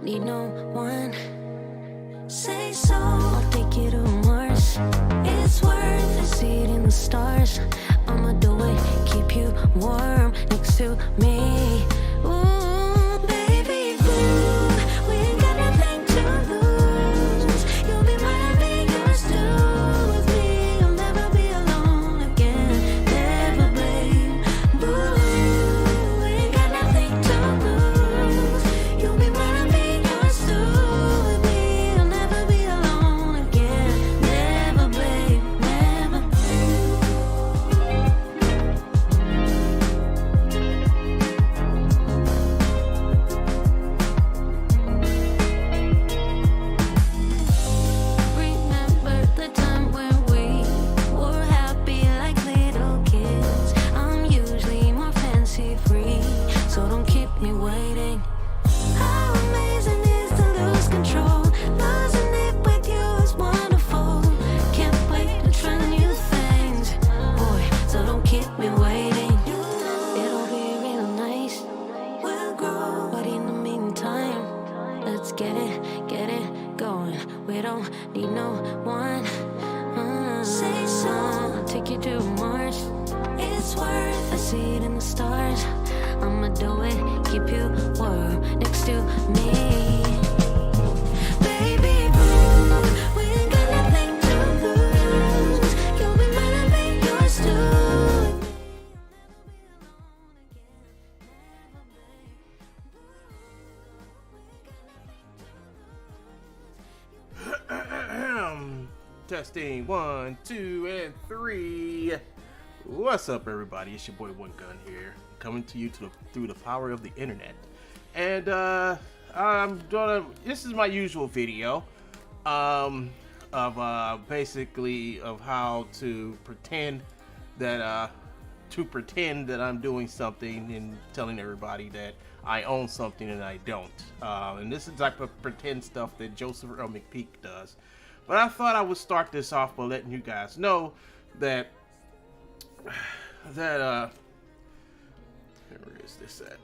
need no one. Say so, I'll take you to Mars. It's worth a seat in the stars. I'ma do it, keep you warm next to me. Ooh, baby blue, we ain't got nothing to lose. You'll be mine, I'll be yours too. With me, you'll never be alone again. Never blame. Boo, we ain't got nothing to lose. You'll be mine, I'll be yours too. With me, you'll never be alone again. Never blame, never remember the time when we were happy like little kids. I'm usually more fancy free, so don't keep me waiting. How amazing is to lose control. Losing it with you is wonderful. Can't wait to try new things, boy, so don't keep me waiting. It'll be real nice, we'll grow, but in the meantime, let's get it going. We don't need no one. Say so, I'll take you to Mars. It's worth a seat in the stars. I'ma do it, keep you warm next to me. Baby blue, we ain't got nothing to lose. You'll be mine, I'll be yours too. Testing 1, 2, and 3. What's up, everybody? It's your boy One Gun here, coming to you through the power of the internet. And this is my usual video of basically of how to pretend that I'm doing something and telling everybody that I own something and I don't. And this is the type of pretend stuff that Joeseph Earl Mcpeek does. But I thought I would start this off by letting you guys know that where is this at?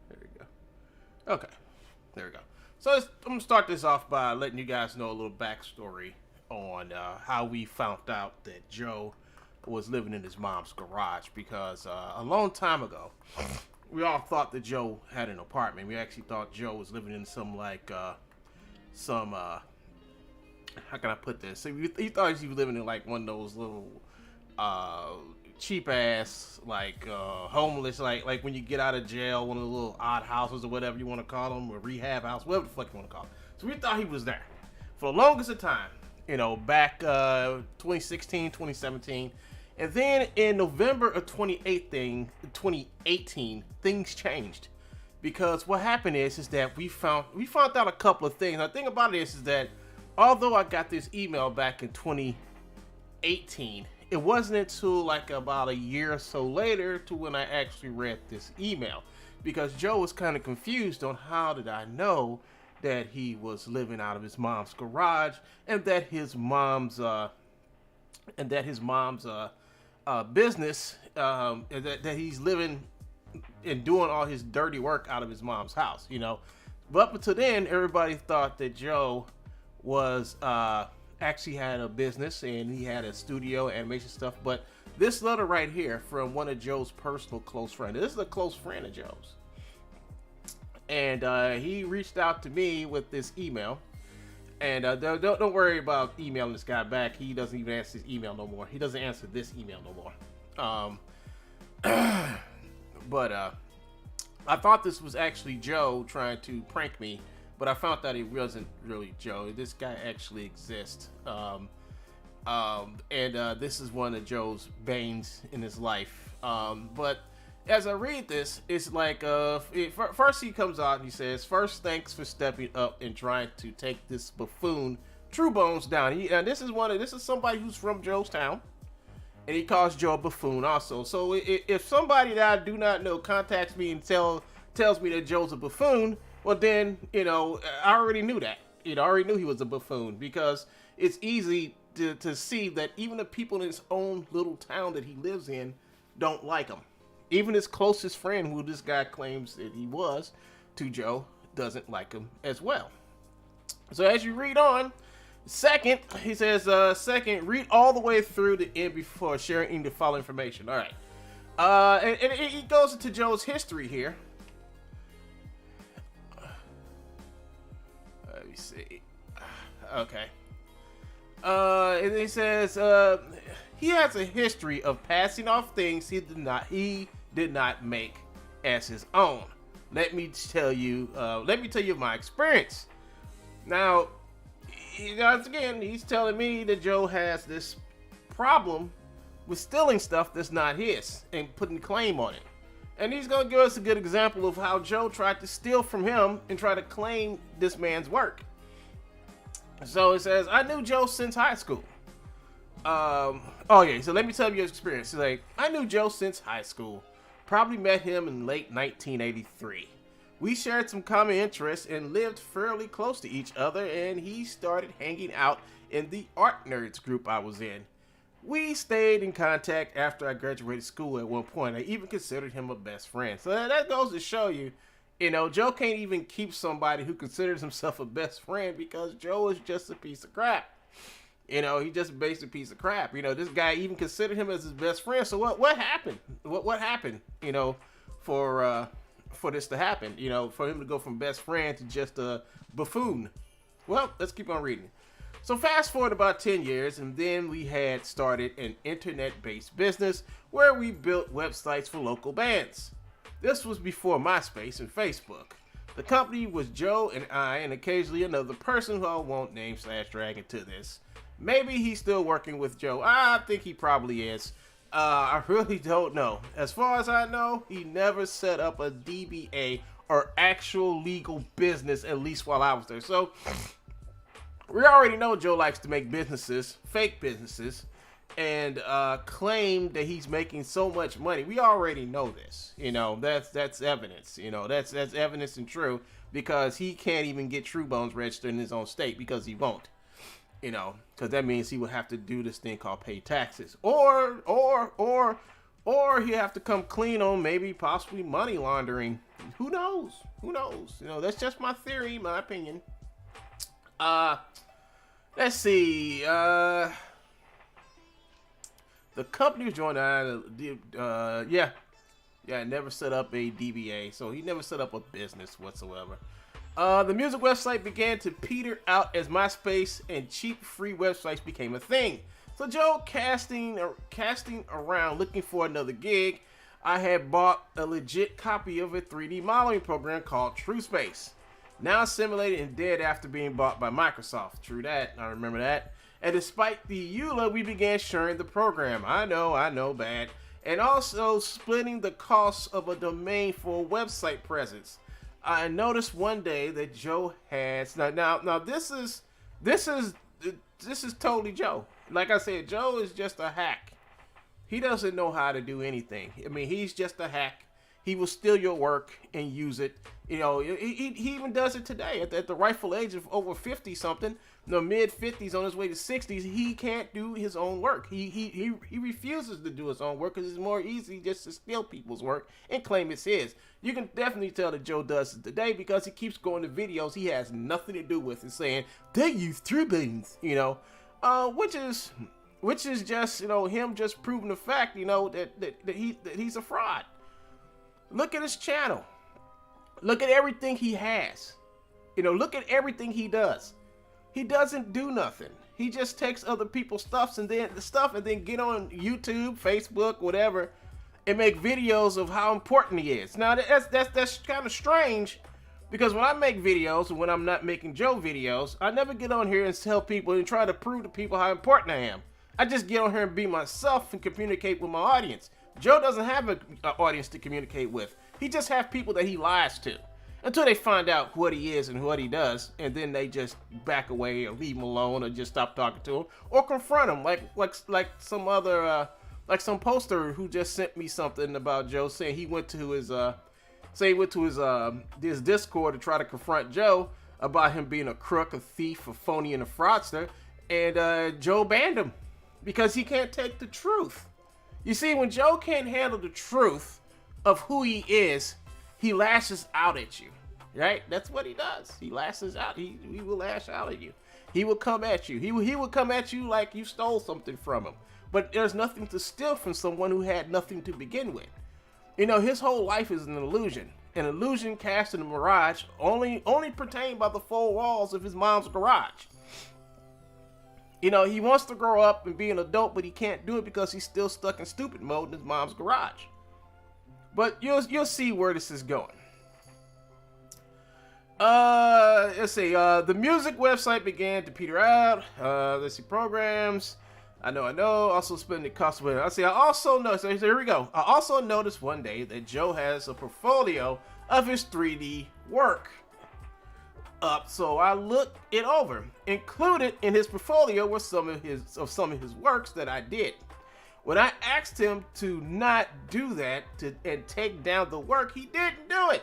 There we go. Okay, there we go. So I'm gonna start this off by letting you guys know a little backstory on how we found out that Joe was living in his mom's garage, because a long time ago we all thought that Joe had an apartment. We actually thought Joe was living in some how can I put this? So he thought he was living in like one of those little cheap ass homeless, like when you get out of jail, one of the little odd houses or whatever you want to call them, or rehab house, whatever the fuck you want to call it. So we thought he was there for the longest of time, back 2016, 2017. And then in November of 2018, things changed. Because what happened is that we found out a couple of things. The thing about it is that although I got this email back in 2018, it wasn't until like about a year or so later to when I actually read this email. Because Joe was kind of confused on how did I know that he was living out of his mom's garage, and that his mom's business, that he's living and doing all his dirty work out of his mom's house, But up until then, everybody thought that Joe was actually had a business and he had a studio, animation stuff. But this letter right here from one of Joe's personal close friends. This is a close friend of Joe's. And he reached out to me with this email. And don't worry about emailing this guy back. He doesn't even answer his email no more. He doesn't answer this email no more. But I thought this was actually Joe trying to prank me, but I found that it wasn't really Joe. This guy actually exists. And this is one of Joe's banes in his life. But as I read this, it's like first he comes out and he says, "First, thanks for stepping up and trying to take this buffoon Truebones down." And this is somebody who's from Joe's town. And he calls Joe a buffoon also. So if somebody that I do not know contacts me and tells me that Joe's a buffoon, well then, I already knew that. I already knew he was a buffoon, because it's easy to see that even the people in his own little town that he lives in don't like him. Even his closest friend, who this guy claims that he was to Joe, doesn't like him as well. So as you read on, second, he says, second, read all the way through the end before sharing the following information. All right. And he goes into Joe's history here. Let me see. Okay. And he says, he has a history of passing off things he did not make as his own. Let me tell you my experience. Now, once again, he's telling me that Joe has this problem with stealing stuff that's not his and putting claim on it. And he's going to give us a good example of how Joe tried to steal from him and try to claim this man's work. So it says, I knew Joe since high school. So let me tell you your experience. He's like, I knew Joe since high school. Probably met him in late 1983. We shared some common interests and lived fairly close to each other, and he started hanging out in the art nerds group I was in. We stayed in contact after I graduated school at one point. I even considered him a best friend. So that goes to show you, Joe can't even keep somebody who considers himself a best friend because Joe is just a piece of crap. He just a basic piece of crap. This guy even considered him as his best friend. So what happened? What happened, for this to happen, for him to go from best friend to just a buffoon? Well, let's keep on reading. So fast forward about 10 years, and then we had started an internet-based business where we built websites for local bands. This was before MySpace and Facebook. The company was Joe and I, and occasionally another person who I won't name / drag into this. Maybe he's still working with Joe. I think he probably is. I really don't know. As far as I know, he never set up a DBA or actual legal business, at least while I was there. So we already know Joe likes to make businesses, fake businesses, and claim that he's making so much money. We already know this. That's evidence. That's evidence and true, because he can't even get Truebones registered in his own state because he won't. Because that means he would have to do this thing called pay taxes, or he have to come clean on maybe possibly money laundering. Who knows? That's just my theory, my opinion. Let's see. The company was joined. Never set up a DBA, so he never set up a business whatsoever. The music website began to peter out as MySpace and cheap free websites became a thing. So Joe casting around looking for another gig. I had bought a legit copy of a 3D modeling program called TrueSpace. Now simulated and dead after being bought by Microsoft. True that, I remember that. And despite the EULA, we began sharing the program. I know, bad. And also splitting the cost of a domain for a website presence. I noticed one day that Joe has now this is totally Joe. Like I said, Joe is just a hack. He doesn't know how to do anything. I mean, he's just a hack. He will steal your work and use it. He even does it today at the rightful age of over 50 something, mid 50s on his way to 60s. He can't do his own work. He refuses to do his own work because it's more easy just to steal people's work and claim it's his. You can definitely tell that Joe does it today because he keeps going to videos he has nothing to do with and saying they use Truebones, which is just him just proving the fact that he's a fraud. Look at his channel. Look at everything he has. Look at everything he does. He doesn't do nothing. He just takes other people's stuff and then get on YouTube, Facebook, whatever, and make videos of how important he is. Now that's kind of strange, because when I make videos and when I'm not making Joe videos, I never get on here and tell people and try to prove to people how important I am. I just get on here and be myself and communicate with my audience. Joe doesn't have an audience to communicate with. He just has people that he lies to until they find out what he is and what he does, and then they just back away or leave him alone or just stop talking to him or confront him like some other some poster who just sent me something about Joe saying he went to his his Discord to try to confront Joe about him being a crook, a thief, a phony, and a fraudster, and Joe banned him because he can't take the truth. You see, when Joe can't handle the truth, of who he is, he lashes out at you, right? That's what he does. He lashes out. He will lash out at you. He will come at you. He will come at you like you stole something from him. But there's nothing to steal from someone who had nothing to begin with. You know, his whole life is an illusion. An illusion cast in a mirage, only pertained by the four walls of his mom's garage. You know, he wants to grow up and be an adult, but he can't do it because he's still stuck in stupid mode in his mom's garage. But you'll see where this is going. Let's see. The music website began to peter out. Let's see, programs. I know. Also spending costs with it. I see. I also noticed. So here we go. I also noticed one day that Joe has a portfolio of his 3D work up. So I looked it over. Included in his portfolio were some of his works that I did. When I asked him to not do that and take down the work, he didn't do it.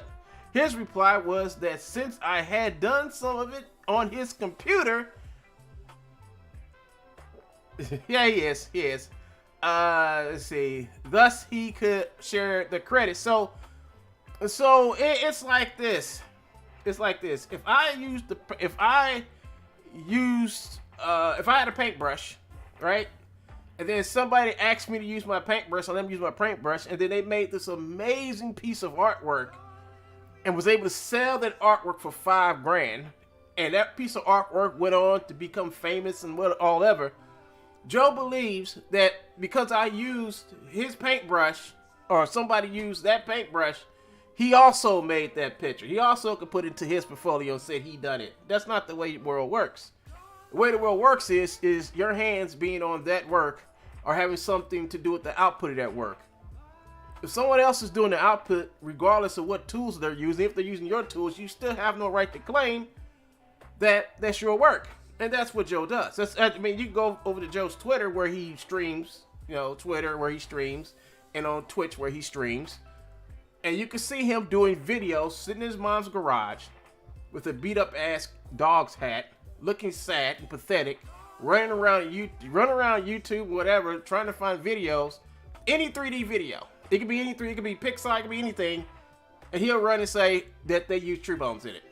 His reply was that since I had done some of it on his computer, yeah, he is. Let's see. Thus, he could share the credit. So it's like this. It's like this. If I had a paintbrush, right? And then somebody asked me to use my paintbrush, so let me use my paintbrush, and then they made this amazing piece of artwork and was able to sell that artwork for $5,000, and that piece of artwork went on to become famous and all ever. Joe believes that because I used his paintbrush, or somebody used that paintbrush, he also made that picture. He also could put it into his portfolio and said he done it. That's not the way the world works. The way the world works is your hands being on that work or having something to do with the output of that work. If someone else is doing the output, regardless of what tools they're using, if they're using your tools, you still have no right to claim that that's your work. And that's what Joe does. You can go over to Joe's Twitter where he streams, Twitter where he streams, and on Twitch where he streams. And you can see him doing videos sitting in his mom's garage with a beat up ass dog's hat, looking sad and pathetic, running around YouTube, whatever, trying to find videos, any 3D video. It could be any 3D, it could be Pixar, it could be anything. And he'll run and say that they use Truebones in it,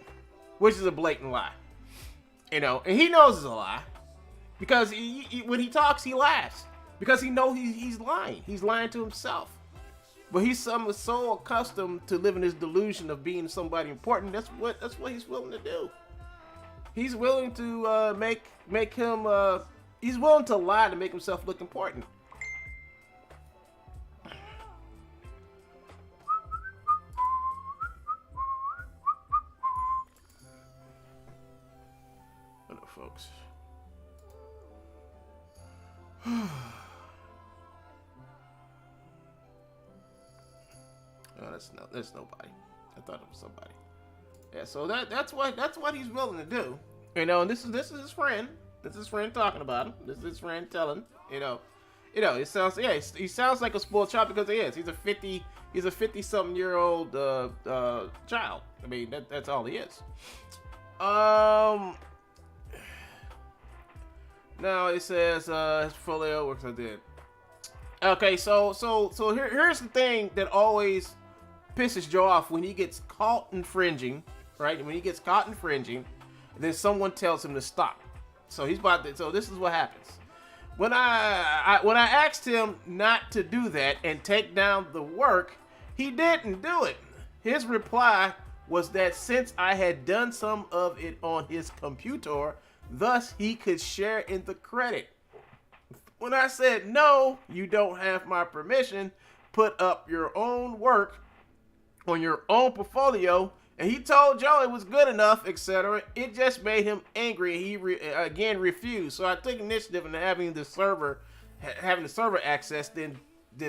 which is a blatant lie. And he knows it's a lie because when he talks, he laughs because he knows he's lying. He's lying to himself. But he's so accustomed to living this delusion of being somebody important. That's what he's willing to do. He's willing to make him. He's willing to lie to make himself look important. What up, folks? No, that's nobody. I thought it was somebody. Yeah, so that's what he's willing to do. And this is his friend. This is his friend talking about him. This is his friend telling. It sounds he sounds like a spoiled child because he is. He's a 50-something year old child. I mean that's all he is. Now it says his portfolio works. I did. Okay, so here's the thing that always pisses Joe off when he gets caught infringing, right? When he gets caught infringing, then someone tells him to stop. So so this is what happens. When I asked him not to do that and take down the work, he didn't do it. His reply was that since I had done some of it on his computer, thus he could share in the credit. When I said, no, you don't have my permission, put up your own work on your own portfolio, and he told Joe it was good enough, etc., it just made him angry, and he again refused. So I took initiative in having the server access, then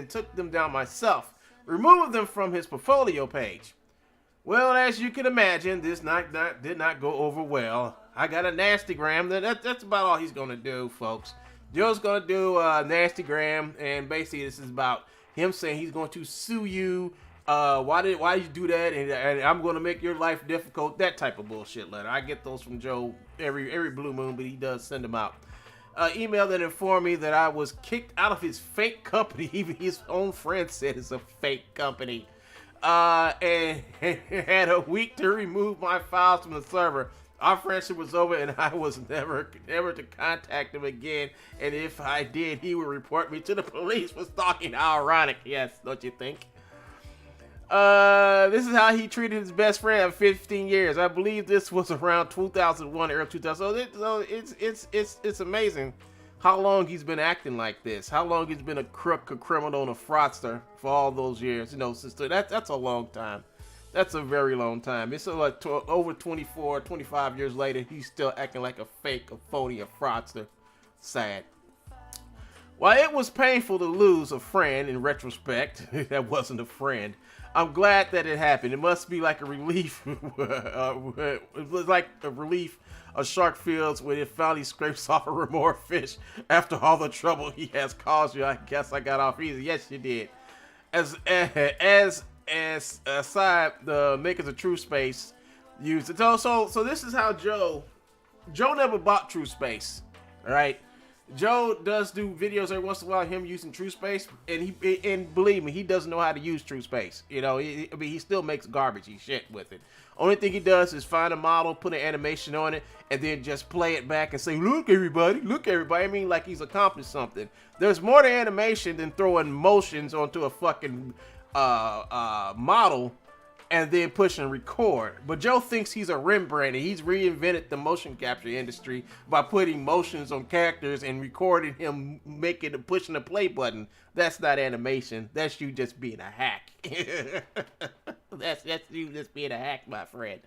took them down myself, removed them from his portfolio page. Well, as you can imagine, this did not go over well. I got a nastygram. That's about all he's gonna do, folks. Joe's gonna do a nastygram, and basically this is about him saying he's going to sue you. Why did you do that? And I'm gonna make your life difficult. That type of bullshit letter. I get those from Joe every blue moon, but he does send them out. Email that informed me that I was kicked out of his fake company. Even his own friend said it's a fake company. and had a week to remove my files from the server. Our friendship was over, and I was never to contact him again. And if I did, he would report me to the police for stalking. How ironic, yes, don't you think? This is how he treated his best friend of 15 years. I believe this was around 2001, early 2000. So it's amazing how long he's been acting like this. How long he's been a crook, a criminal, and a fraudster for all those years. You know, sister, that's a long time. That's a very long time. It's like over 24, 25 years later, he's still acting like a fake, a phony, a fraudster. Sad. While it was painful to lose a friend in retrospect, that wasn't a friend, I'm glad that it happened. It must be like a relief. It was like a relief a shark feels when it finally scrapes off a remora fish after all the trouble he has caused you. I guess I got off easy. Yes, you did. As aside, the makers of True Space used it. So this is how Joe never bought True Space. All right. Joe does do videos every once in a while, him using True Space, and believe me, he doesn't know how to use True Space. You know, he still makes garbagey shit with it. Only thing he does is find a model, put an animation on it, and then just play it back and say, look everybody, look everybody. I mean, like he's accomplished something. There's more to animation than throwing motions onto a fucking model and then push and record. But Joe thinks he's a Rembrandt, and he's reinvented the motion capture industry by putting motions on characters and recording him making and pushing the play button. That's not animation. That's you just being a hack. That's you just being a hack, my friend.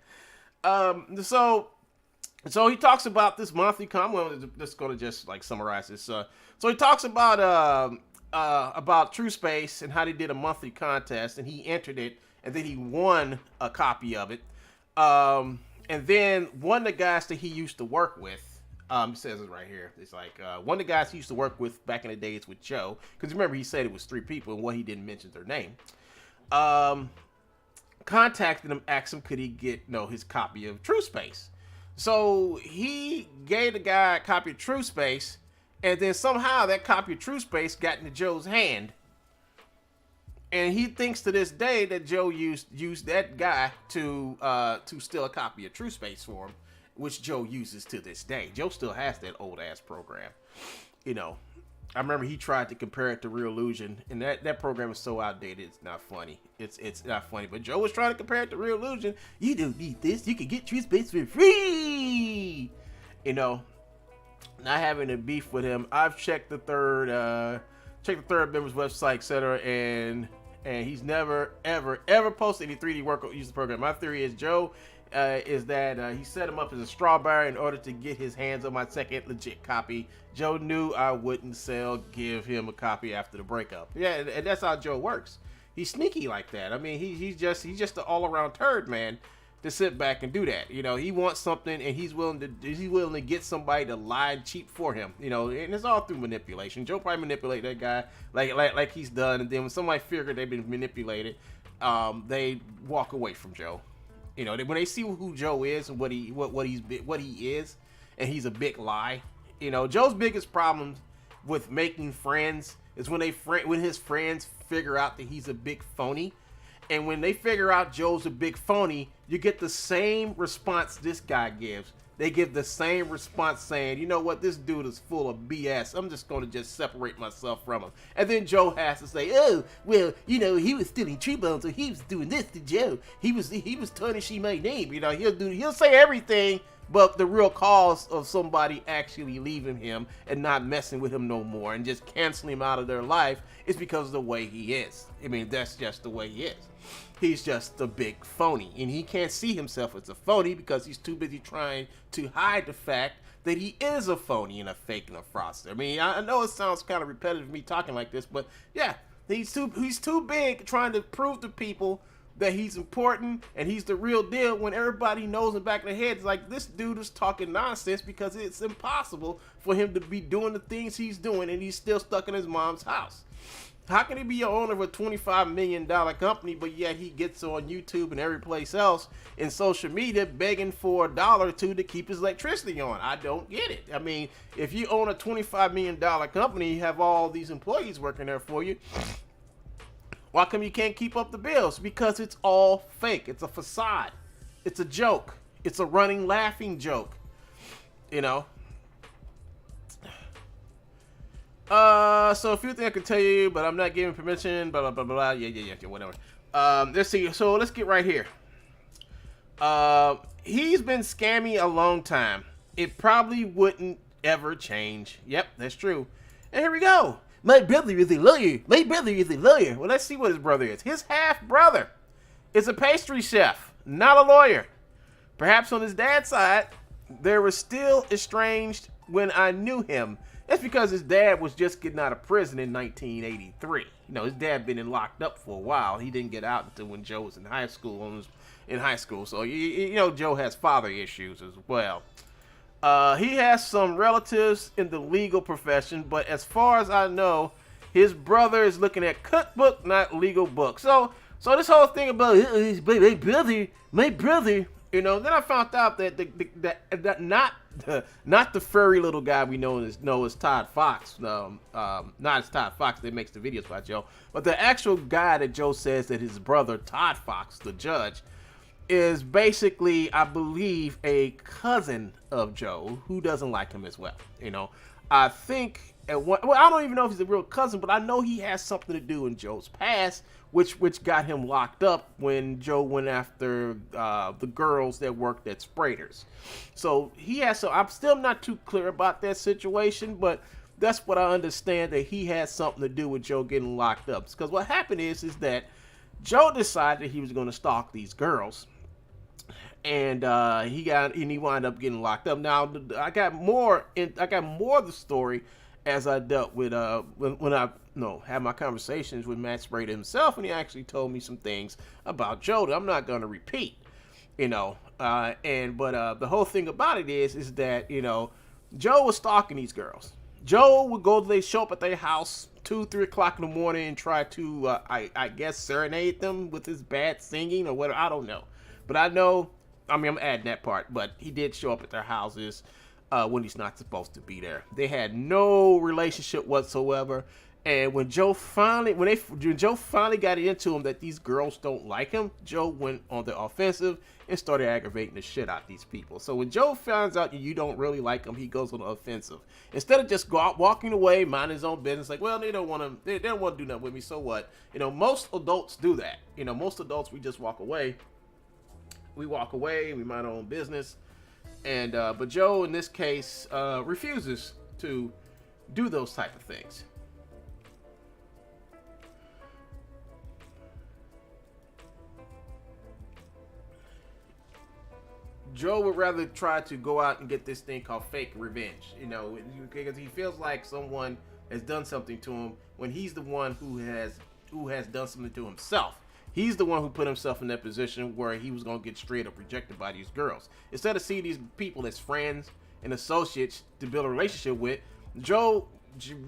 So he talks about this monthly I'm just gonna like summarize this. So he talks about True Space and how they did a monthly contest, and he entered it. And then he won a copy of it. And then one of the guys that he used to work with, it says it right here. It's like one of the guys he used to work with back in the days with Joe. Because remember, he said it was 3 people, and one he didn't mention their name. Contacted him, asked him could he get his copy of True Space. So he gave the guy a copy of True Space, and then somehow that copy of True Space got into Joe's hand. And he thinks to this day that Joe used that guy to steal a copy of True Space for him, which Joe uses to this day. Joe still has that old ass program. You know, I remember he tried to compare it to Real Illusion, and that program is so outdated. It's not funny. It's not funny. But Joe was trying to compare it to Real Illusion. You don't need this. You can get True Space for free. You know, not having a beef with him. I've checked the third member's website, etc., and he's never, ever posted any 3D work or use the program. My theory is Joe is that he set him up as a straw buyer in order to get his hands on my second legit copy. Joe knew I wouldn't give him a copy after the breakup. Yeah, and that's how Joe works. He's sneaky like that. I mean, he's just an all-around turd, man, to sit back and do that. You know, he wants something, and he's willing to get somebody to lie cheap for him. You know, and it's all through manipulation. Joe probably manipulate that guy like he's done, and then when somebody figure they've been manipulated, they walk away from Joe. You know, when they see who Joe is and what he is, and he's a big lie. You know, Joe's biggest problem with making friends is when his friends figure out that he's a big phony. And when they figure out Joe's a big phony, you get the same response this guy gives. They give the same response saying, you know what, this dude is full of BS. I'm just going to separate myself from him. And then Joe has to say, oh, well, you know, he was stealing Truebones, or he was doing this to Joe. He was tarnishing my name. You know, he'll say everything, but the real cause of somebody actually leaving him and not messing with him no more and just canceling him out of their life is because of the way he is. I mean, that's just the way he is. He's just a big phony, and he can't see himself as a phony because he's too busy trying to hide the fact that he is a phony and a fake and a fraudster. I mean, I know it sounds kind of repetitive me talking like this, but yeah, he's too big trying to prove to people that he's important and he's the real deal when everybody knows in the back of their heads like this dude is talking nonsense because it's impossible for him to be doing the things he's doing and he's still stuck in his mom's house. How can he be a owner of a $25 million company, but yet he gets on YouTube and every place else in social media begging for $1 or $2 to keep his electricity on? I don't get it. I mean, if you own a $25 million company, you have all these employees working there for you. Why come you can't keep up the bills? Because it's all fake. It's a facade. It's a joke. It's a running, laughing joke. You know? So a few things I can tell you, but I'm not giving permission, blah, blah, blah, blah. Yeah, whatever. Let's see. So let's get right here. He's been scammy a long time. It probably wouldn't ever change. Yep, that's true. And here we go. My brother is a lawyer. Well, let's see what his brother is. His half-brother is a pastry chef, not a lawyer. Perhaps on his dad's side, they were still estranged when I knew him. That's because his dad was just getting out of prison in 1983. You know, his dad been locked up for a while. He didn't get out until when Joe was in high school. So, you know, Joe has father issues as well. He has some relatives in the legal profession, but as far as I know, his brother is looking at cookbook, not legal book. So this whole thing about my brother, you know, then I found out that not the furry little guy we know as Todd Fox, not as Todd Fox that makes the videos about Joe, but the actual guy that Joe says that his brother Todd Fox, the judge, is basically, I believe, a cousin of Joe who doesn't like him as well. You know, I think I don't even know if he's a real cousin, but I know he has something to do in Joe's past, which got him locked up when Joe went after the girls that worked at Spraders. So he has. So I'm still not too clear about that situation, but that's what I understand, that he has something to do with Joe getting locked up. Because what happened is that Joe decided he was going to stalk these girls. And he wound up getting locked up. Now I got more of the story as I dealt with when I had my conversations with Matt Sprader himself, and he actually told me some things about Joe that I'm not going to repeat. You know, but the whole thing about it is that, you know, Joe was stalking these girls. Joe would they show up at their house 2-3 o'clock in the morning and try to I guess serenade them with his bad singing or whatever. I don't know, but I'm adding that part, but he did show up at their houses when he's not supposed to be there. They had no relationship whatsoever. And when Joe finally got into him that these girls don't like him, Joe went on the offensive and started aggravating the shit out of these people. So when Joe finds out you don't really like him, he goes on the offensive. Instead of just walking away, minding his own business, like, well, they don't want to do nothing with me, so what? You know, most adults do that. You know, most adults, we just walk away. We walk away, we mind our own business. And but Joe in this case refuses to do those type of things. Joe would rather try to go out and get this thing called fake revenge, you know, because he feels like someone has done something to him when he's the one who has done something to himself. He's the one who put himself in that position where he was going to get straight up rejected by these girls. Instead of seeing these people as friends and associates to build a relationship with, Joe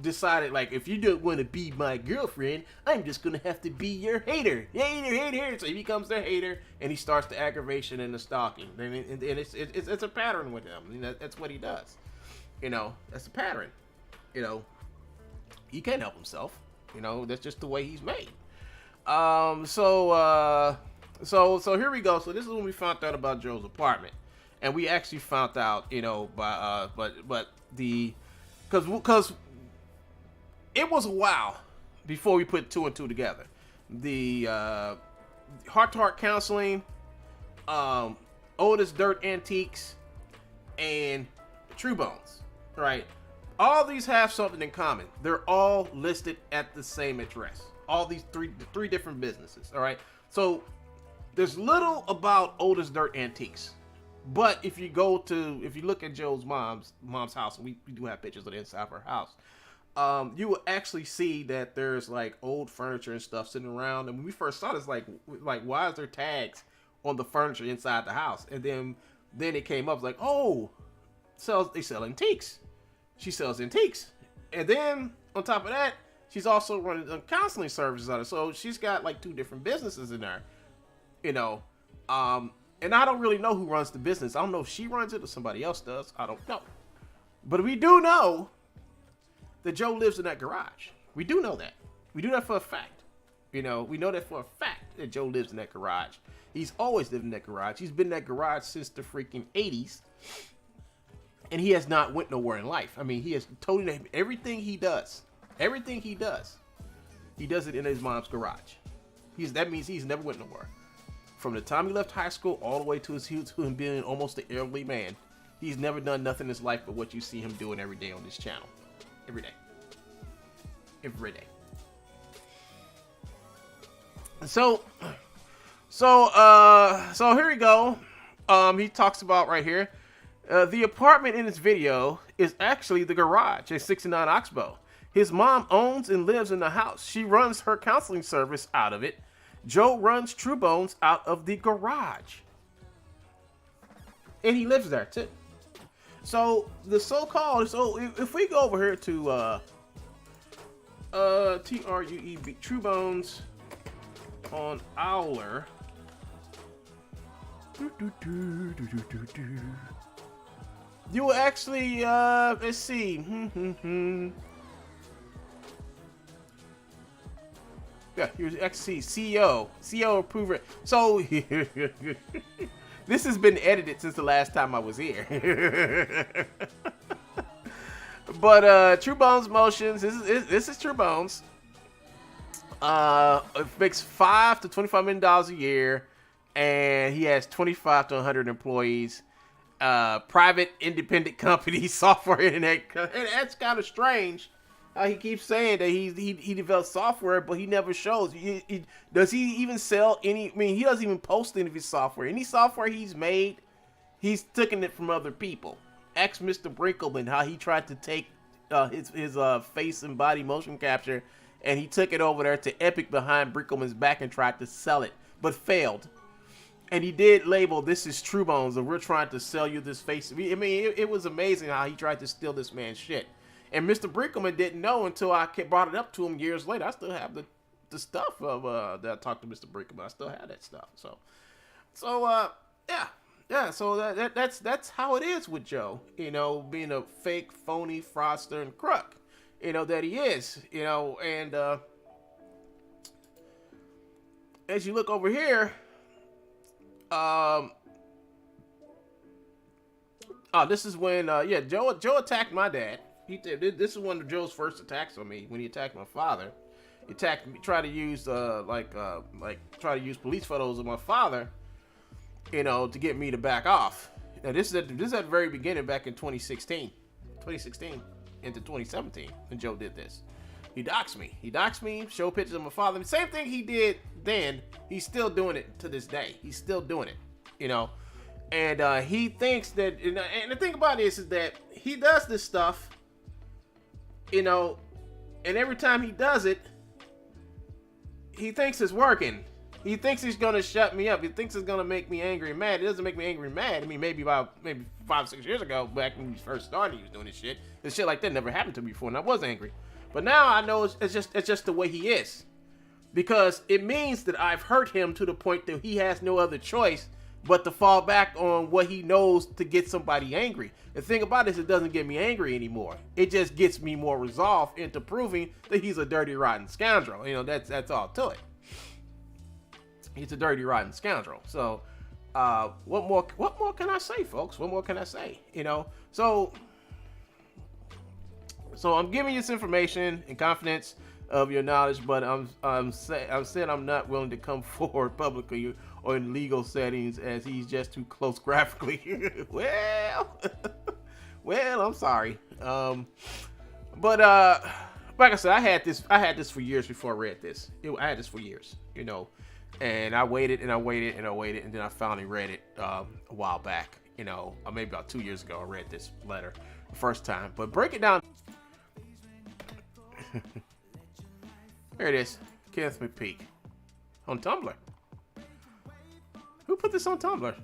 decided, like, if you don't want to be my girlfriend, I'm just going to have to be your hater. Hater. So he becomes their hater, and he starts the aggravation and the stalking. And it's a pattern with him. You know, that's what he does. You know, that's a pattern. You know, he can't help himself. You know, that's just the way he's made. So here we go. So this is when we found out about Joe's apartment, and we actually found out, you know, because it was a while before we put 2 and 2 together. The heart-to-heart counseling, Oldest Dirt Antiques, and Truebones, right? All these have something in common. They're all listed at the same address. All these three different businesses, all right? So there's little about Oldest Dirt Antiques, but if you look at Joe's mom's house, and we do have pictures of the inside of her house, you will actually see that there's like old furniture and stuff sitting around. And when we first saw this, like why is there tags on the furniture inside the house? And then it came up like, oh, they sell antiques. She sells antiques, and then on top of that, she's also running counseling services on it. So she's got like 2 different businesses in there, you know. And I don't really know who runs the business. I don't know if she runs it or somebody else does. I don't know. But we do know that Joe lives in that garage. We do know that. We do that for a fact. You know, we know that for a fact that Joe lives in that garage. He's always lived in that garage. He's been in that garage since the freaking 80s. And he has not went nowhere in life. I mean, he has totally everything he does. Everything he does it in his mom's garage. That means he's never went nowhere. From the time he left high school all the way to him being almost an elderly man, he's never done nothing in his life but what you see him doing every day on this channel. Every day. Every day. So here we go. He talks about right here. The apartment in this video is actually the garage at 69 Oxbow. His mom owns and lives in the house. She runs her counseling service out of it. Joe runs Truebones out of the garage. And he lives there too. So the so-called, if we go over here to Truebones, Truebones on Owler. You will actually, let's see. Yeah, here's XC, CEO approver. So, this has been edited since the last time I was here. But, Truebones Motions, this is Truebones. It makes $5 to $25 million a year, and he has 25 to 100 employees. Private independent company, software internet, and that's kind of strange. He keeps saying that he develops software, but he never shows. Does he even sell any? I mean, he doesn't even post any of his software. Any software he's made, he's taken it from other people. Ask Mr. Brinkleman how he tried to take his face and body motion capture, and he took it over there to Epic behind Brinkleman's back and tried to sell it, but failed. And he did label, this is Truebones, and we're trying to sell you this face. I mean, it was amazing how he tried to steal this man's shit. And Mr. Brinkleman didn't know until I brought it up to him years later. I still have the stuff of that I talked to Mr. Brinkleman. I still have that stuff. So that's how it is with Joe. You know, being a fake, phony, fraudster, and crook. You know that he is. You know, and as you look over here. This is when Joe attacked my dad. This is one of Joe's first attacks on me when he attacked my father. He attacked me, tried to use police photos of my father, you know, to get me to back off. Now this is at the very beginning, back in 2016 into 2017 when Joe did this. He doxed me, showed pictures of my father. The same thing he did then, he's still doing it to this day. He's still doing it, you know. And he thinks that, and the thing about this is that he does this stuff, you know, and every time he does it, he thinks it's working. He thinks he's gonna shut me up. He thinks it's gonna make me angry and mad. It doesn't make me angry and mad. I mean, maybe 5-6 years ago, back when he first started, he was doing this shit. This shit like that never happened to me before, and I was angry. But now I know it's just the way he is, because it means that I've hurt him to the point that he has no other choice but to fall back on what he knows to get somebody angry. The thing about this, it doesn't get me angry anymore. It just gets me more resolved into proving that he's a dirty, rotten scoundrel. You know, that's all to it. He's a dirty, rotten scoundrel. So, what more can I say, folks? What more can I say? You know, so I'm giving you this information in confidence of your knowledge, but I'm saying I'm not willing to come forward publicly or in legal settings as he's just too close graphically. well, I'm sorry. But like I said, I had this for years before I read this. I had this for years, you know, and I waited, and then I finally read it a while back, you know, maybe about 2 years ago. I read this letter the first time, but break it down. Here it is, Kenneth Mcpeek on Tumblr. Who put this on Tumblr?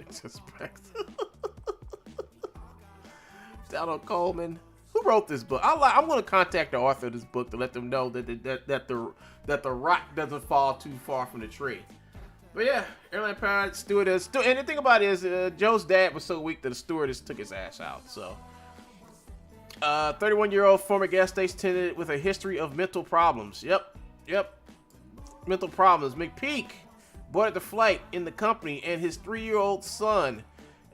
Suspect. Donald Coleman. Who wrote this book? I'm going to contact the author of this book to let them know that the rock doesn't fall too far from the tree. But yeah, airline pilot, stewardess. And the thing about it is, Joe's dad was so weak that the stewardess took his ass out. So 31-year-old former gas station attendant with a history of mental problems. Yep. Mental problems. Mcpeek boarded the flight in the company and his 3-year-old son.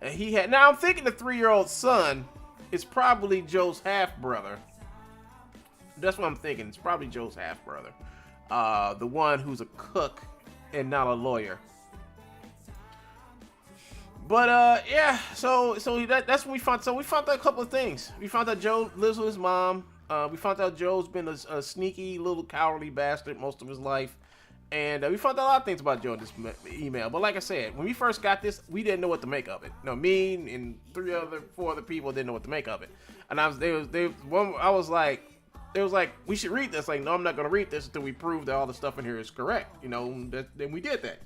And he had. Now I'm thinking the 3-year-old son is probably Joe's half brother. That's what I'm thinking. It's probably Joe's half brother. The one who's a cook and not a lawyer. But yeah, so that's when we found. So we found out a couple of things. We found out Joe lives with his mom. We found out Joe's been a sneaky little cowardly bastard most of his life, and we found out a lot of things about Joe in this email. But like I said, when we first got this, we didn't know what to make of it. No, me and 4 other people didn't know what to make of it. And I was like, we should read this. Like, no, I'm not gonna read this until we prove that all the stuff in here is correct. You know, then we did that.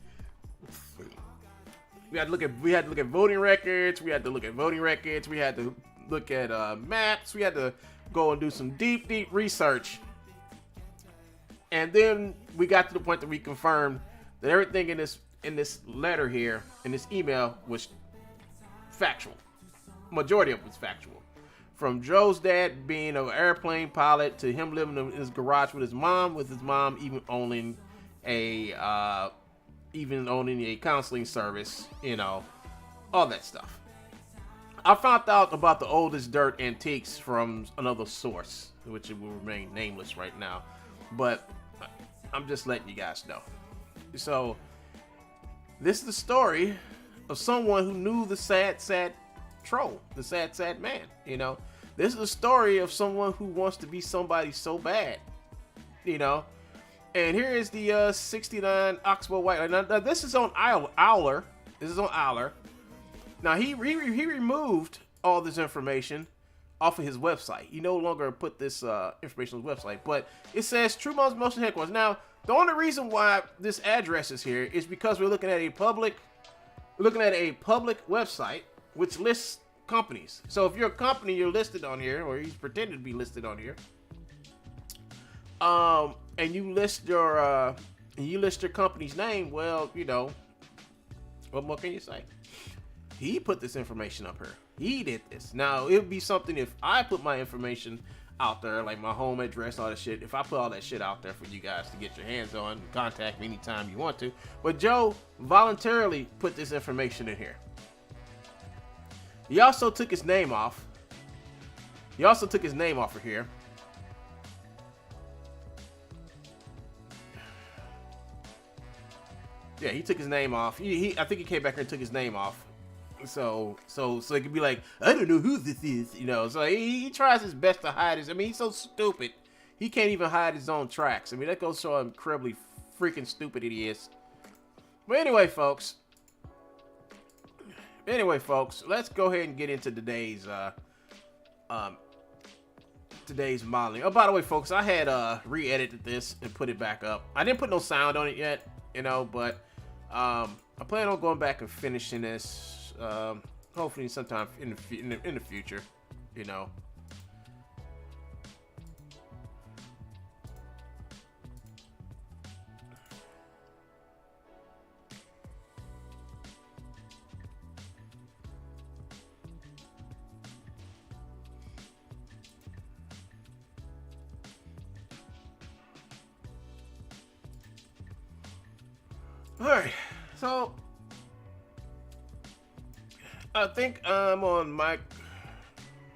We had to look at voting records. We had to look at maps. We had to go and do some deep research. And then we got to the point that we confirmed that everything in this letter here, in this email, was factual. Majority of it was factual. From Joe's dad being an airplane pilot to him living in his garage with his mom even owning a counseling service, you know, all that stuff. I found out about the oldest dirt antiques from another source, which will remain nameless right now, but I'm just letting you guys know. So, this is the story of someone who knew the sad troll, the sad man, you know. This is the story of someone who wants to be somebody so bad, you know. And here is the 69 Oxbow White. Now this is on Owler. This is on Owler. Now he removed all this information off of his website. He no longer put this information on his website, but it says Truebones Motion Headquarters. Now the only reason why this address is here is because we're looking at a public website which lists companies. So if you're a company, you're listed on here, or you pretend to be listed on here. And you list your company's name, well, you know, what more can you say? He put this information up here. He did this. Now, it would be something if I put my information out there, like my home address, all that shit. If I put all that shit out there for you guys to get your hands on, contact me anytime you want to. But Joe voluntarily put this information in here. He also took his name off. Of here. Yeah, he took his name off. I think he came back here and took his name off. So it could be like, I don't know who this is, you know. So he tries his best to hide his. I mean, he's so stupid. He can't even hide his own tracks. I mean, that goes to show how incredibly freaking stupid he is. But anyway, folks, let's go ahead and get into today's modeling. Oh, by the way, folks, I had re-edited this and put it back up. I didn't put no sound on it yet, you know, but I plan on going back and finishing this hopefully sometime in the future, you know. Alright, so I think I'm on Mike.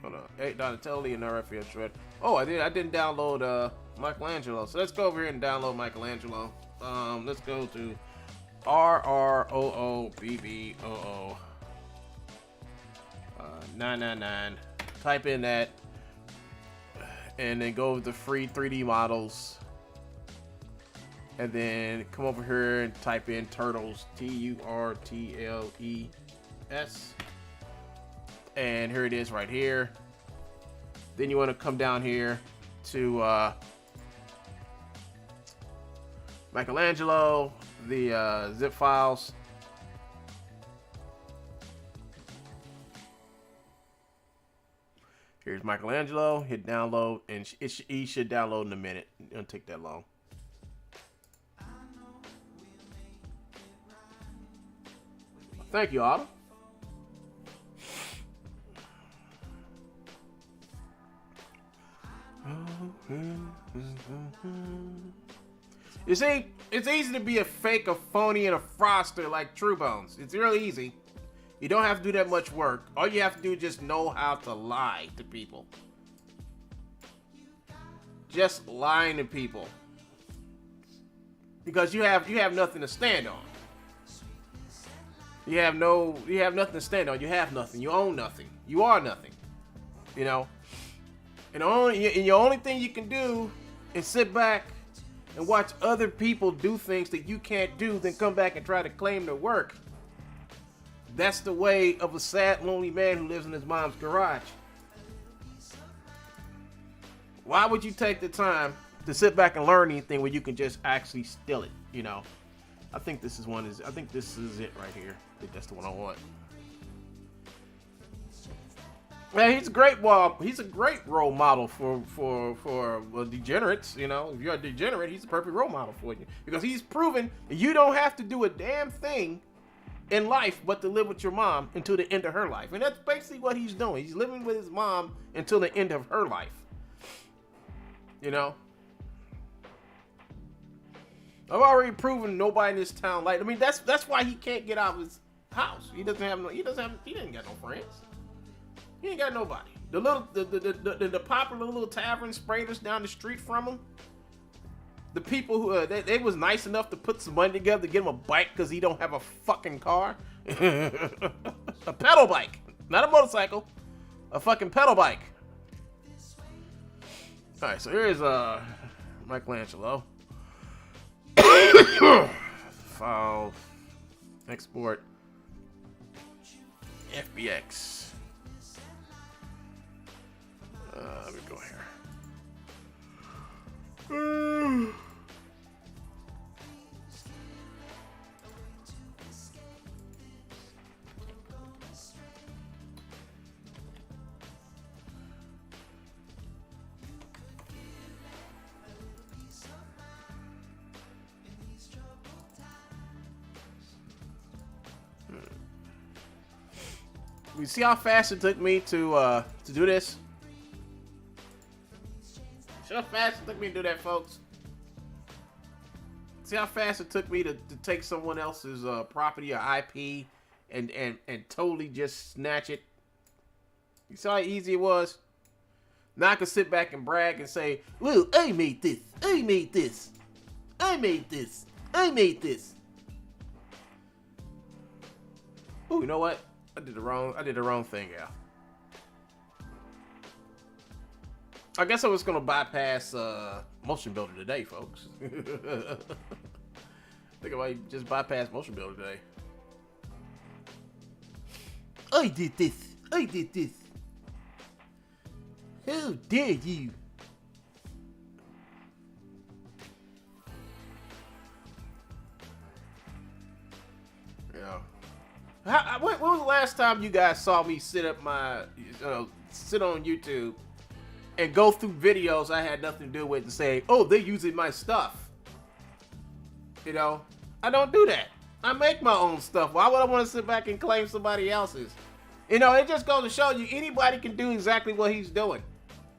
Hold on, hey Donatelli and RFL shred. Oh, I didn't download Michelangelo. So let's go over here and download Michelangelo. Let's go to RROOBBOO 999. Type in that, and then go with the free 3D models. And then come over here and type in Turtles, TURTLES. And here it is right here. Then you want to come down here to Michelangelo, the zip files. Here's Michelangelo. Hit download, and he should download in a minute. It doesn't take that long. Thank you, Otto. You see, it's easy to be a fake, a phony, and a fraudster like Truebones. It's really easy. You don't have to do that much work. All you have to do is just know how to lie to people. Just lying to people. Because you have nothing to stand on. You have nothing to stand on. You have nothing. You own nothing. You are nothing. You know? And the only thing you can do is sit back and watch other people do things that you can't do, then come back and try to claim their work. That's the way of a sad, lonely man who lives in his mom's garage. Why would you take the time to sit back and learn anything when you can just actually steal it? You know, I think this is I think this is it right here. I think that's the one I want. Man, he's a great role model for degenerates. You know, if you're a degenerate, he's a perfect role model for you because he's proven you don't have to do a damn thing in life but to live with your mom until the end of her life, and that's basically what he's doing. He's living with his mom until the end of her life. You know, I've already proven nobody in this town like. I mean, that's why he can't get out of his house. He didn't got no friends. He ain't got nobody. The popular little tavern sprayers down the street from him. The people who they was nice enough to put some money together to get him a bike because he don't have a fucking car. A pedal bike, not a motorcycle. A fucking pedal bike. All right, so here's Michelangelo. File, export, FBX. Let me go here. You see how fast it took me to do this? See how fast it took me to do that, folks? See how fast it took me to take someone else's property or IP and totally just snatch it? You saw how easy it was? Now I can sit back and brag and say, well, I made this. I made this. I made this. I made this. Oh, you know what? I did the wrong thing, yeah. I guess I was gonna bypass Motion Builder today, folks. I think I might just bypass Motion Builder today. I did this. I did this. How dare you? Yeah. When was the last time you guys saw me sit on YouTube and go through videos I had nothing to do with and say, oh, they're using my stuff? You know, I don't do that. I make my own stuff. Why would I want to sit back and claim somebody else's? You know, it just goes to show you anybody can do exactly what he's doing.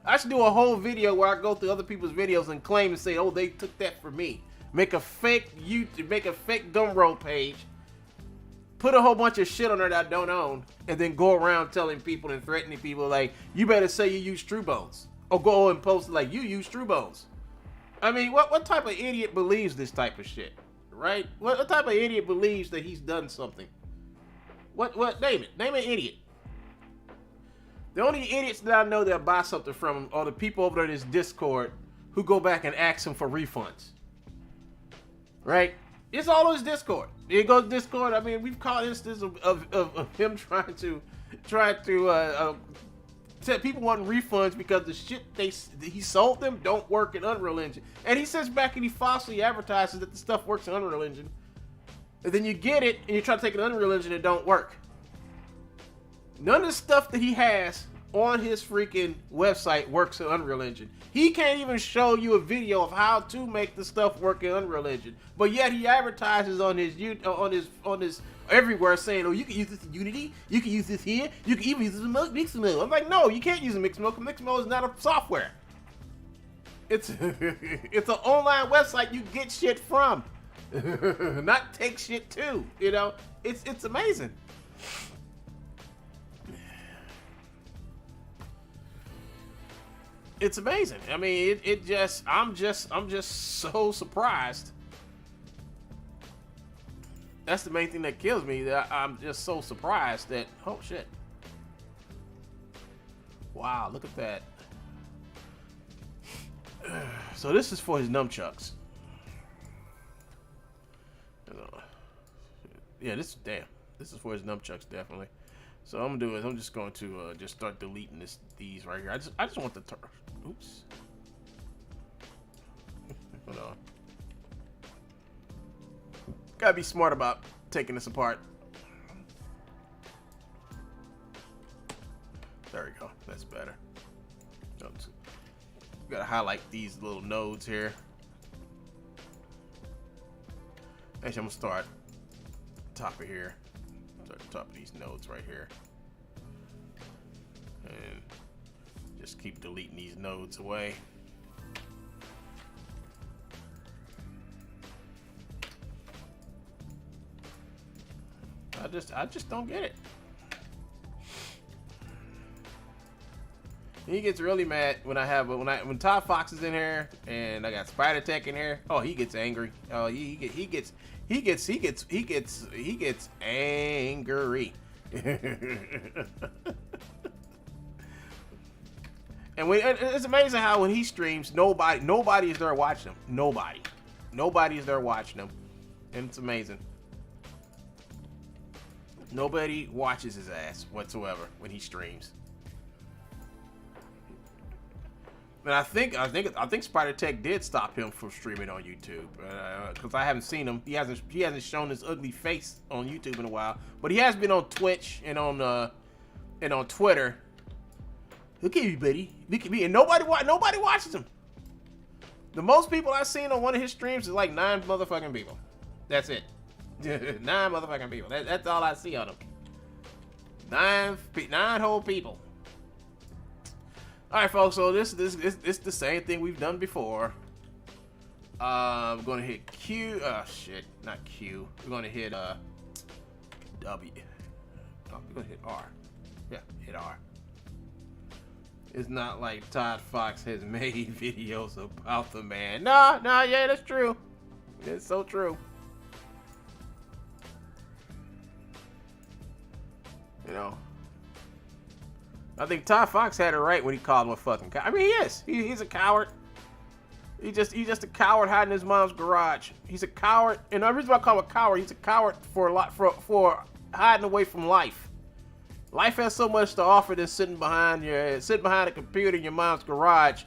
I should do a whole video where I go through other people's videos and claim and say, oh, they took that from me. Make a fake YouTube, make a fake Gumroad page. Put a whole bunch of shit on there that I don't own, and then go around telling people and threatening people like, you better say you use Truebones. Or go and post like, you use Truebones. I mean, what type of idiot believes this type of shit? Right? What type of idiot believes that he's done something? What, name it. Name an idiot. The only idiots that I know that buy something from him are the people over there in this Discord who go back and ask him for refunds. Right? It's all on his Discord. It goes Discord. I mean, we've caught instances of him trying to tell people want refunds because the shit he sold them don't work in Unreal Engine. And he sits back and he falsely advertises that the stuff works in Unreal Engine. And then you get it and you try to take an Unreal Engine and it don't work. None of the stuff that he has on his freaking website works in Unreal Engine. He can't even show you a video of how to make the stuff work in Unreal Engine. But yet he advertises on his everywhere saying, oh, you can use this in Unity, you can use this here, you can even use this in Mixamo. I'm like, no, you can't use a Mixamo because Mixamo is not a software. It's it's an online website you get shit from, not take shit to. You know, it's amazing. It's amazing. I mean, I'm just so surprised. That's the main thing that kills me. That I'm just so surprised that, oh shit. Wow, look at that. So this is for his nunchucks. Yeah, this is for his nunchucks, definitely. So what I'm gonna do is I'm just going to just start deleting these right here. I just want the oops. Hold on. Gotta be smart about taking this apart. There we go. That's better. Gotta highlight these little nodes here. Actually, I'm gonna start top of here. Start the top of these nodes right here. And just keep deleting these nodes away. I just don't get it. He gets really mad when when Todd Fox is in here and I got Spider Tech in here. Oh, he gets angry. Oh, he gets angry. And it's amazing how when he streams, nobody is there watching him. Nobody is there watching him, and it's amazing. Nobody watches his ass whatsoever when he streams. And I think Spider Tech did stop him from streaming on YouTube because I haven't seen him. He hasn't shown his ugly face on YouTube in a while, but he has been on Twitch and on Twitter. Look at me, buddy. Look at me, and nobody watches him. The most people I've seen on one of his streams is like 9 motherfucking people. That's it. 9 motherfucking people. That's all I see on him. 9 whole people. All right, folks. So this is the same thing we've done before. I'm gonna hit Q. Oh shit, not Q. We're gonna hit W. Oh, we're gonna hit R. Yeah, hit R. It's not like Todd Fox has made videos about the man. No, yeah, that's true. It's so true. You know, I think Todd Fox had it right when he called him a fucking coward. I mean, he is. He's a coward. He's just a coward hiding in his mom's garage. He's a coward, and the reason why I call him a coward, he's a coward for hiding away from life. Life has so much to offer than sitting behind a computer in your mom's garage,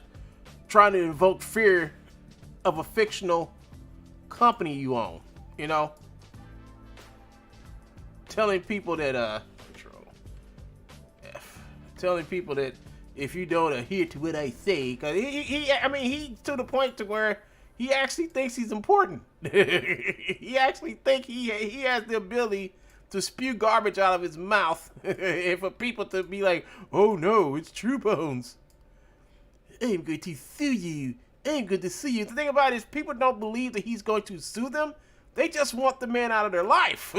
trying to invoke fear of a fictional company you own. You know, telling people that telling people that if you don't adhere to what I say, cause he to the point to where he actually thinks he's important. He actually think he has the ability to spew garbage out of his mouth and for people to be like, oh no, it's Truebones. I'm going to sue you. I'm going to sue you. The thing about it is people don't believe that he's going to sue them. They just want the man out of their life.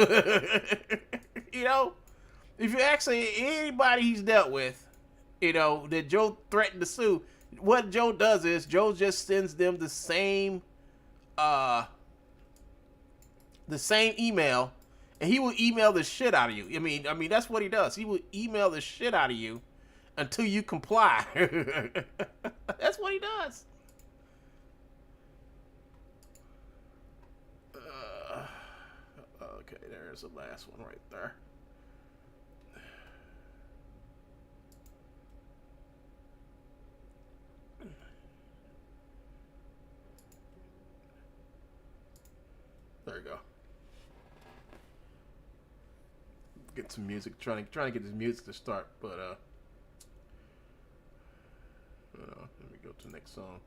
You know? If you actually, anybody he's dealt with, you know, that Joe threatened to sue, what Joe does is Joe just sends them the same email, and he will email the shit out of you. I mean that's what he does. He will email the shit out of you until you comply. That's what he does. Okay, there's the last one right there. There we go. Get some music. Trying to get this music to start, but let me go to the next song.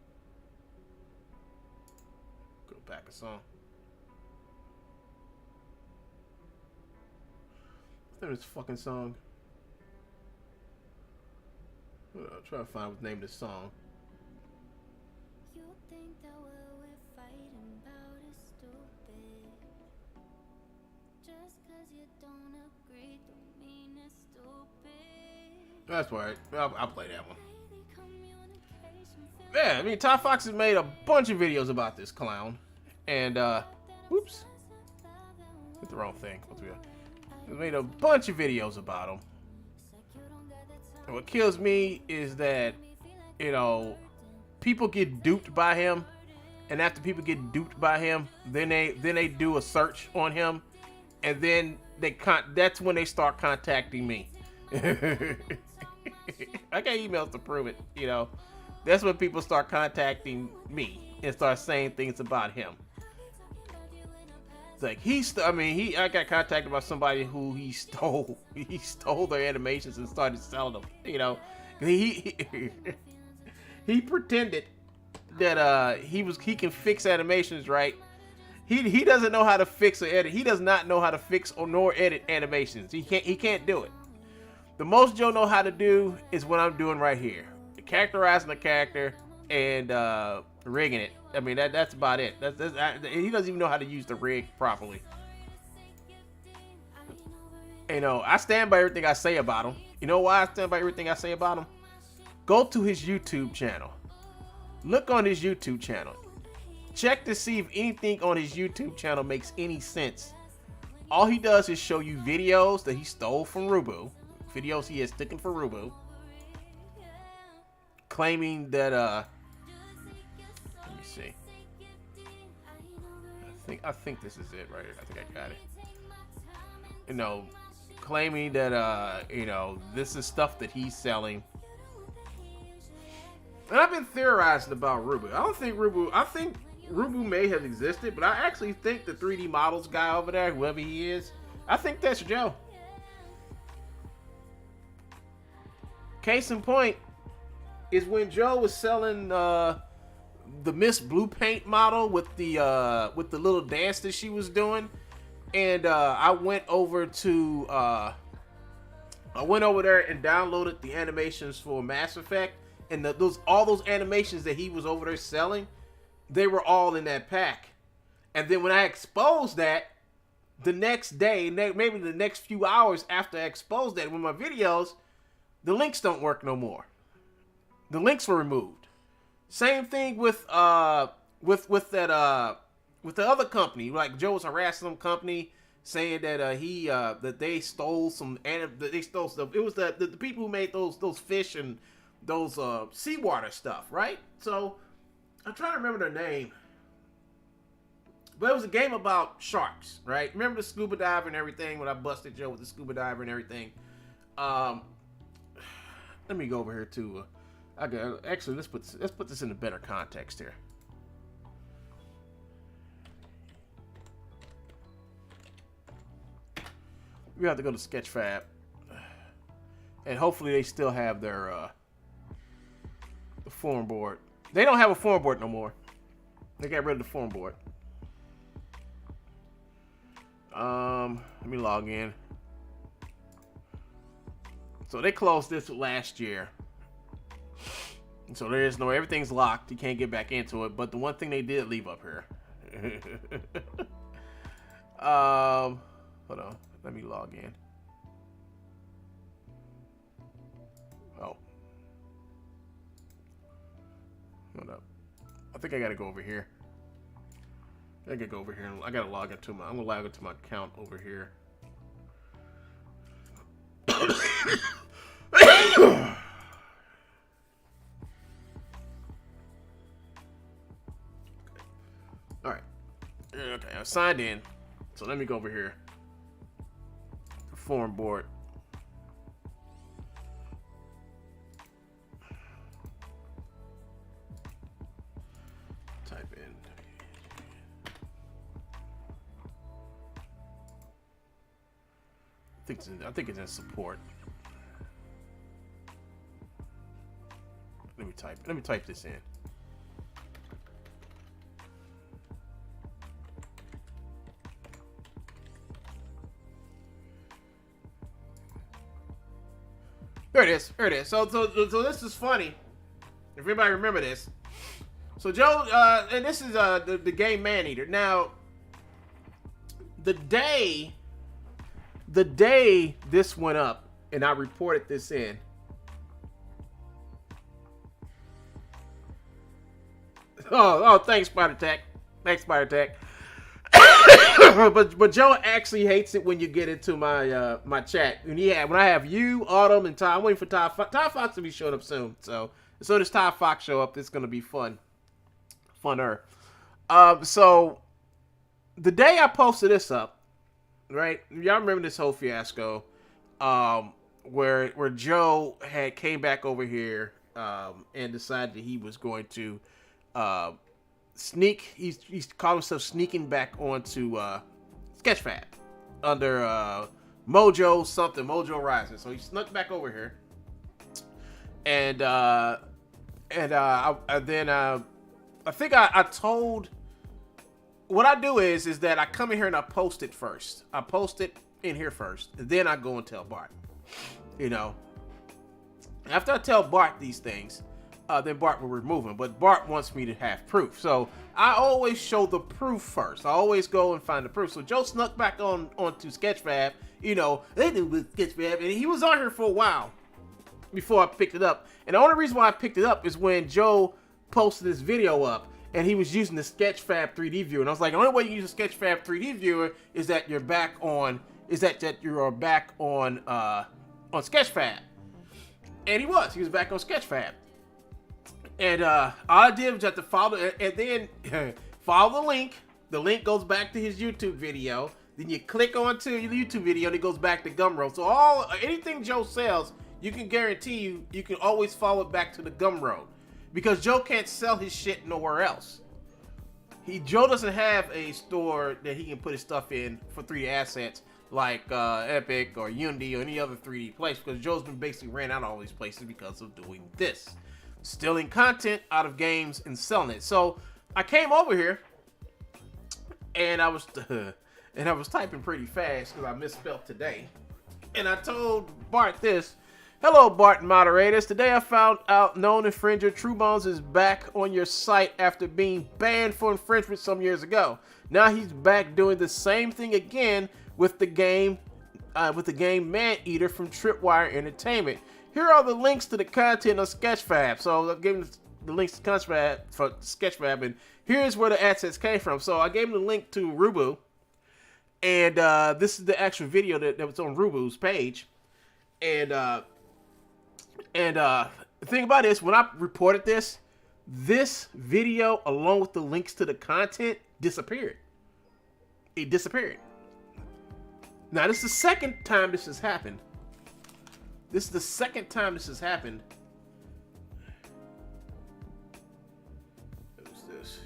Go back a song. What's the name of this fucking song? Try to find what the name of this song. think that what we're fighting about is stupid. Just 'cause you don't agree don't mean it's stupid. That's right. I'll play that one. Daily communication feels Yeah, I mean, Todd Fox has made a bunch of videos about this clown. And, whoops. Hit the wrong thing. He's made a bunch of videos about him. And what kills me is that, you know, people get duped by him. And after people get duped by him, then they do a search on him. And then that's when they start contacting me. I got emails to prove it, you know. That's when people start contacting me and start saying things about him. It's like I got contacted by somebody who he stole their animations and started selling them. You know, he pretended that he can fix animations, right? He doesn't know how to fix or edit. He does not know how to fix or nor edit animations. He can't do it. The most Joe know how to do is what I'm doing right here. Characterizing the character and rigging it. I mean, that's about it. He doesn't even know how to use the rig properly. You know, I stand by everything I say about him. You know why I stand by everything I say about him? Go to his YouTube channel. Look on his YouTube channel. Check to see if anything on his YouTube channel makes any sense. All he does is show you videos that he stole from Rubu. Videos he has taken for Rubu. Claiming that let me see. I think this is it right here. I think I got it. You know, claiming that you know, this is stuff that he's selling. And I've been theorizing about Rubu. I think Rubu may have existed, but I actually think the 3D models guy over there, whoever he is, I think that's Joe. Case in point is when Joe was selling the Miss Blue Paint model with the little dance that she was doing, and I went over there and downloaded the animations for Mass Effect, and all those animations that he was over there selling, they were all in that pack. And then when I exposed that, the next day, maybe the next few hours after I exposed that with my videos, the links don't work no more. The links were removed. Same thing with the other company. Like Joe was harassing some company, saying that that they stole some stuff. It was the people who made those fish and those seawater stuff, right? So I'm trying to remember their name. But it was a game about sharks, right? Remember the scuba diver and everything when I busted Joe with the scuba diver and everything. Let me go over here to. Actually, let's put this in a better context here. We have to go to Sketchfab, and hopefully they still have their the form board. They don't have a form board no more. They got rid of the form board. Let me log in. So they closed this last year. So everything's locked. You can't get back into it. But the one thing they did leave up here. Hold on. Let me log in. Oh. Hold up. I think I gotta go over here. I gotta go over here. I gotta log into I'm gonna log into my account over here. All right. Okay, I signed in. So let me go over here. Form board. Type in. I think it's in support. Let me type this in. There it is. So this is funny. If anybody remember this, So Joe, and this is the game man eater. Now, the day this went up, and I reported this in. Oh, thanks, Spider Tech. Thanks, Spider Tech. but Joe actually hates it when you get into my my chat. When I have you, Autumn, and Ty. I'm waiting for Ty Fox to be showing up soon. So as soon as Ty Fox show up, it's gonna be funner. So the day I posted this up, right? Y'all remember this whole fiasco, where Joe came back over here, and decided that he was going to sneak. He's called himself sneaking back onto Sketchfab under Mojo Rising. So he snuck back over here, and then I think I told. What I do is that I come in here and I post it first. I post it in here first, and then I go and tell Bart. You know, after I tell Bart these things, then Bart will remove him. But Bart wants me to have proof, so I always show the proof first. I always go and find the proof. So Joe snuck back onto Sketchfab. You know, they do with Sketchfab, and he was on here for a while before I picked it up. And the only reason why I picked it up is when Joe posted this video up, and he was using the Sketchfab 3D viewer. And I was like, the only way you use a Sketchfab 3D viewer is that you're back on, on Sketchfab. And he was back on Sketchfab. And all I did was just to follow, and then follow the link. The link goes back to his YouTube video. Then you click onto your YouTube video, and it goes back to Gumroad. So anything Joe sells, you can guarantee you can always follow it back to the Gumroad. Because Joe can't sell his shit nowhere else. Joe doesn't have a store that he can put his stuff in for 3D assets like Epic or Unity or any other 3D place, because Joe's been basically ran out of all these places because of doing this. Stealing content out of games and selling it. So I came over here and I was typing pretty fast because I misspelled today. And I told Bart this. Hello, Bart and moderators. Today I found out known infringer Truebones is back on your site after being banned for infringement some years ago. Now he's back doing the same thing again with the game Maneater from Tripwire Entertainment. Here are the links to the content on Sketchfab. So I gave him the links to Sketchfab, and here's where the assets came from. So I gave him the link to Rubu, and this is the actual video that was on Rubu's page, and the thing about this, when I reported this video, along with the links to the content, disappeared. It disappeared. Now, this is the second time this has happened. What is this?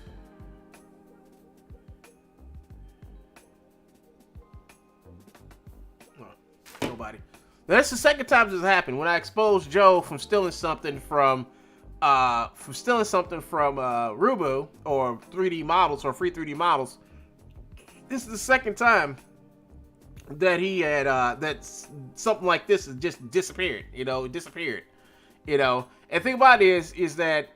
Oh, nobody. Now, that's the second time this has happened. When I exposed Joe from stealing something from Rubu or 3D models or free 3D models. This is the second time that he had that something like this has just disappeared. It disappeared. And the thing about it is that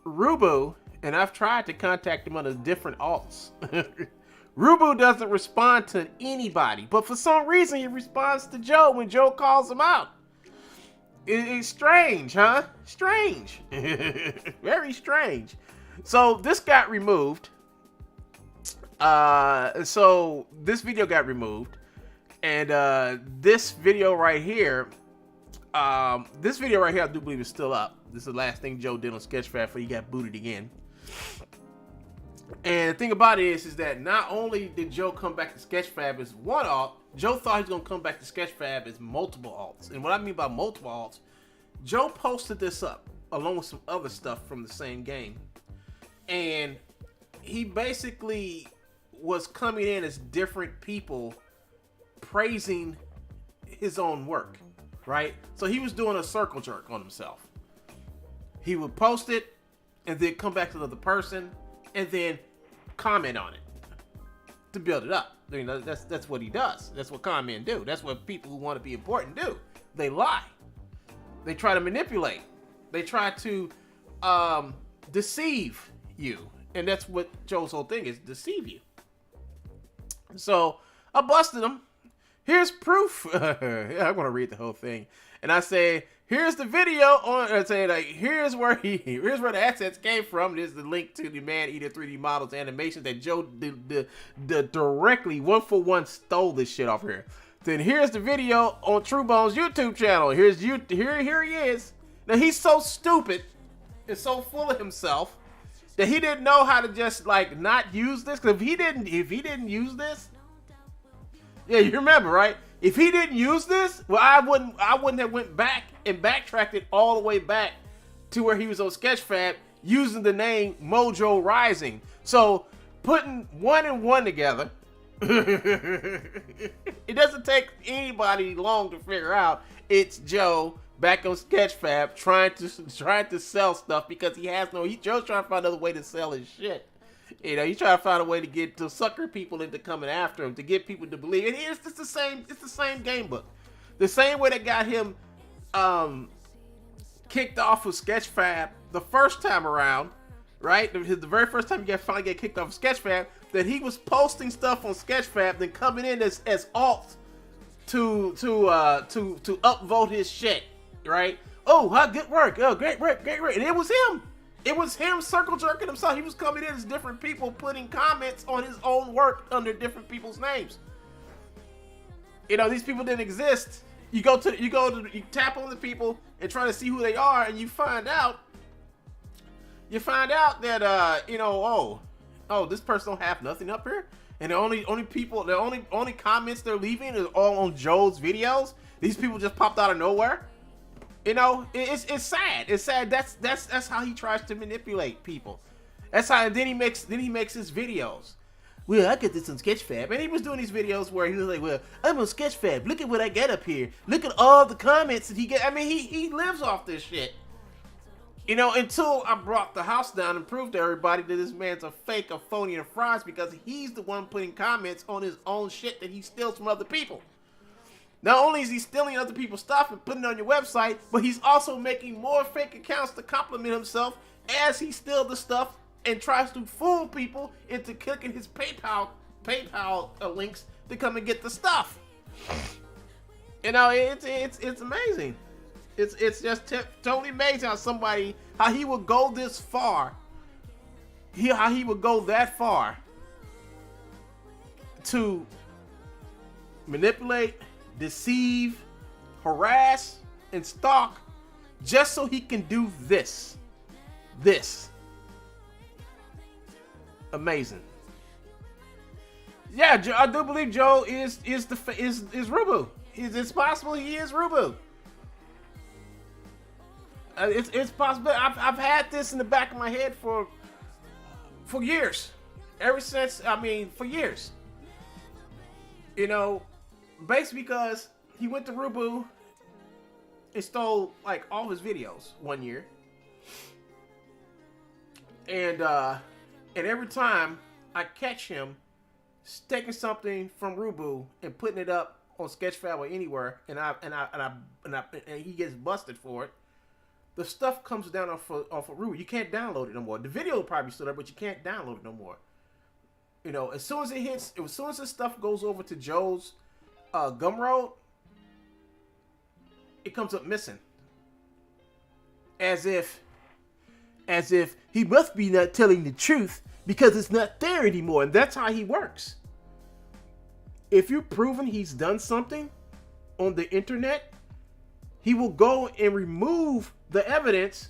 Rubu, and I've tried to contact him on the different alts. Rubu doesn't respond to anybody, but for some reason he responds to Joe when Joe calls him out. It's strange, huh? Strange. Very strange. So this got removed. So this video got removed, and this video right here, I do believe is still up. This is the last thing Joe did on Sketchfab before he got booted again. And the thing about it is that not only did Joe come back to Sketchfab as one alt, Joe thought he was going to come back to Sketchfab as multiple alts. And what I mean by multiple alts, Joe posted this up along with some other stuff from the same game. And he basically was coming in as different people praising his own work, right? So he was doing a circle jerk on himself. He would post it and then come back to the other person and then comment on it to build it up. That's what he does. That's what con men do. That's what people who want to be important do. They lie. They try to manipulate. They try to deceive you. And that's what Joe's whole thing is, deceive you. So I busted him. Here's proof. I'm going to read the whole thing. And I say, here's the video on, I say, like, here's where the assets came from. There's the link to the Man-Eater 3D models animation that Joe directly, one for one, stole this shit off here. Then here's the video on Truebones' YouTube channel. Here he is. Now he's so stupid and so full of himself that he didn't know how to just like not use this. Because if he didn't use this, yeah, you remember, right? If he didn't use this, well, I wouldn't have went back and backtracked it all the way back to where he was on Sketchfab using the name Mojo Rising. So putting one and one together, it doesn't take anybody long to figure out it's Joe back on Sketchfab trying to sell stuff because Joe's trying to find another way to sell his shit. You know, he's trying to find a way to sucker people into coming after him, to get people to believe. And it's the same game book. The same way that got him kicked off of Sketchfab the first time around, right? The very first time he finally get kicked off of Sketchfab, that he was posting stuff on Sketchfab, then coming in as alt to upvote his shit, right? Oh, how good work! Oh, great work, great work! And it was him. It was him circle jerking himself. He was coming in as different people, putting comments on his own work under different people's names. You know, these people didn't exist. You tap on the people and try to see who they are, and you find out that this person don't have nothing up here, and the only comments they're leaving is all on Joe's videos. These people just popped out of nowhere. You know, it's sad. It's sad. That's how he tries to manipulate people. That's how. And then he makes his videos. Well, I get this on Sketchfab, and he was doing these videos where he was like, "Well, I'm on Sketchfab. Look at what I get up here. Look at all the comments that he get." I mean, he lives off this shit. You know, until I brought the house down and proved to everybody that this man's a fake, a phony, and a fraud because he's the one putting comments on his own shit that he steals from other people. Not only is he stealing other people's stuff and putting it on your website, but he's also making more fake accounts to compliment himself as he steals the stuff and tries to fool people into clicking his PayPal links to come and get the stuff. You know, it's amazing. It's just totally amazing how he would go this far. How he would go that far to manipulate, deceive, harass, and stalk just so he can do this. Amazing. Yeah, I do believe Joe is Rubu. It's possible he is Rubu. It's possible. I've had this in the back of my head for years. For years. You know, basically because he went to Rubu and stole like all his videos one year. And every time I catch him taking something from Rubu and putting it up on Sketchfab or anywhere, and he gets busted for it, the stuff comes down off of Rubu. You can't download it no more. The video will probably still there, but you can't download it no more. You know, as soon as this stuff goes over to Joe's Gumroad, it comes up missing. As if he must be not telling the truth because it's not there anymore, and that's how he works. If you're proving he's done something on the internet, he will go and remove the evidence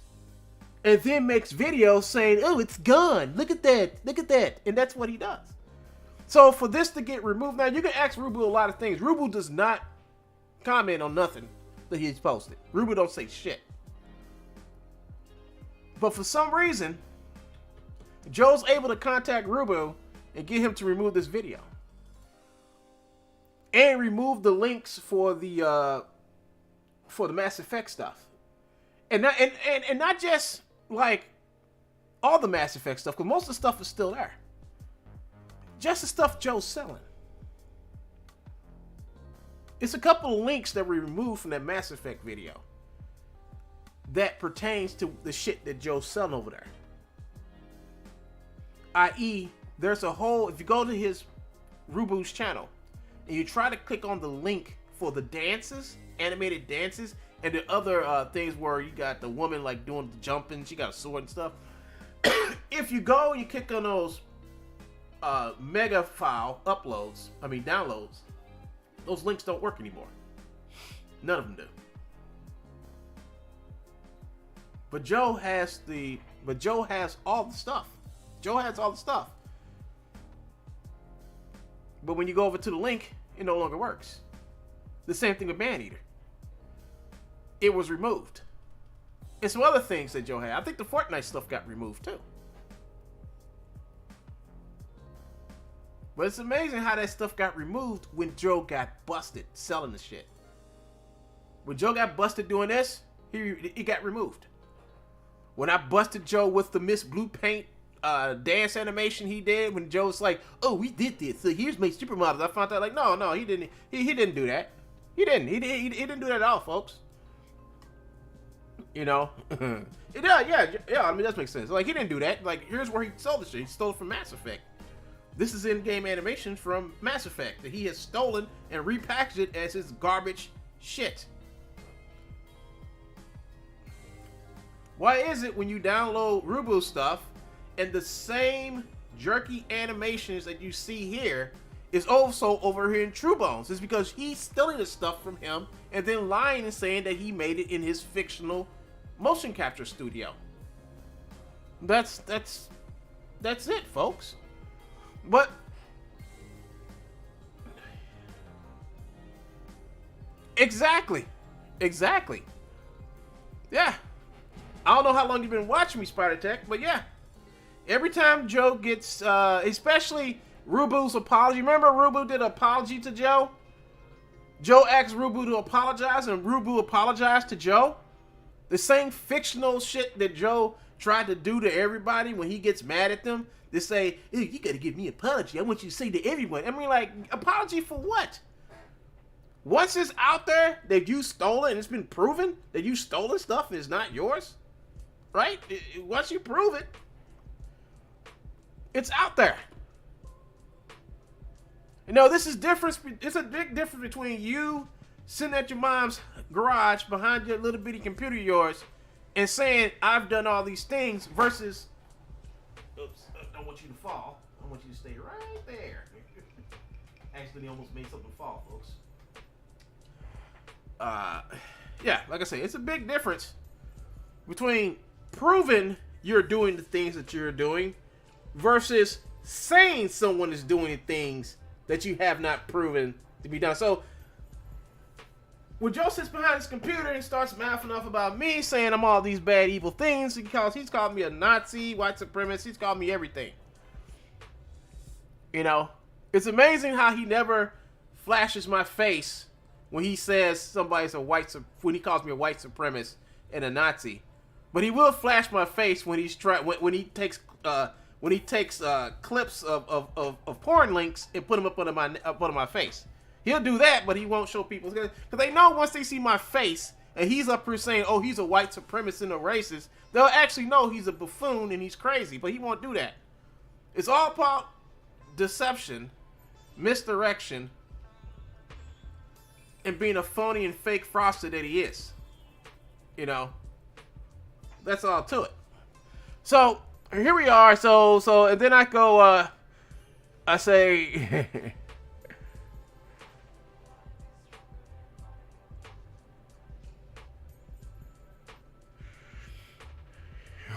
and then makes videos saying, "Oh, it's gone. Look at that." And that's what he does. So for this to get removed, now you can ask Rubu a lot of things. Rubu does not comment on nothing that he's posted. Rubu don't say shit. But for some reason, Joe's able to contact Rubu and get him to remove this video. And remove the links for the Mass Effect stuff. And not just like all the Mass Effect stuff, because most of the stuff is still there. Just the stuff Joe's selling. It's a couple of links that were removed from that Mass Effect video that pertains to the shit that Joe's selling over there. i.e., there's a whole. If you go to his Rubu's channel and you try to click on the link for the dances, animated dances, and the other things where you got the woman like doing the jumping, she got a sword and stuff. If you go and you click on those mega file downloads, those links don't work anymore. None of them do. But Joe has all the stuff. Joe has all the stuff. But when you go over to the link, it no longer works. The same thing with Maneater. It was removed. And some other things that Joe had. I think the Fortnite stuff got removed too. But it's amazing how that stuff got removed when Joe got busted selling the shit. When Joe got busted doing this, it got removed. When I busted Joe with the Miss Blue Paint dance animation he did, when Joe's like, "Oh, we did this. So here's my supermodels." I found out like, no, he didn't. He didn't do that. He didn't do that at all, folks. You know, yeah. I mean, that makes sense. Like, he didn't do that. Like, here's where he stole the shit. He stole it from Mass Effect. This is in-game animation from Mass Effect that he has stolen and repackaged it as his garbage shit. Why is it when you download Rubu stuff and the same jerky animations that you see here is also over here in Truebones? It's because he's stealing the stuff from him and then lying and saying that he made it in his fictional motion capture studio. That's it, folks. But exactly. Yeah. I don't know how long you've been watching me, Spider Tech, but yeah. Every time Joe gets, especially Rubu's apology. Remember Rubu did an apology to Joe? Joe asked Rubu to apologize, and Rubu apologized to Joe. The same fictional shit that Joe tried to do to everybody when he gets mad at them. They say, "Hey, you gotta give me an apology. I want you to say to everyone." I mean, like, apology for what? Once it's out there that you stole it and it's been proven that you stolen stuff and it's not yours, right? Once you prove it, it's out there. You know, this is different. It's a big difference between you sitting at your mom's garage behind your little bitty computer of yours and saying, "I've done all these things," versus, "Oops, I don't want you to fall. I want you to stay right there." Actually, almost made something fall, folks. Yeah, like I say, it's a big difference between proving you're doing the things that you're doing versus saying someone is doing things that you have not proven to be done. So when Joe sits behind his computer and starts mouthing off about me, saying I'm all these bad, evil things, because he's called me a Nazi, white supremacist, he's called me everything. You know, it's amazing how he never flashes my face when he says somebody's when he calls me a white supremacist and a Nazi. But he will flash my face when he's when he takes clips of porn links and put them up under my face. He'll do that, but he won't show people, because they know once they see my face and he's up here saying, "Oh, he's a white supremacist and a racist," they'll actually know he's a buffoon and he's crazy. But he won't do that. It's all about deception, misdirection, and being a phony and fake fraudster that he is. You know, that's all to it. So here we are. So and then I go, I say,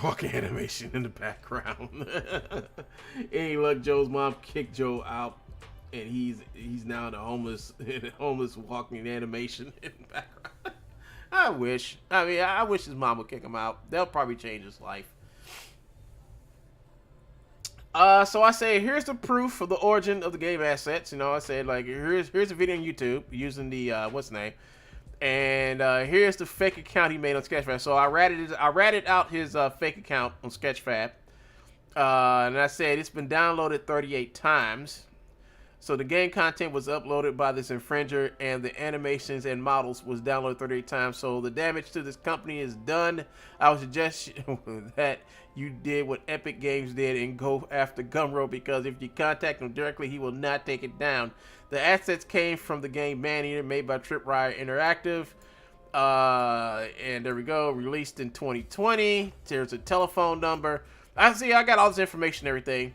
walking animation in the background. Any luck, Joe's mom kicked Joe out, and he's now the homeless walking animation in the background. I wish his mom would kick him out. They'll probably change his life. So I say, here's the proof of the origin of the game assets. You know, I said, like, here's a video on YouTube using the what's the name, and here's the fake account he made on Sketchfab. So I ratted out his fake account on Sketchfab, and I said it's been downloaded 38 times. So the game content was uploaded by this infringer, and the animations and models was downloaded 38 times. So the damage to this company is done. I would suggest that you did what Epic Games did and go after Gumroad, because if you contact him directly, he will not take it down. The assets came from the game Maneater, made by Tripwire Interactive. And there we go. Released in 2020. There's a telephone number. I got all this information and everything.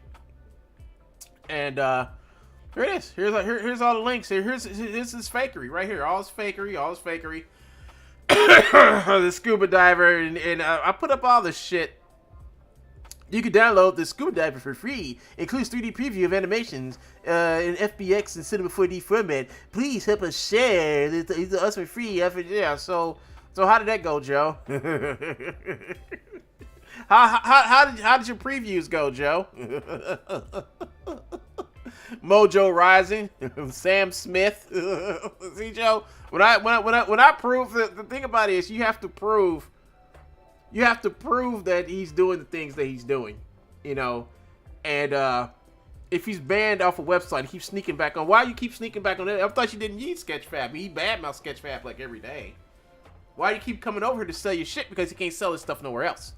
And here it is. Here's all the links. Here's this fakery right here. All this fakery. The scuba diver, and I put up all this shit. You can download the scuba diver for free. Includes 3D preview of animations in FBX and Cinema 4D format. Please help us share. It's us for free. Yeah. So how did that go, Joe? how did your previews go, Joe? Mojo Rising, Sam Smith. See, Joe, when I prove the thing about it is you have to prove that he's doing the things that he's doing, you know. And if he's banned off a website, he keeps sneaking back on. Why you keep sneaking back on it? I thought you didn't need Sketchfab. He badmouth Sketchfab like every day. Why do you keep coming over here to sell your shit? Because he can't sell his stuff nowhere else.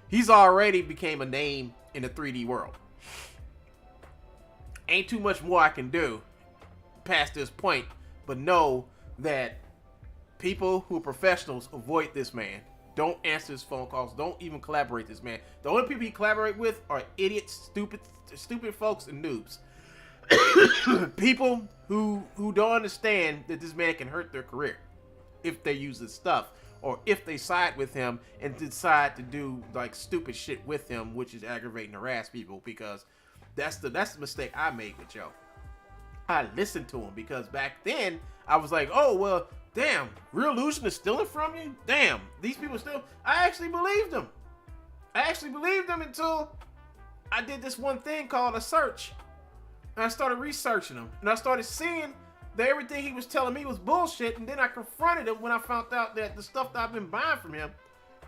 He's already became a name in the 3D world. Ain't too much more I can do past this point, but know that people who are professionals avoid this man. Don't answer his phone calls. Don't even collaborate with this man. The only people he collaborate with are idiots, stupid folks, and noobs. People who don't understand that this man can hurt their career if they use his stuff, or if they side with him and decide to do like stupid shit with him, which is aggravate and harass people. Because that's the mistake I made with Joe. I listened to him because back then I was like, oh well, damn, Real Illusion is stealing from you? Damn, these people still... I actually believed them. Until I did this one thing called a search. And I started researching him. And I started seeing that everything he was telling me was bullshit. And then I confronted him when I found out that the stuff that I've been buying from him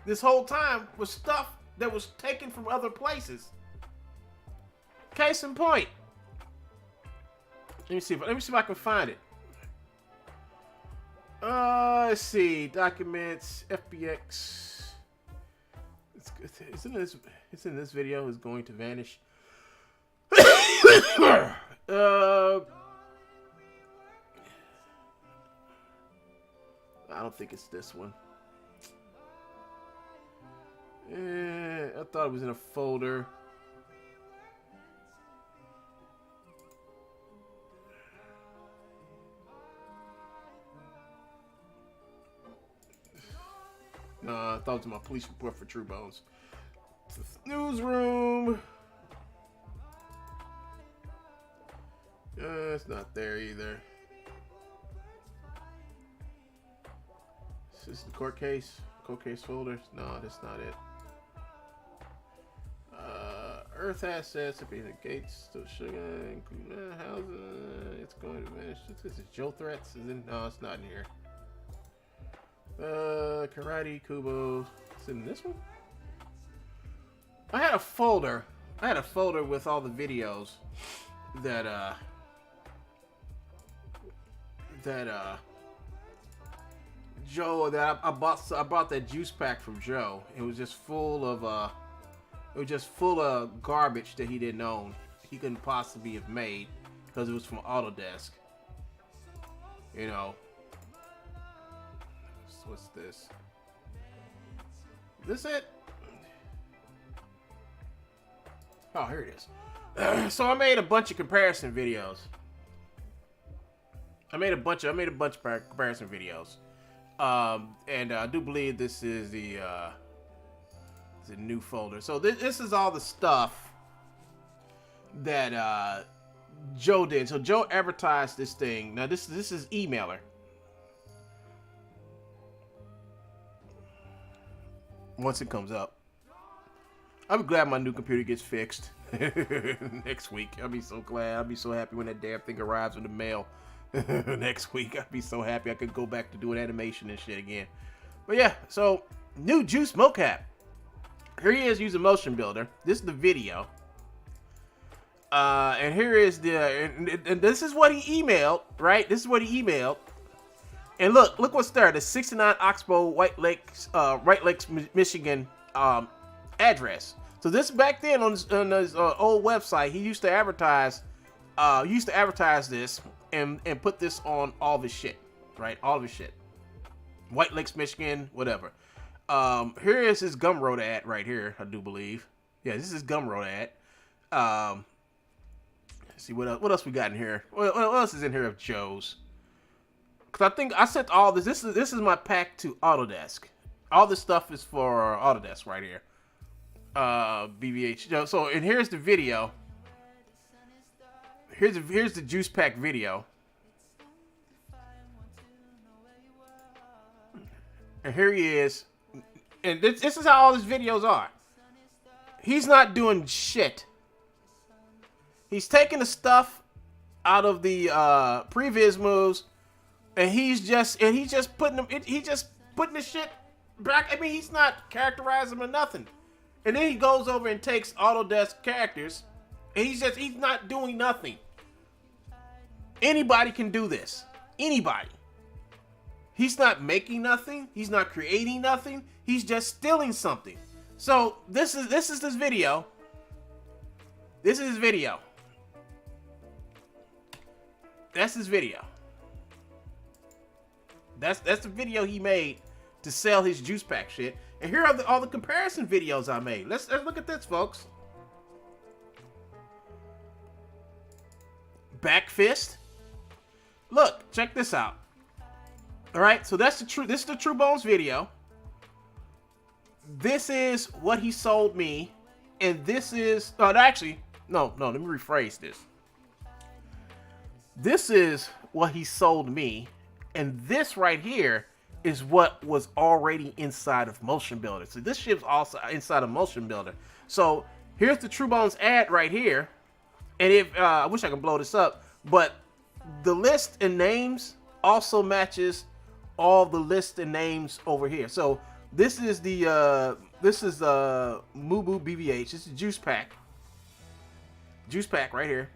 this whole time was stuff that was taken from other places. Case in point. Let me see if I can find it. Let's see. Documents, FBX. It's in this video. Is going to vanish. I don't think it's this one. I thought it was in a folder. I thought it was my police report for Truebones. Newsroom. It's not there either. Is this the court case? Court case folder? No, that's not it. Earth assets, the gates, still sugar, including housing. It's going to vanish. This is Joe threats. No, it's not in here. Karate, Kubo. Is it in this one? I had a folder with all the videos that Joe, that I bought that juice pack from Joe. It was just full of garbage that he didn't own. He couldn't possibly have made because it was from Autodesk. You know. What's this? This it? Oh, here it is. So I made a bunch of comparison videos. I made a bunch of comparison videos. And I do believe this is the new folder. So this is all the stuff that Joe did. So Joe advertised this thing. Now this is emailer. Once it comes up, I'll be glad my new computer gets fixed next week. I'll be so glad. I'll be so happy when that damn thing arrives in the mail next week. I'll be so happy I could go back to doing animation and shit again. But yeah, so new Juice mocap. Here he is using Motion Builder. This is the video. And here is the and this is what he emailed, right? This is what he emailed. And look what's there. The 69 Oxbow White Lakes, Michigan address. So this back then on his old website, he used to advertise. This and put this on all of his shit, right? All of his shit. White Lakes, Michigan, whatever. Here is his Gumroad ad right here, I do believe. Yeah, this is his Gumroad ad. Let's see what else we got in here. What else is in here of Joe's? Because I think I sent all this. This is my pack to Autodesk. All this stuff is for Autodesk right here. BBH Joe. So and here's the video. Here's the juice pack video. And here he is. And this is how all his videos are. He's not doing shit. He's taking the stuff out of the previous moves, and he's just putting them. He's just putting the shit back. I mean, he's not characterizing them or nothing. And then he goes over and takes Autodesk characters, and he's not doing nothing. Anybody can do this. Anybody. He's not making nothing. He's not creating nothing. He's just stealing something. So this is this video. This is his video. That's his video. That's the video he made to sell his juice pack shit. And here are all the comparison videos I made. Let's look at this, folks. Back fist. Look, check this out. All right, so this is the Truebones video. This is what he sold me, and this is no. Let me rephrase this. This is what he sold me, and this right here is what was already inside of Motion Builder. So this shit's also inside of Motion Builder. So here's the Truebones ad right here, and if I wish I could blow this up, but the list and names also matches all the list and names over here. So this is the Mubu BBH. This is Juice Pack right here,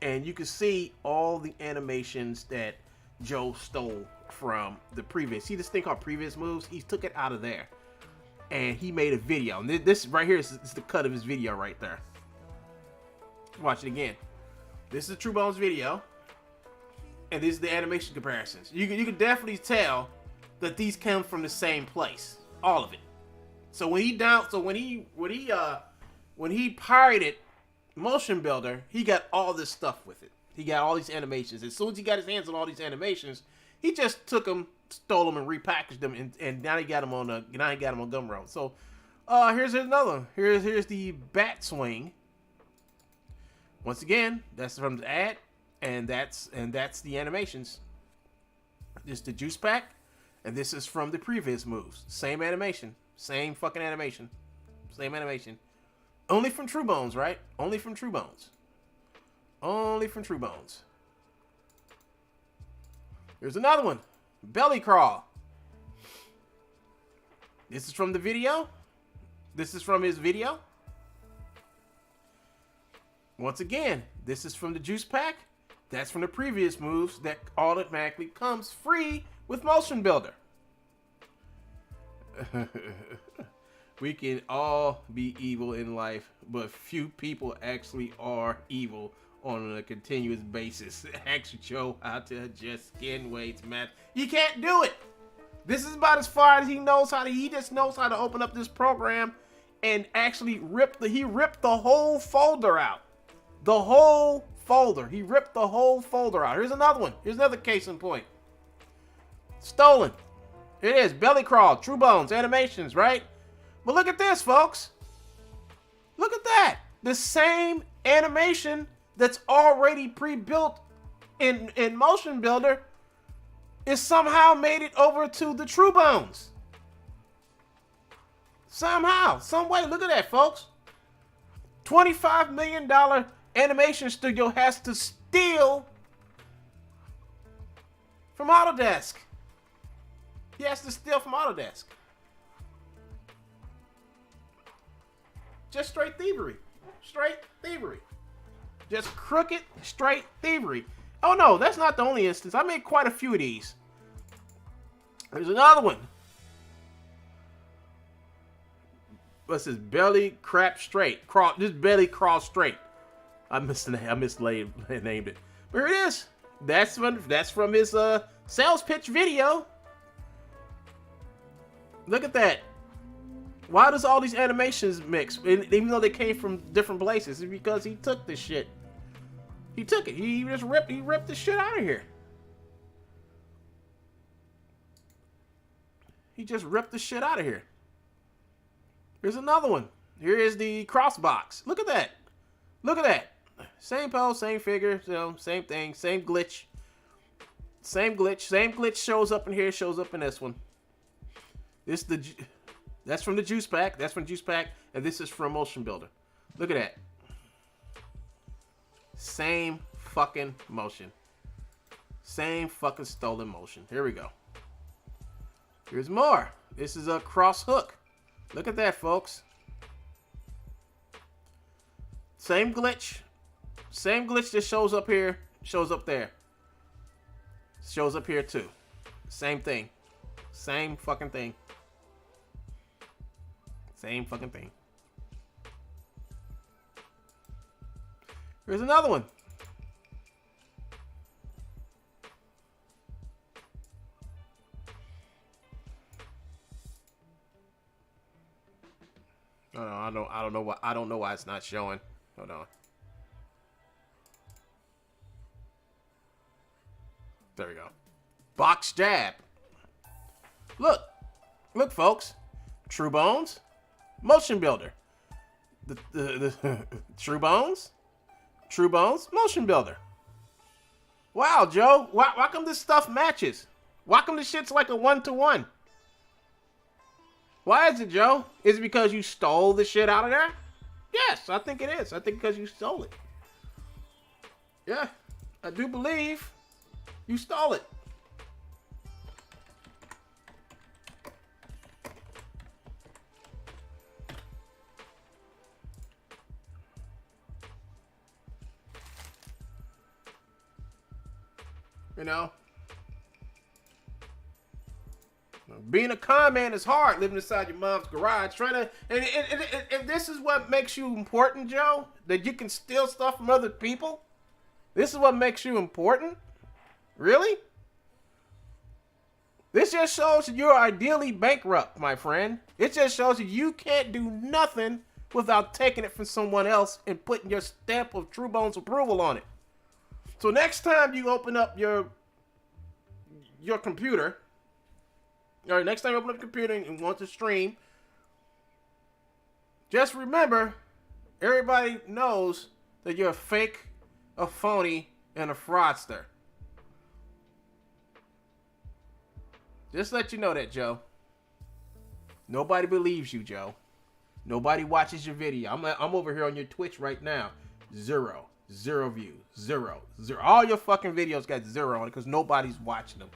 and you can see all the animations that Joe stole from the previous. See this thing called previous moves? He took it out of there, and he made a video. And this right here is the cut of his video right there. Watch it again. This is the Truebones video. And these are the animation comparisons. You can definitely tell that these come from the same place, all of it. So when he pirated Motion Builder, he got all this stuff with it. He got all these animations. As soon as he got his hands on all these animations, he just took them, stole them, and repackaged them, and now he got them on Gumroad. So here's another one. Here's the bat swing. Once again, that's from the ad. And that's the animations. This is the juice pack, and this is from the previous moves. Same animation, same fucking animation, same animation. Only from Truebones, right? Only from Truebones. Only from Truebones. Here's another one, belly crawl. This is from the video. This is from his video. Once again, this is from the juice pack. That's from the previous moves that automatically comes free with Motion Builder. We can all be evil in life, but few people actually are evil on a continuous basis. Ask Joe how to adjust skin weights, man. You can't do it. This is about as far as he knows how to. He just knows how to open up this program and actually ripped the whole folder out. The whole folder. He ripped the whole folder out. Here's another one. Here's another case in point. Stolen. Here it is. Belly crawl. Truebones. Animations, right? But look at this, folks. Look at that. The same animation that's already pre-built in Motion Builder is somehow made it over to the Truebones. Somehow. Some way. Look at that, folks. $25 million animation studio has to steal from Autodesk. He has to steal from Autodesk. Just straight thievery. Straight thievery. Just crooked, straight thievery. Oh no, that's not the only instance. I made quite a few of these. There's another one. What's this? Belly crap straight. This belly crawl straight. I named it. But here it is. That's from his sales pitch video. Look at that. Why does all these animations mix? Even though they came from different places, it's because he took this shit. He took it. He ripped the shit out of here. He just ripped the shit out of here. Here's another one. Here is the cross box. Look at that. Look at that. Same pose, same figure, same thing, same glitch. Same glitch shows up in here, shows up in this one. That's from the juice pack. That's from juice pack, and this is from Motion Builder. Look at that. Same fucking motion. Same fucking stolen motion. Here we go. Here's more. This is a cross hook. Look at that, folks. Same glitch. Same glitch that shows up here, shows up there. Shows up here too. Same thing. Same fucking thing. Same fucking thing. Here's another one. I don't know why it's not showing. Hold on. There we go. Box jab. Look, folks. Truebones, Motion Builder. The Truebones, Motion Builder. Wow, Joe. Why come this stuff matches? Why come this shit's like a 1-to-1? Why is it, Joe? Is it because you stole the shit out of there? Yes, I think it is. I think because you stole it. Yeah, I do believe you stole it. You know, being a con man is hard. Living inside your mom's garage, trying to, and this is what makes you important, Joe. That you can steal stuff from other people. This is what makes you important. Really? This just shows that you're ideally bankrupt, my friend. It just shows that you can't do nothing without taking it from someone else and putting your stamp of Truebones approval on it. So next time you open up your computer, or next time you open up your computer and want to stream, just remember, everybody knows that you're a fake, a phony, and a fraudster. Just let you know that, Joe. Nobody believes you, Joe. Nobody watches your video. I'm over here on your Twitch right now. Zero views. Zero. All your fucking videos got 0 on it because nobody's watching them.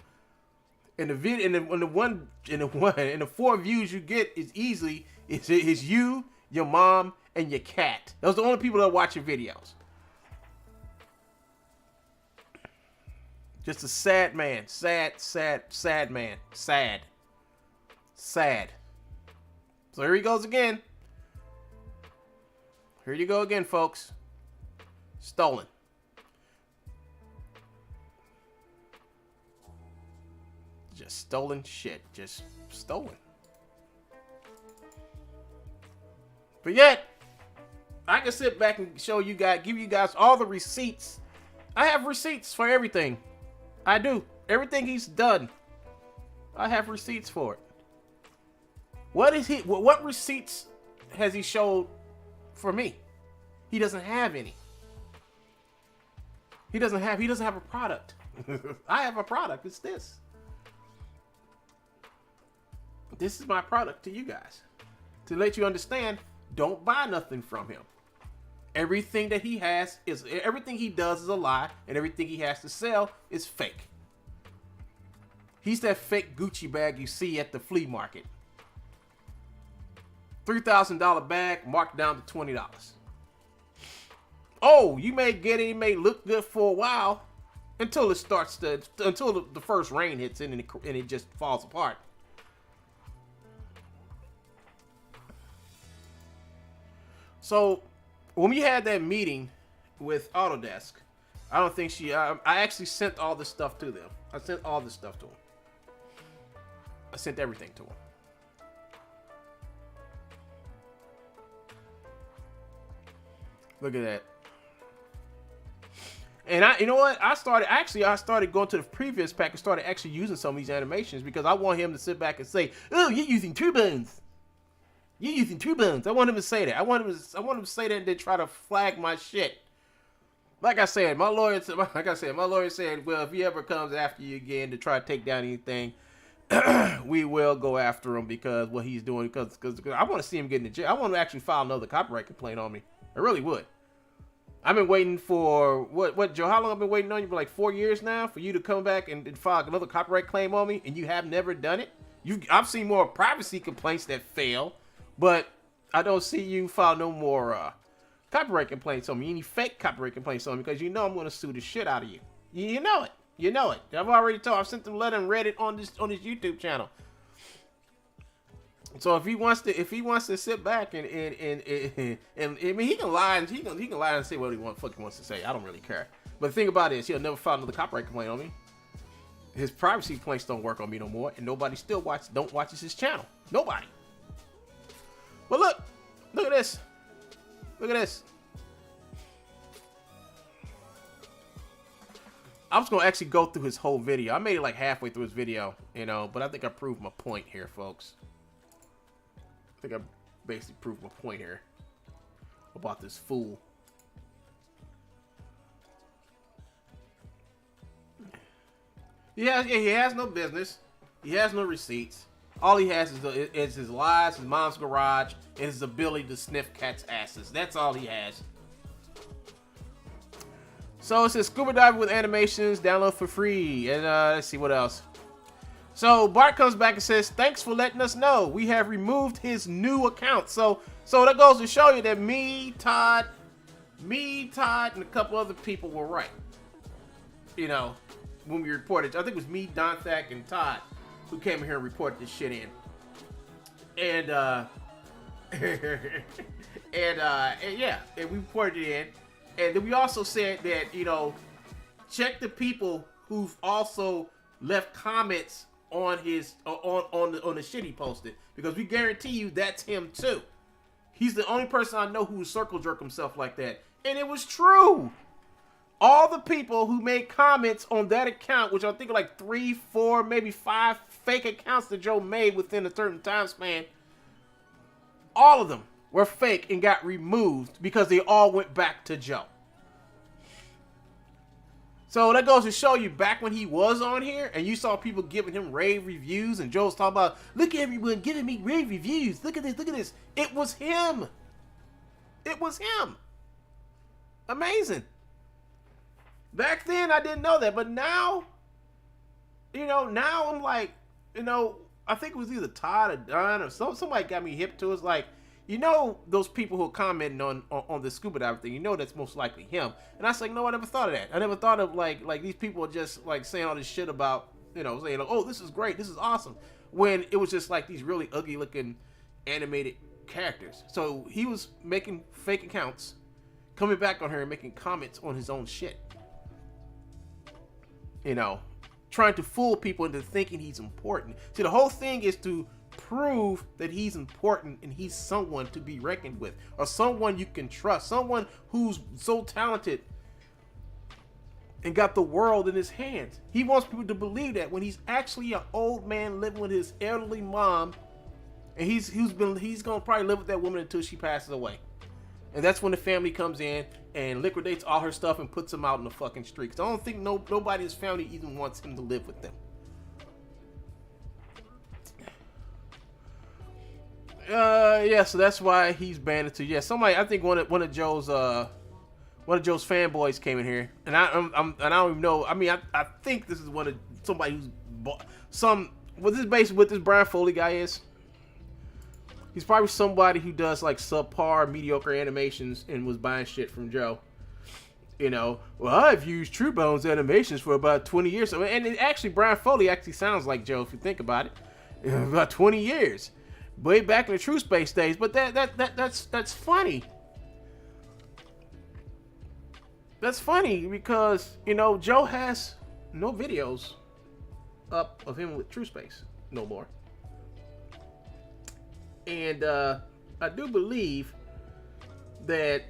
And the 4 views you get is easily is you, your mom, and your cat. Those are the only people that watch your videos. Just a sad man. Sad man. Sad. So here he goes again. Here you go again, folks. Stolen. Just stolen shit. Just stolen. But yet, I can sit back and show you guys, give you guys all the receipts. I have receipts for everything. I do. Everything he's done, I have receipts for it. What receipts has he showed for me? He doesn't have any. He doesn't have a product. I have a product. It's this. This is my product to you guys. To let you understand, don't buy nothing from him. Everything that he has everything he does is a lie, and everything he has to sell is fake. He's that fake Gucci bag you see at the flea market. $3,000 bag marked down to $20. oh, you may get it, it may look good for a while until it starts to, until the first rain hits in and it just falls apart. So when we had that meeting with Autodesk, I don't think I actually sent all this stuff to them. I sent all this stuff to them. I sent everything to them. Look at that. And you know what? I started going to the previous pack and started actually using some of these animations because I want him to sit back and say, "Oh, you're using Truebones. You're using Truebones." I want him to say that. I want him to say that and then try to flag my shit. Like I said, my lawyer said, well, if he ever comes after you again to try to take down anything, we will go after him because what he's doing. Because I want to see him get into jail. I want to actually file another copyright complaint on me. I really would. I've been waiting for what Joe? How long I've been waiting on you? For like 4 years now for you to come back and file another copyright claim on me, and you have never done it. I've seen more privacy complaints that fail, but I don't see you file no more copyright complaints on me. Any fake copyright complaints on me because you know I'm gonna sue the shit out of you. You know it. You know it. I've sent them letter and read it on this YouTube channel. So if he wants to sit back and I mean he can lie and say what he wants to say. I don't really care. But the thing about it is he'll never file another copyright complaint on me. His privacy complaints don't work on me no more, and nobody still watches his channel. Nobody. But look at this. Look at this. I was gonna actually go through his whole video. I made it like halfway through his video, you know, but I think I proved my point here, folks. I think I basically proved my point here about this fool. He has no business. He has no receipts. All he has is his lies, his mom's garage, and his ability to sniff cats' asses. That's all he has. So it says scuba diver with animations, download for free. And let's see what else. So Bart comes back and says, "Thanks for letting us know. We have removed his new account." So that goes to show you that me, Todd, and a couple other people were right. You know, when we reported, I think it was me, Donthak, and Todd who came in here and reported this shit in. And yeah, and we reported it in. And then we also said that, you know, check the people who've also left comments on his on the shit he posted, because we guarantee you that's him too. He's the only person I know who circle jerk himself like that, and it was true. All the people who made comments on that account, which I think are like 3, 4, maybe 5 fake accounts that Joe made within a certain time span, all of them were fake and got removed because they all went back to Joe. So that goes to show you, back when he was on here and you saw people giving him rave reviews and Joe was talking about, look at everyone giving me rave reviews. Look at this, look at this. It was him. It was him. Amazing. Back then I didn't know that, but now, you know, now I'm like, you know, I think it was either Todd or Don or somebody got me hip to it. It's like, you know, those people who are commenting on the scuba diver thing, you know that's most likely him. And I was like, no, I never thought of that. I never thought of like these people are just like saying all this shit about, you know, saying like, oh, this is great, this is awesome, when it was just like these really ugly looking animated characters. So he was making fake accounts, coming back on her and making comments on his own shit. You know, trying to fool people into thinking he's important. See, the whole thing is to prove that he's important and he's someone to be reckoned with, or someone you can trust, someone who's so talented and got the world in his hands. He wants people to believe that when he's actually an old man living with his elderly mom, and he's gonna probably live with that woman until she passes away. And that's when the family comes in and liquidates all her stuff and puts him out in the fucking streets. I don't think nobody in his family even wants him to live with them. Yeah, so that's why he's banned too. Yeah, somebody, I think one of Joe's fanboys came in here, and I don't even know. I mean, I think this is somebody who's bought what this Brian Foley guy is. He's probably somebody who does like subpar, mediocre animations and was buying shit from Joe. You know, well, I've used Truebones animations for about 20 years. So, and actually, Brian Foley actually sounds like Joe if you think about it. About 20 years, way back in the True Space days. But that's funny. That's funny because Joe has no videos up of him with True Space no more. And I do believe that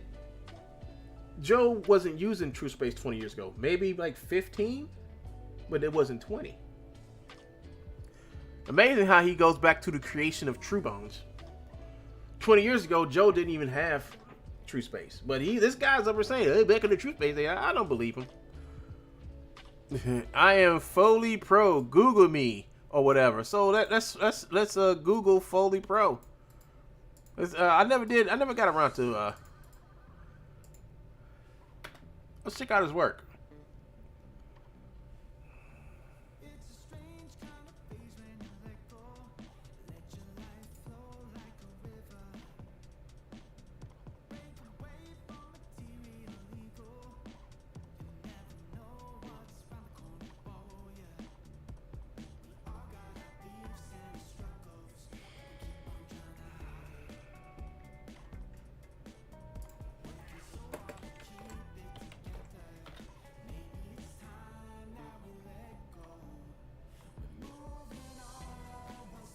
Joe wasn't using True Space 20 years ago. Maybe like 15, but it wasn't 20. Amazing how he goes back to the creation of Truebones. 20 years ago, Joe didn't even have True Space. But this guy's up there saying, hey, back in the True Space, I don't believe him. I am Foley Pro. Google me or whatever. So let's Google Foley Pro. I never got around to let's check out his work.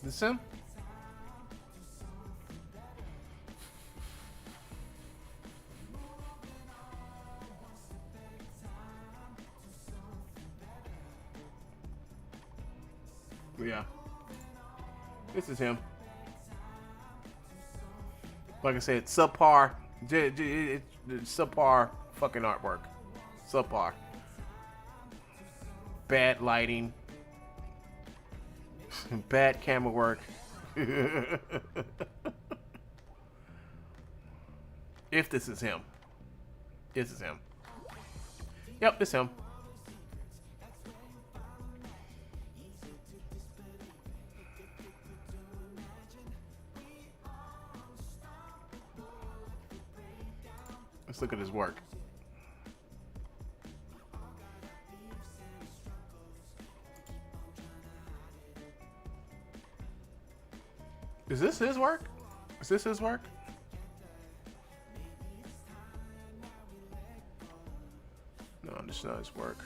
This him? Yeah. This is him. Like I said, subpar. Subpar fucking artwork. Subpar. Bad lighting. Bad camera work. If this is him. This is him. Yep, it's him. Let's look at his work. Is this his work? Is this his work? No, this is not his work.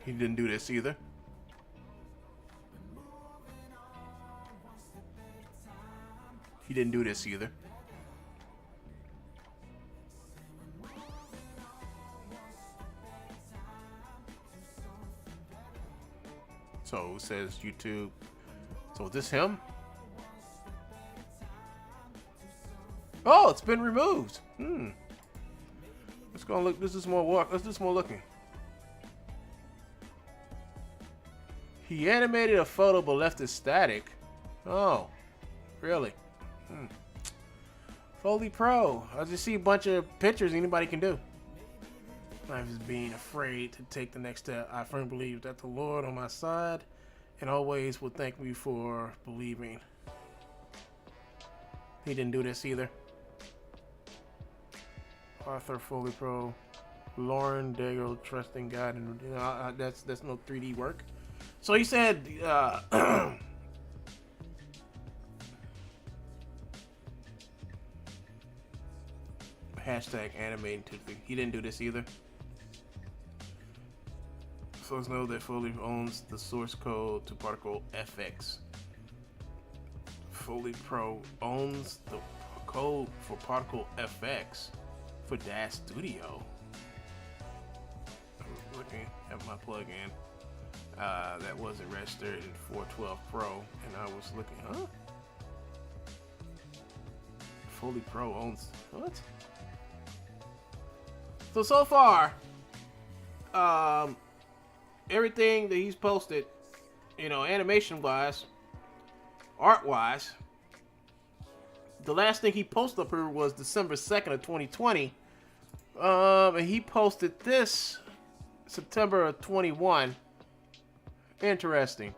He didn't do this either. He didn't do this either. So it says YouTube. So is this him? Oh, it's been removed. Let's go look. This is more work. Let's do some more looking. He animated a photo but left it static. Oh, really? Foley Pro. I just see a bunch of pictures anybody can do. Life is being afraid to take the next step. I firmly believe that the Lord on my side and always will thank me for believing. He didn't do this either. Arthur Foley Pro. Lauren Daigle, trusting God, and that's no 3D work. So he said hashtag animating typically. He didn't do this either. Folks know that Foley owns the source code to Particle FX. Foley Pro owns the code for Particle FX for Dash Studio. I'm looking at my plugin that wasn't registered in 412 Pro, and I was looking, huh? Foley Pro owns what? So far, everything that he's posted, animation wise, art wise, the last thing he posted up here was December 2nd of 2020. And he posted this September of 21. Interesting.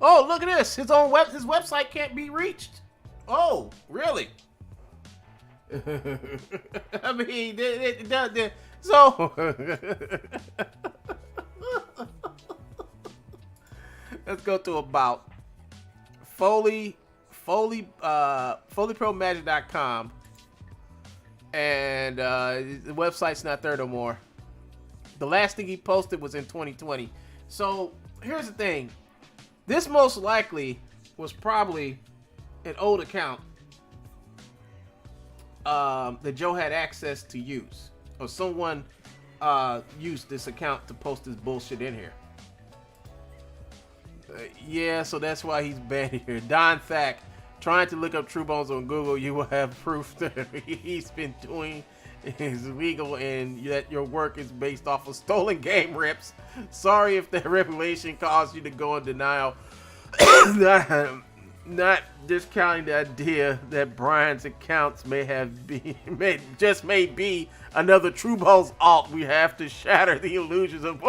Oh, look at this. His website can't be reached. Oh, really? I mean, so let's go to about FoleyProMagic.com, and the website's not there no more. The last thing he posted was in 2020. So here's the thing. This most likely was probably an old account that Joe had access to use, or someone used this account to post this bullshit in here. Yeah, so that's why he's banned here. Don Thack, trying to look up Truebones on Google, you will have proof that he's been doing is legal and that your work is based off of stolen game rips. Sorry if that revelation caused you to go in denial. Not discounting the idea that Brian's accounts may be another Truebones alt. We have to shatter the illusions of.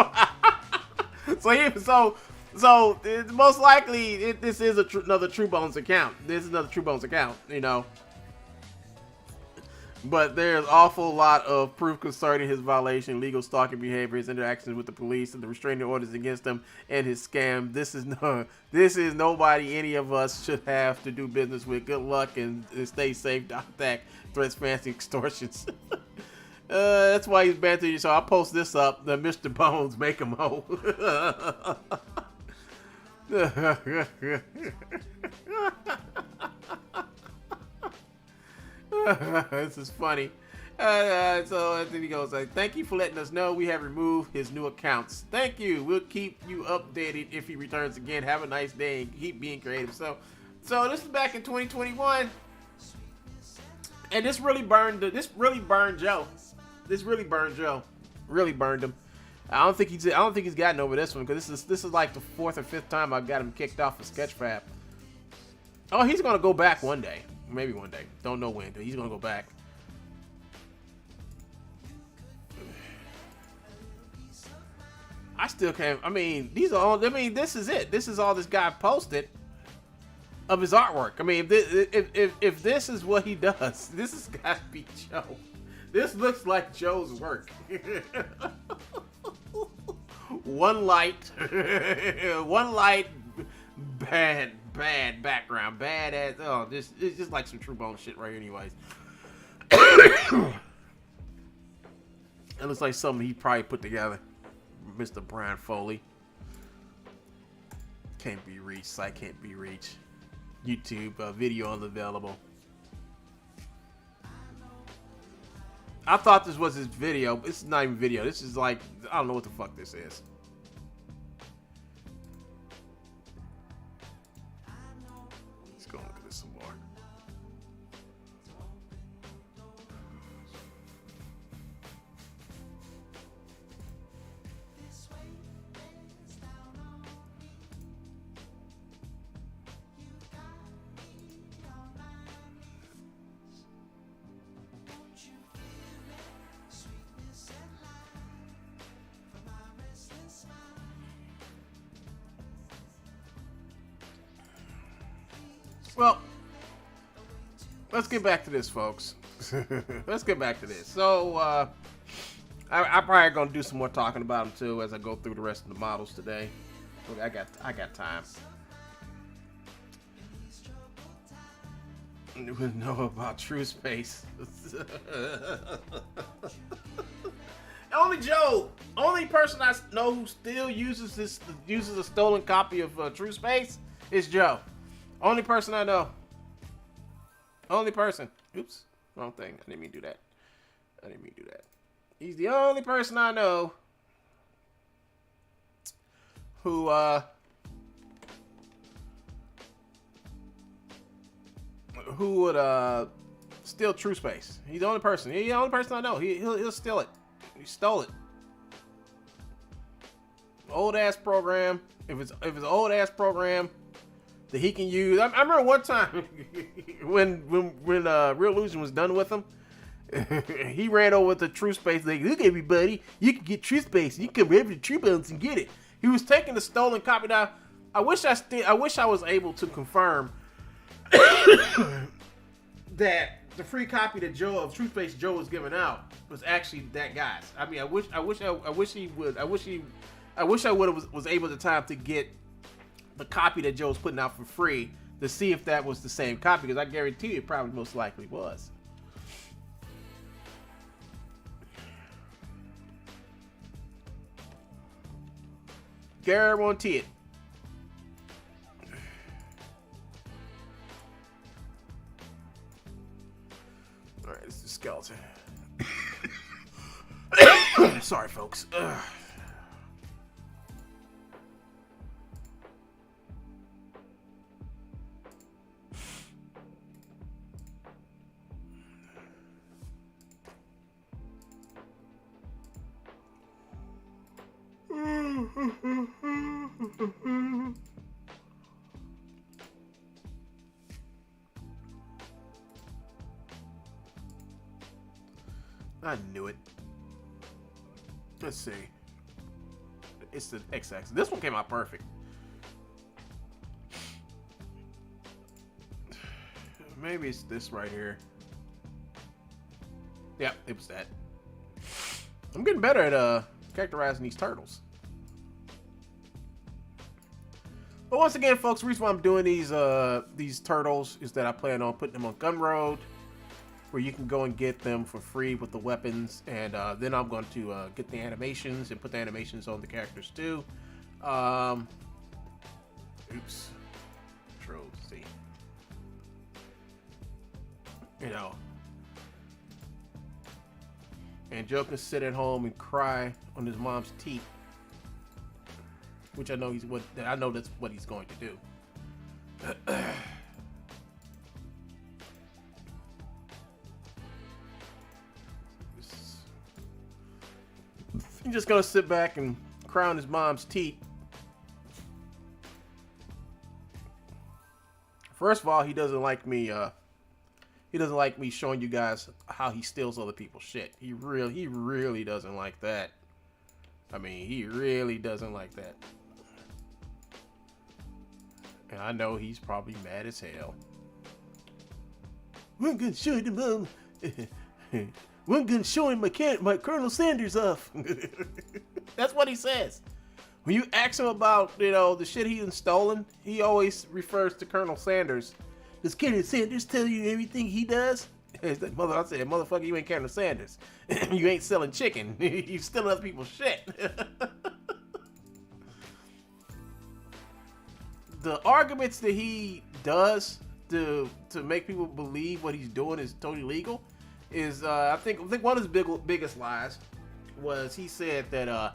So it's most likely this is another Truebones account. This is another Truebones account, you know. But there's awful lot of proof concerning his violation, legal stalking behavior, his interactions with the police, and the restraining orders against him, and his scam. This is nobody any of us should have to do business with. Good luck and stay safe. Doc threats, fancy extortions. That's why he's banned to you. So I'll post this up. The Mr. Bones make him whole. This is funny. So then he goes like, "Thank you for letting us know we have removed his new accounts. Thank you. We'll keep you updated if he returns again. Have a nice day and keep being creative." So this is back in 2021, and this really burned Joe. This really burned Joe. Really burned him. I don't think he's gotten over this one, because this is like the 4th or 5th time I've got him kicked off of Sketchfab. Oh, he's gonna go back one day. Maybe one day. Don't know when, but he's gonna go back. I still can't. I mean, this is it. This is all this guy posted of his artwork. I mean, if this is what he does, this has got to be Joe. This looks like Joe's work. One light, bad background, bad ass. Oh, it's just like some Truebones shit right here, anyways. It looks like something he probably put together. Mr. Brian Foley. Can't be reached. Site can't be reached. YouTube video unavailable. I thought this was his video, but this is not even video. This is like, I don't know what the fuck this is. Let's go look at this some more. Well, let's get back to this, folks. Let's get back to this. So, I'm probably gonna do some more talking about them too as I go through the rest of the models today. Look, I got time. You would know about True Space. Only person I know who still uses a stolen copy of True Space is Joe. Only person I know. Only person. Oops. Wrong thing. I didn't mean to do that. He's the only person I know who would steal True Space. He's the only person. He's the only person I know. He'll steal it. He stole it. Old ass program. If it's an old ass program that he can use. I remember one time when Real Illusion was done with him, he ran over with the True Space like, "Look, everybody, you can get True Space. You can come over to Truebones and get it." He was taking the stolen copy. Now, I wish I was able to confirm that the free copy that Joe of Truth-Based Joe was giving out was actually that guy's. I mean, I wish I was able at the time to get the copy that Joe was putting out for free to see if that was the same copy, because I guarantee you it probably most likely was. Guarantee it. Alright, this is skeleton. Sorry, folks. I knew it. Let's see. It's the X-axis. This one came out perfect. Maybe it's this right here. Yeah, it was that. I'm getting better at characterizing these turtles. But once again, folks, the reason why I'm doing these turtles is that I plan on putting them on Gumroad, where you can go and get them for free with the weapons, and then I'm going to get the animations and put the animations on the characters too. Oops. Control C. You know. And Joe can sit at home and cry on his mom's teeth, which I know that's what he's going to do. He's just gonna sit back and cry on his mom's teeth. First of all, he doesn't like me. He doesn't like me showing you guys how he steals other people's shit. He really doesn't like that. I mean, he really doesn't like that. And I know he's probably mad as hell. We're gonna show him, Mom. We're gonna show him my Colonel Sanders off. That's what he says. When you ask him about, the shit he's stolen, he always refers to Colonel Sanders. Does Colonel Sanders tell you everything he does? I said, motherfucker, you ain't Colonel Sanders. You ain't selling chicken. You stealing other people's shit. The arguments that he does to make people believe what he's doing is totally legal is I think one of his biggest lies was he said that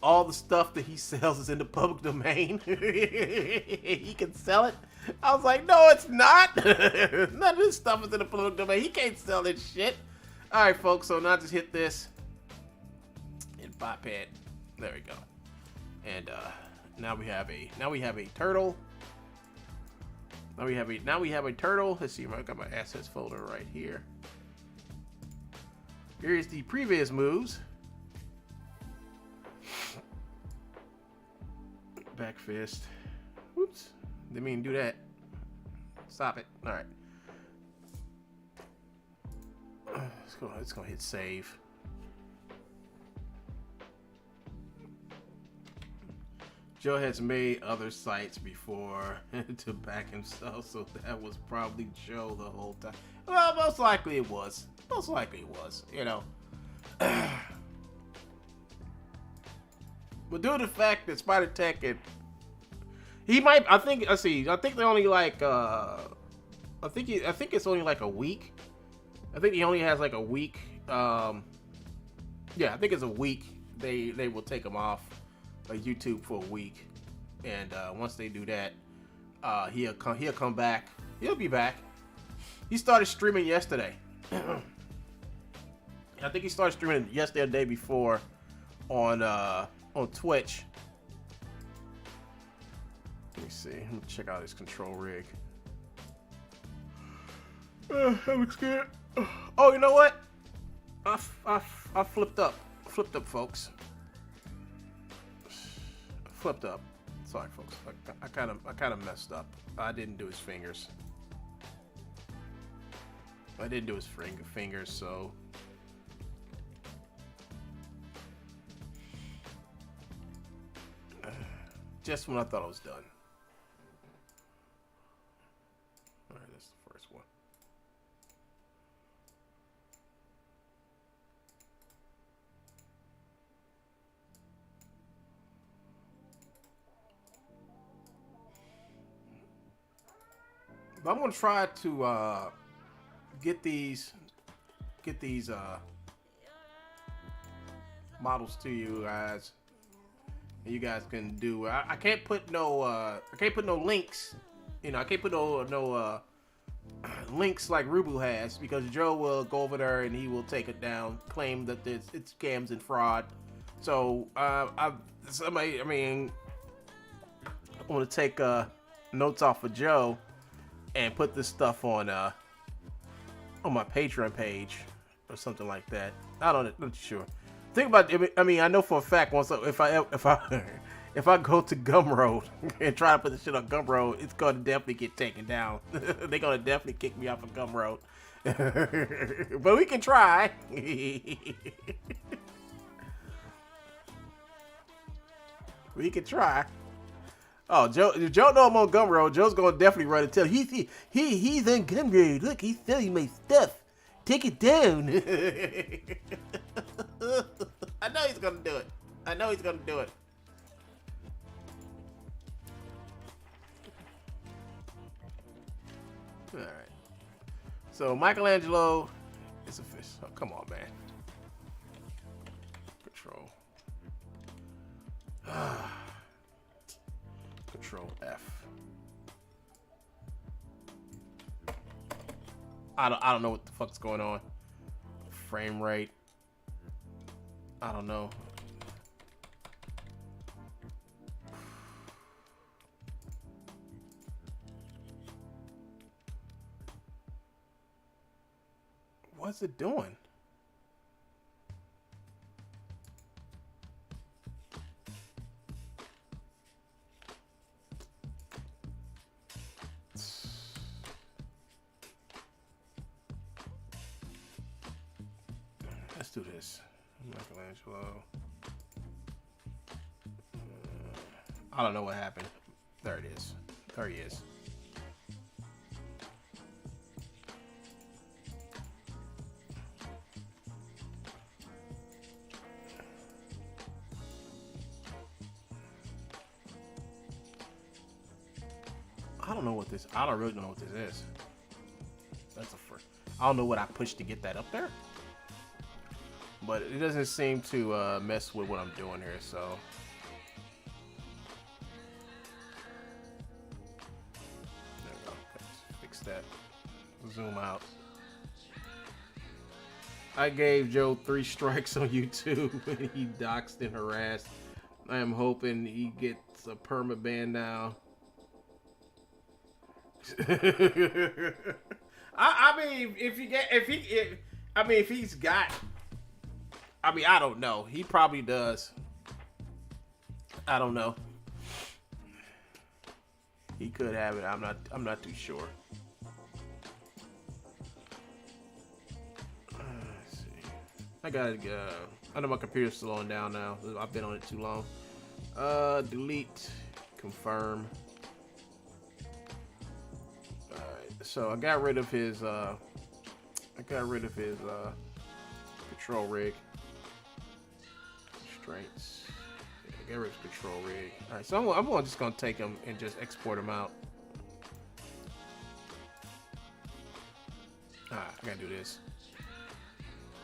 all the stuff that he sells is in the public domain. He can sell it. I was like, no, it's not. None of this stuff is in the public domain. He can't sell this shit. All right, folks. So now just hit this and bypass. There we go. And now we have a turtle. Now we have a turtle. Let's see. I got my assets folder right here. Here's the previous moves. Back fist. Whoops. Didn't mean to do that. Stop it. All right. Let's go hit save. Joe has made other sites before to back himself, so that was probably Joe the whole time. Well, most likely it was. But due to the fact that Spider Tech he might, I think they're only like, I think it's only like a week. I think he only has like a week. Yeah, I think it's a week. They will take him off YouTube for a week, and once they do that, he'll come back. He'll be back. He started streaming yesterday. I think he started streaming yesterday or the day before on Twitch. Let me see. Let me check out his control rig. That looks good. Oh, you know what? I flipped up. Folks. Flipped up. Sorry, folks. I kind of messed up. I didn't do his fingers. I didn't do his fingers, so. Just when I thought I was done. All right, that's the first one. But I'm gonna try to get these models to you guys. You guys can do. I can't put no links. You know, I can't put no links like Rubu has, because Joe will go over there and he will take it down, claim that it's scams and fraud. So I want to take notes off of Joe and put this stuff on my Patreon page or something like that. I'm not sure. Think about it. I mean, I know for a fact once if I go to Gumroad and try to put this shit on Gumroad, it's gonna definitely get taken down. They're gonna definitely kick me off of Gumroad. But we can try. We can try. Oh, Joe know I'm on Gumroad. Joe's gonna definitely run and tell he's on Gumroad. Look, he's selling my stuff. Take it down. I know he's gonna do it. I know he's gonna do it. All right. So Michelangelo is a fish. Oh, come on, man. Control. Control F. I don't know what the fuck's going on. Frame rate. I don't know. What's it doing? Let's do this. Michelangelo. I don't know what happened. There it is. There he is. I don't know what this. I don't really know what this is. That's the first. I don't know what I pushed to get that up there. But it doesn't seem to mess with what I'm doing here, so. There we go. Let's fix that. Zoom out. I gave Joe 3 strikes on YouTube and he doxed and harassed. I am hoping he gets a perma ban now. I mean, if he's got. I mean, I don't know. He probably does. I don't know. He could have it. I'm not too sure. Let's see. I gotta I know my computer's slowing down now. I've been on it too long. Delete. Confirm. Alright. So I got rid of his control rig. Constraints. Yeah, get rid of control rig. Alright, so I'm just gonna take them and just export them out. Alright, I gotta do this.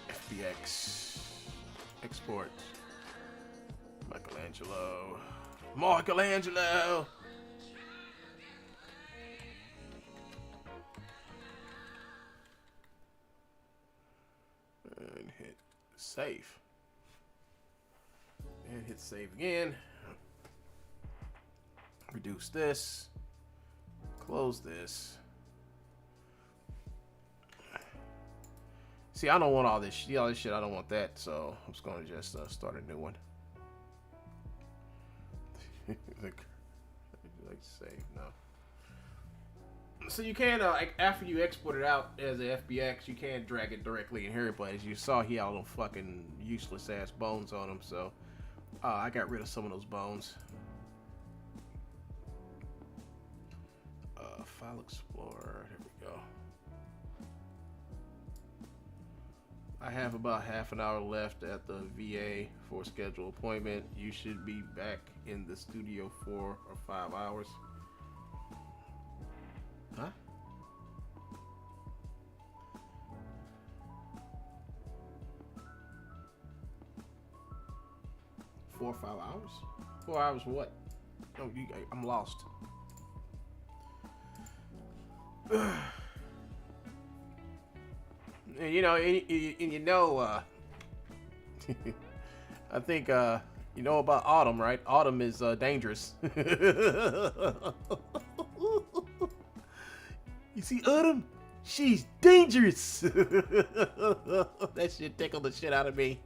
FBX. Export. Michelangelo. Michelangelo! And hit save. And hit save again. Reduce this. Close this. See, I don't want all this shit. I don't want that. So I'm just gonna just start a new one. save? No. So you can, like, after you export it out as a FBX, you can drag it directly in here. But as you saw, he had all them fucking useless ass bones on him. So I got rid of some of those bones. File Explorer. Here we go. I have about half an hour left at the VA for a scheduled appointment. You should be back in the studio 4 or 5 hours. Huh? Four or 5 hours? 4 hours for what? Oh, I'm lost. And you know, I think you know about Autumn, right? Autumn is dangerous. You see Autumn? She's dangerous. That shit tickled the shit out of me.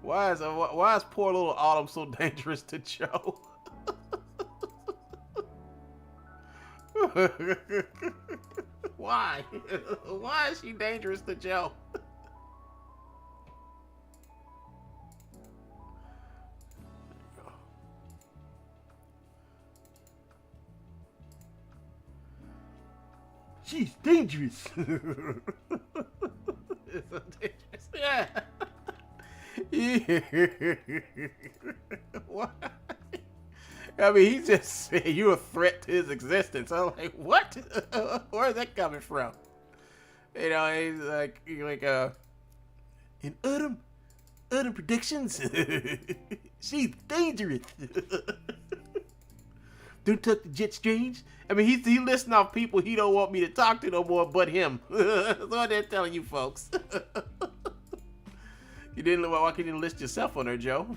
Why is poor little Autumn so dangerous to Joe? Why? Why is she dangerous to Joe? She's dangerous. It's so dangerous. Yeah. Why? I mean, he just said you're a threat to his existence. I'm like, what? Where's that coming from? You know, he's like in Autumn predictions. She's dangerous. Don't talk to Jet Strange. I mean, he listing off people he don't want me to talk to no more but him. That's what they're telling you folks. You didn't. Why can't you list yourself on there, Joe?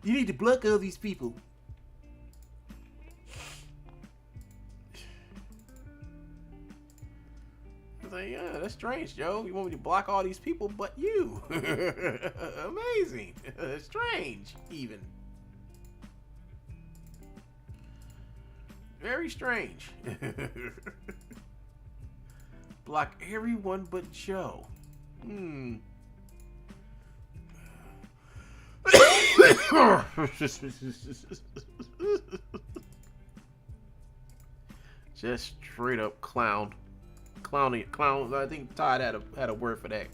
You need to block all these people. I was like, yeah, that's strange, Joe. You want me to block all these people but you? Amazing. Strange, even. Very strange. Block everyone but Joe. Just straight up clown. I think Todd had a word for that.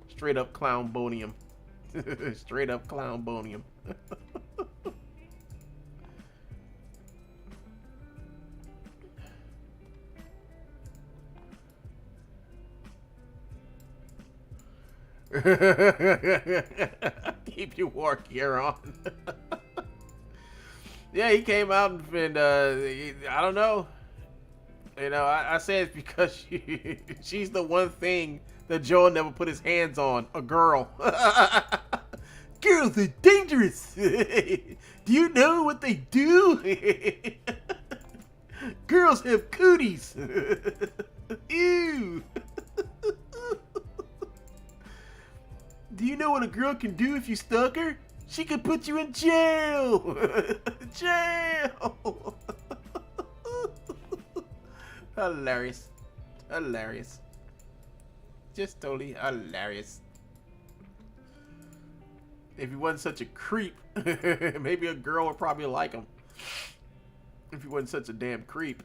Straight up clownbonium. Straight up clownbonium. Keep your war gear on. Yeah, he came out and I don't know. You know, I say it's because she's the one thing that Joe never put his hands on. A girl. Girls are dangerous. Do you know what they do? Girls have cooties. Ew. Do you know what a girl can do if you stalk her? She could put you in jail! Jail! Hilarious. Hilarious. Just totally hilarious. If he wasn't such a creep, maybe a girl would probably like him. If he wasn't such a damn creep.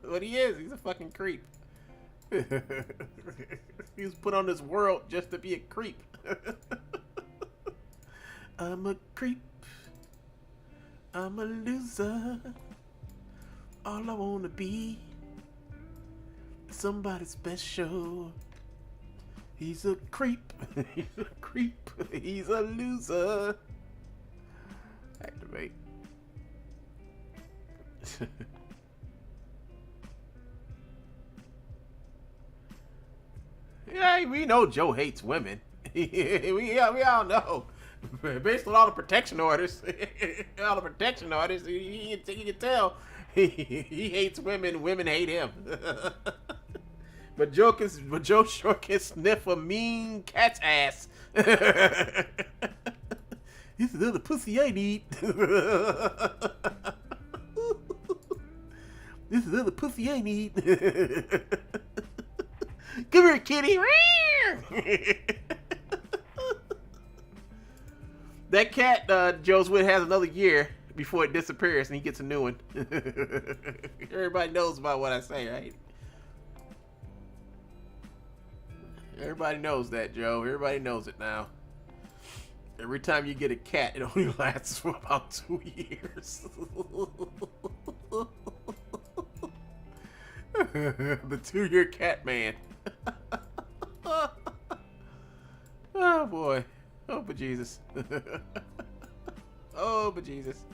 But he is. He's a fucking creep. He was put on this world just to be a creep. I'm a creep. I'm a loser. All I wanna be is somebody special. He's a creep. He's a creep. He's a loser. Activate. Yeah, we know Joe hates women. we all know. Based on all the protection orders, you can tell he hates women. Women hate him. But Joe sure can sniff a mean cat's ass. This is the pussy I need. This is the pussy I need. Come here, kitty. That cat, Joeseph, has another year before it disappears and he gets a new one. Everybody knows about what I say, right? Everybody knows that, Joe. Everybody knows it now. Every time you get a cat, it only lasts for about 2 years. The 2-year cat man. Oh boy. Oh, but Jesus. Oh, but Jesus.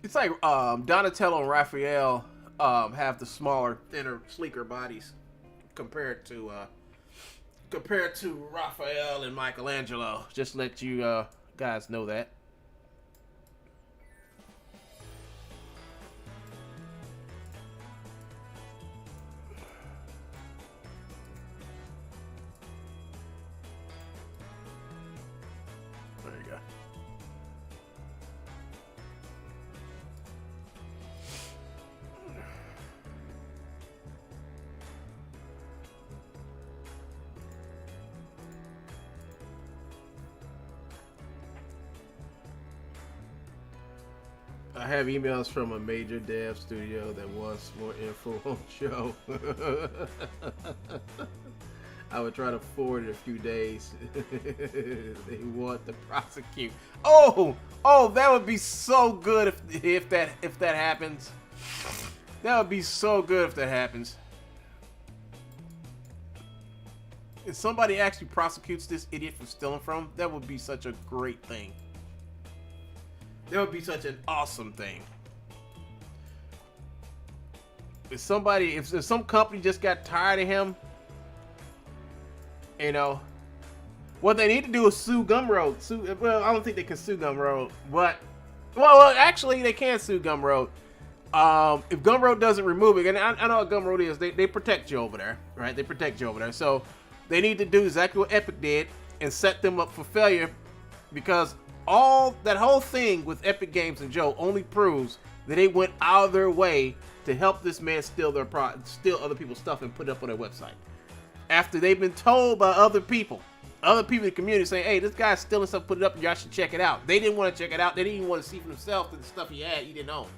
It's like Donatello and Raphael have the smaller, thinner, sleeker bodies compared to Raphael and Michelangelo. Just let you guys know that. There you go. I have emails from a major dev studio that wants more info on the show. I would try to forward it a few days. They want to prosecute. Oh, that would be so good if that happens. That would be so good if that happens. If somebody actually prosecutes this idiot for stealing from him, that would be such a great thing. That would be such an awesome thing. If some company just got tired of him, you know, what they need to do is sue Gumroad. Well, I don't think they can sue Gumroad, but well, actually they can sue Gumroad. If Gumroad doesn't remove it, and I know what Gumroad is, they protect you over there, right? They protect you over there. So they need to do exactly what Epic did and set them up for failure, because that whole thing with Epic Games and Joe only proves that they went out of their way to help this man steal other people's stuff and put it up on their website. After they've been told by other people in the community saying, hey, this guy's stealing stuff, put it up, y'all should check it out. They didn't want to check it out. They didn't even want to see for themselves that the stuff he had, he didn't own.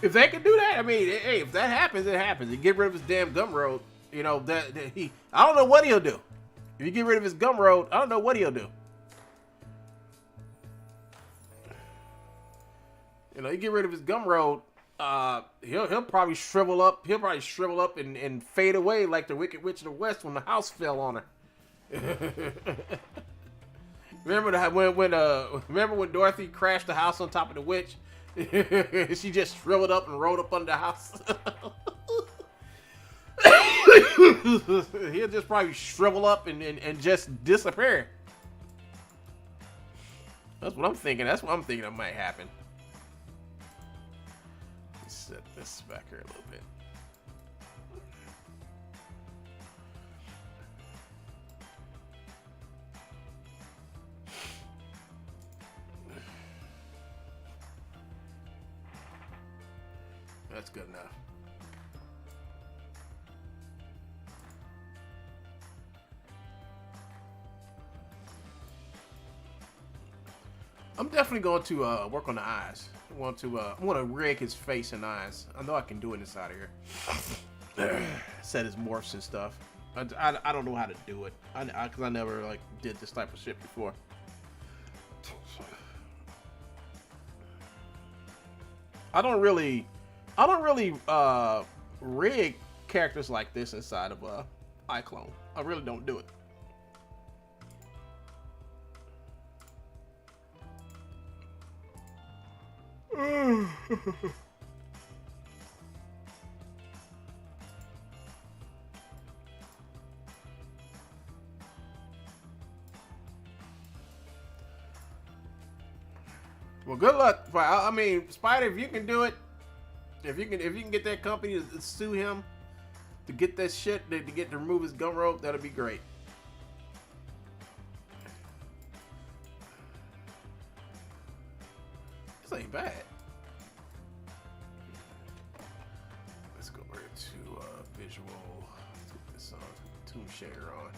If they can do that, I mean, hey, if that happens, it happens. You get rid of his damn Gumroad, you know, I don't know what he'll do. If you get rid of his Gumroad, I don't know what he'll do. You know, you get rid of his Gumroad, he'll probably shrivel up. He'll probably shrivel up and fade away like the Wicked Witch of the West when the house fell on her. Remember when Dorothy crashed the house on top of the witch? She just shriveled up and rolled up under the house. He'll just probably shrivel up and just disappear. That's what I'm thinking. That's what I'm thinking that might happen. Let's set this back here a little bit. That's good enough. I'm definitely going to work on the eyes. I want to rig his face and eyes. I know I can do it inside of here. Set his morphs and stuff. I don't know how to do it. Because I never like did this type of shit before. I don't really rig characters like this inside of iClone. I really don't do it. Well, good luck. I mean, Spider, if you can do it, if you can get that company to sue him to get that shit to remove his gun rope, that'll be great. This ain't bad. Let's go over to visual. Let's put this on. Tune shader on.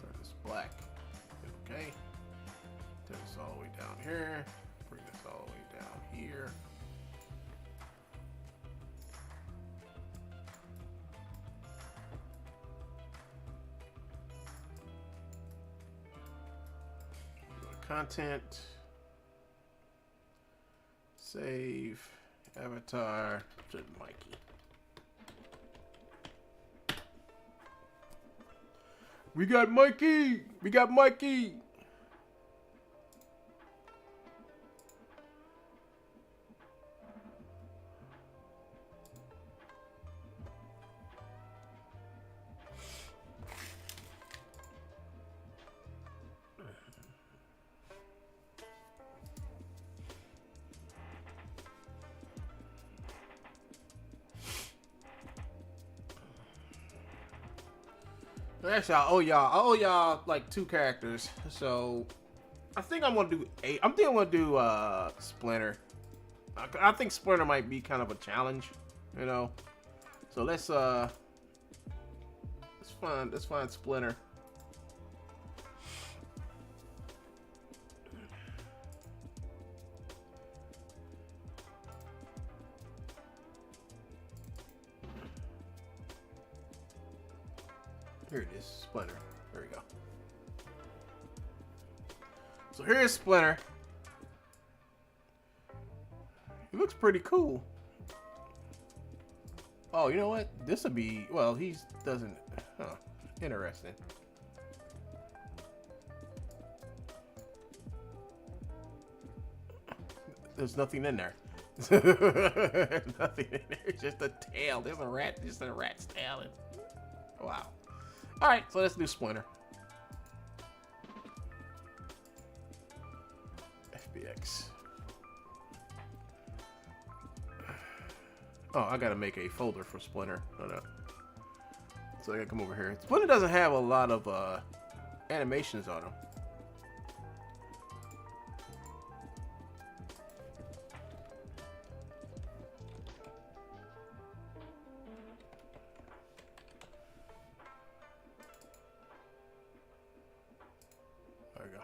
Turn this black. Okay. Turn this all the way down here. Bring this all the way down here. Go to content. Save. Avatar. To Mikey. We got Mikey! We got Mikey! Actually, I owe y'all like 2 characters. So I think I'm gonna do 8. I'm gonna do Splinter. I think Splinter might be kind of a challenge, you know. So let's find Splinter. Here it is, Splinter. There we go. So here's Splinter. He looks pretty cool. Oh, you know what? This would be, well, he doesn't, huh, interesting. There's nothing in there. Nothing in there. It's just a tail. There's a rat, just a rat's tail. Wow. All right, so let's do Splinter. FBX. Oh, I gotta make a folder for Splinter. Oh, no. So I gotta come over here. Splinter doesn't have a lot of animations on him. There we go.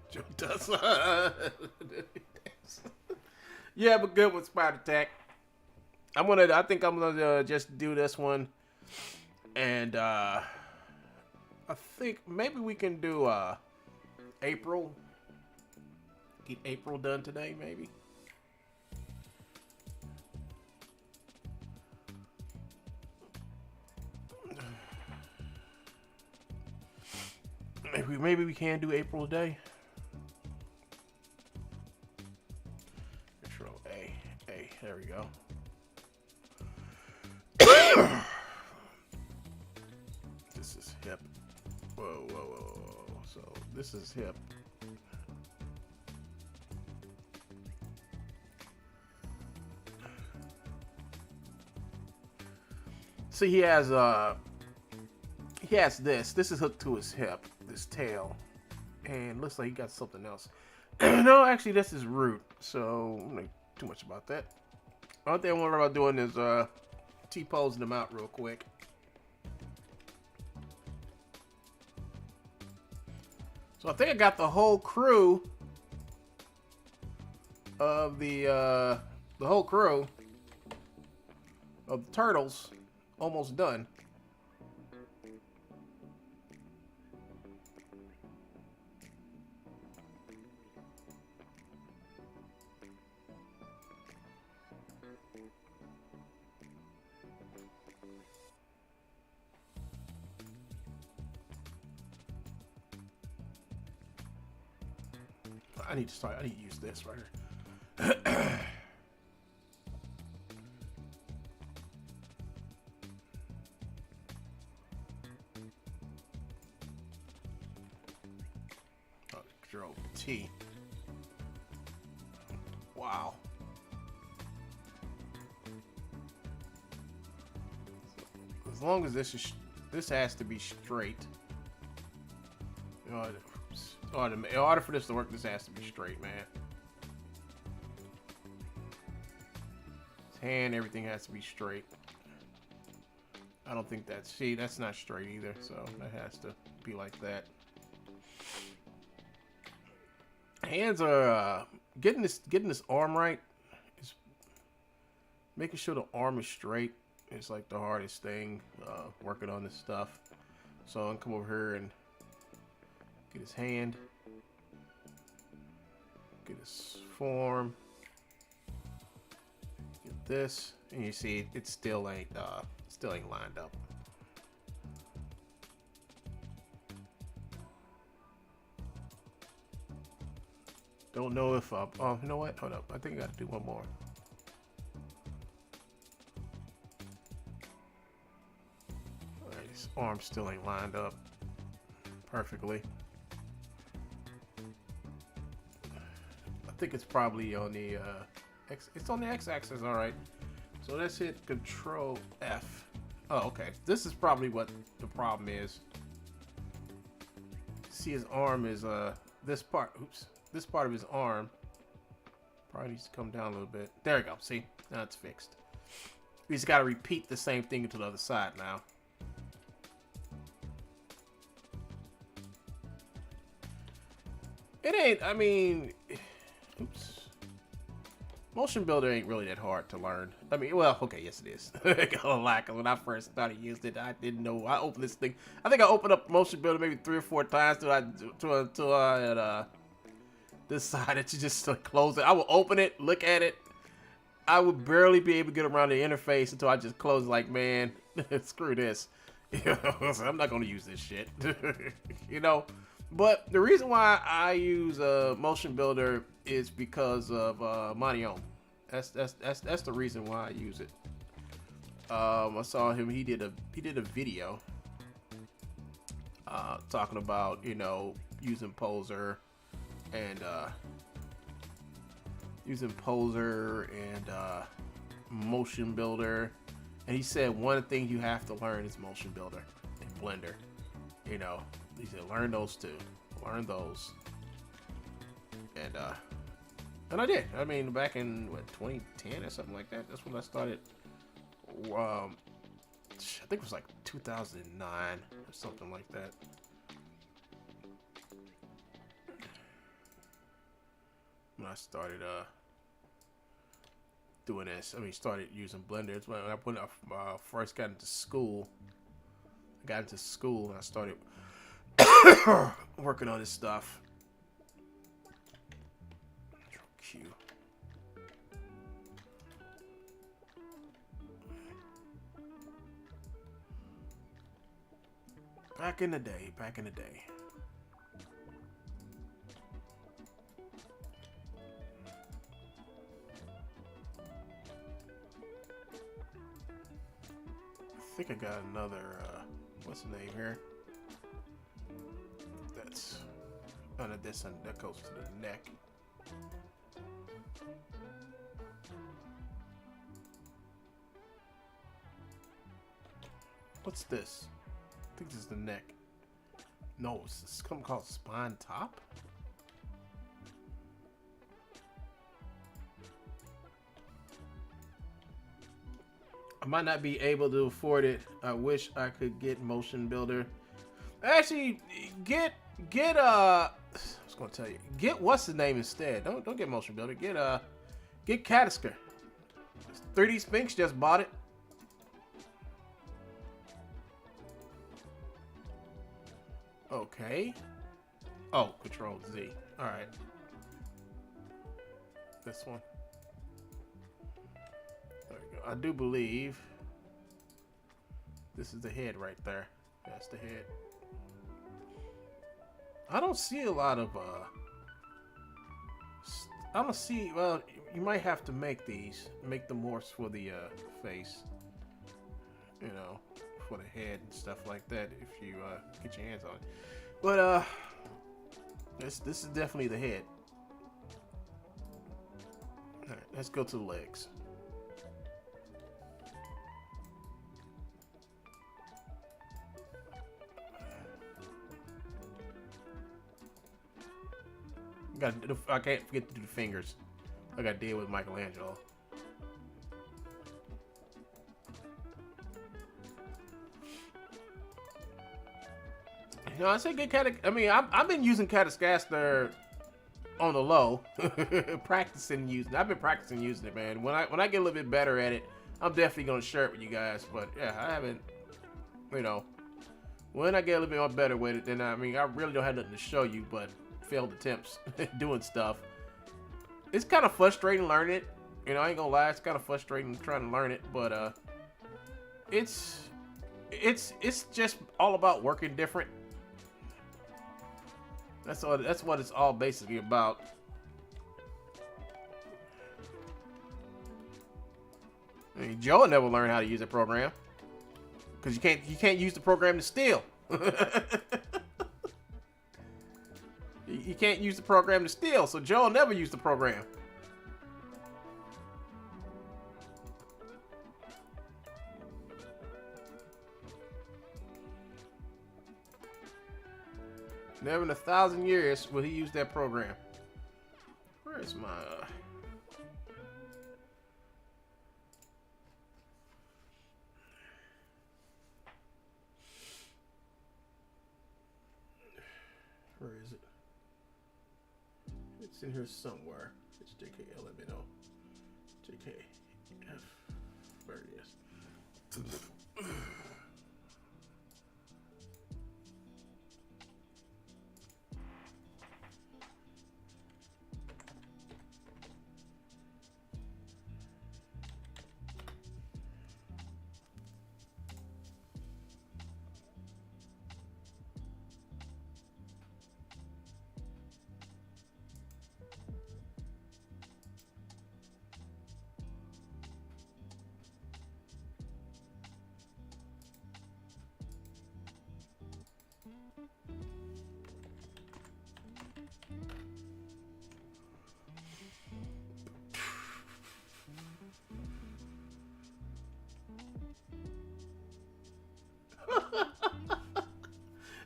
Joe does. Yeah, but good with Spider Attack. I think I'm gonna just do this one, and I think maybe we can do April. Get April done today, maybe. Maybe we can do April today. Control A. There we go. This is hip. Whoa. So this is hip. See, he has this. This is hooked to his hip, this tail, and looks like he got something else. No, actually, this is root. So I don't know too much about that. Only thing I worry about doing is T-posing them out real quick. So I think I got the whole crew of the whole crew of the turtles almost done. I need to start. I need to use this right here. Control T. Wow. As long as this has to be straight. In order for this to work, this has to be straight, man. His hand, everything has to be straight. I don't think that's, see, that's not straight either, so that has to be like that. Hands are getting this arm right. Is making sure the arm is straight. It's like the hardest thing working on this stuff. So I'm gonna come over here and get his hand, get his form, get this, and you see it still ain't lined up. Don't know if oh, you know what? Hold up, I think I gotta do one more. Alright, his arm still ain't lined up perfectly. I think it's probably on the X. It's on the X-axis, all right. So let's hit Control F. Oh, okay. This is probably what the problem is. See, his arm is this part. Oops. This part of his arm probably needs to come down a little bit. There we go. See, now it's fixed. We just got to repeat the same thing to the other side now. It ain't, I mean, oops. Motion Builder ain't really that hard to learn. I mean, well, okay, yes it is. When I first started using it, I didn't know. I opened this thing. I think I opened up Motion Builder maybe 3 or 4 times till I had decided to just close it. I would open it, look at it. I would barely be able to get around the interface until I just closed. Like, man, screw this. I'm not gonna use this shit. You know. But the reason why I use Motion Builder is because of Monty. That's the reason why I use it. I saw him. He did a video talking about, you know, using Poser and Motion Builder, and he said one thing you have to learn is Motion Builder and Blender. You know, he said learn those two, learn those, and I did. I mean, back in what, 2010 or something like that. That's when I started. I think it was like 2009 or something like that. When I started doing this, I mean, started using Blender. It's when I first got into school. I got into school and I started working on this stuff. Control Q. Back in the day. I think I got another, what's the name here? That's under this, and that goes to the neck. What's this? I think this is the neck. No, it's something called spine top. I might not be able to afford it. I wish I could get Motion Builder. Actually, get I was gonna tell you, get what's the name instead. Don't get Motion Builder. Get Catasker. 3D Sphinx just bought it. Okay. Oh, Control Z. All right. This one. There we go. I do believe this is the head right there. That's the head. I don't see a lot of I don't see. Well, you might have to make these, make the morphs for the face. You know, for the head and stuff like that. If you get your hands on it. But this is definitely the head. All right, let's go to the legs. I can't forget to do the fingers. I got to deal with Michelangelo. You know, I say good I mean, I've been using Catacaster on the low, practicing using. I've been practicing using it, man. When I get a little bit better at it, I'm definitely gonna share it with you guys. But yeah, I haven't. You know, when I get a little bit more better with it, then I mean, I really don't have nothing to show you, but failed attempts doing stuff. It's kind of frustrating learning it. You know, I ain't gonna lie, it's kind of frustrating trying to learn it, but it's just all about working different. That's what it's all basically about. I mean, Joe never learned how to use a program because you can't use the program to steal. You can't use the program to steal, so Joe never used the program. Never in 1,000 years will he use that program. Where is my... Where is it? It's in here somewhere. It's JKL, let me know. JKF. Where it is.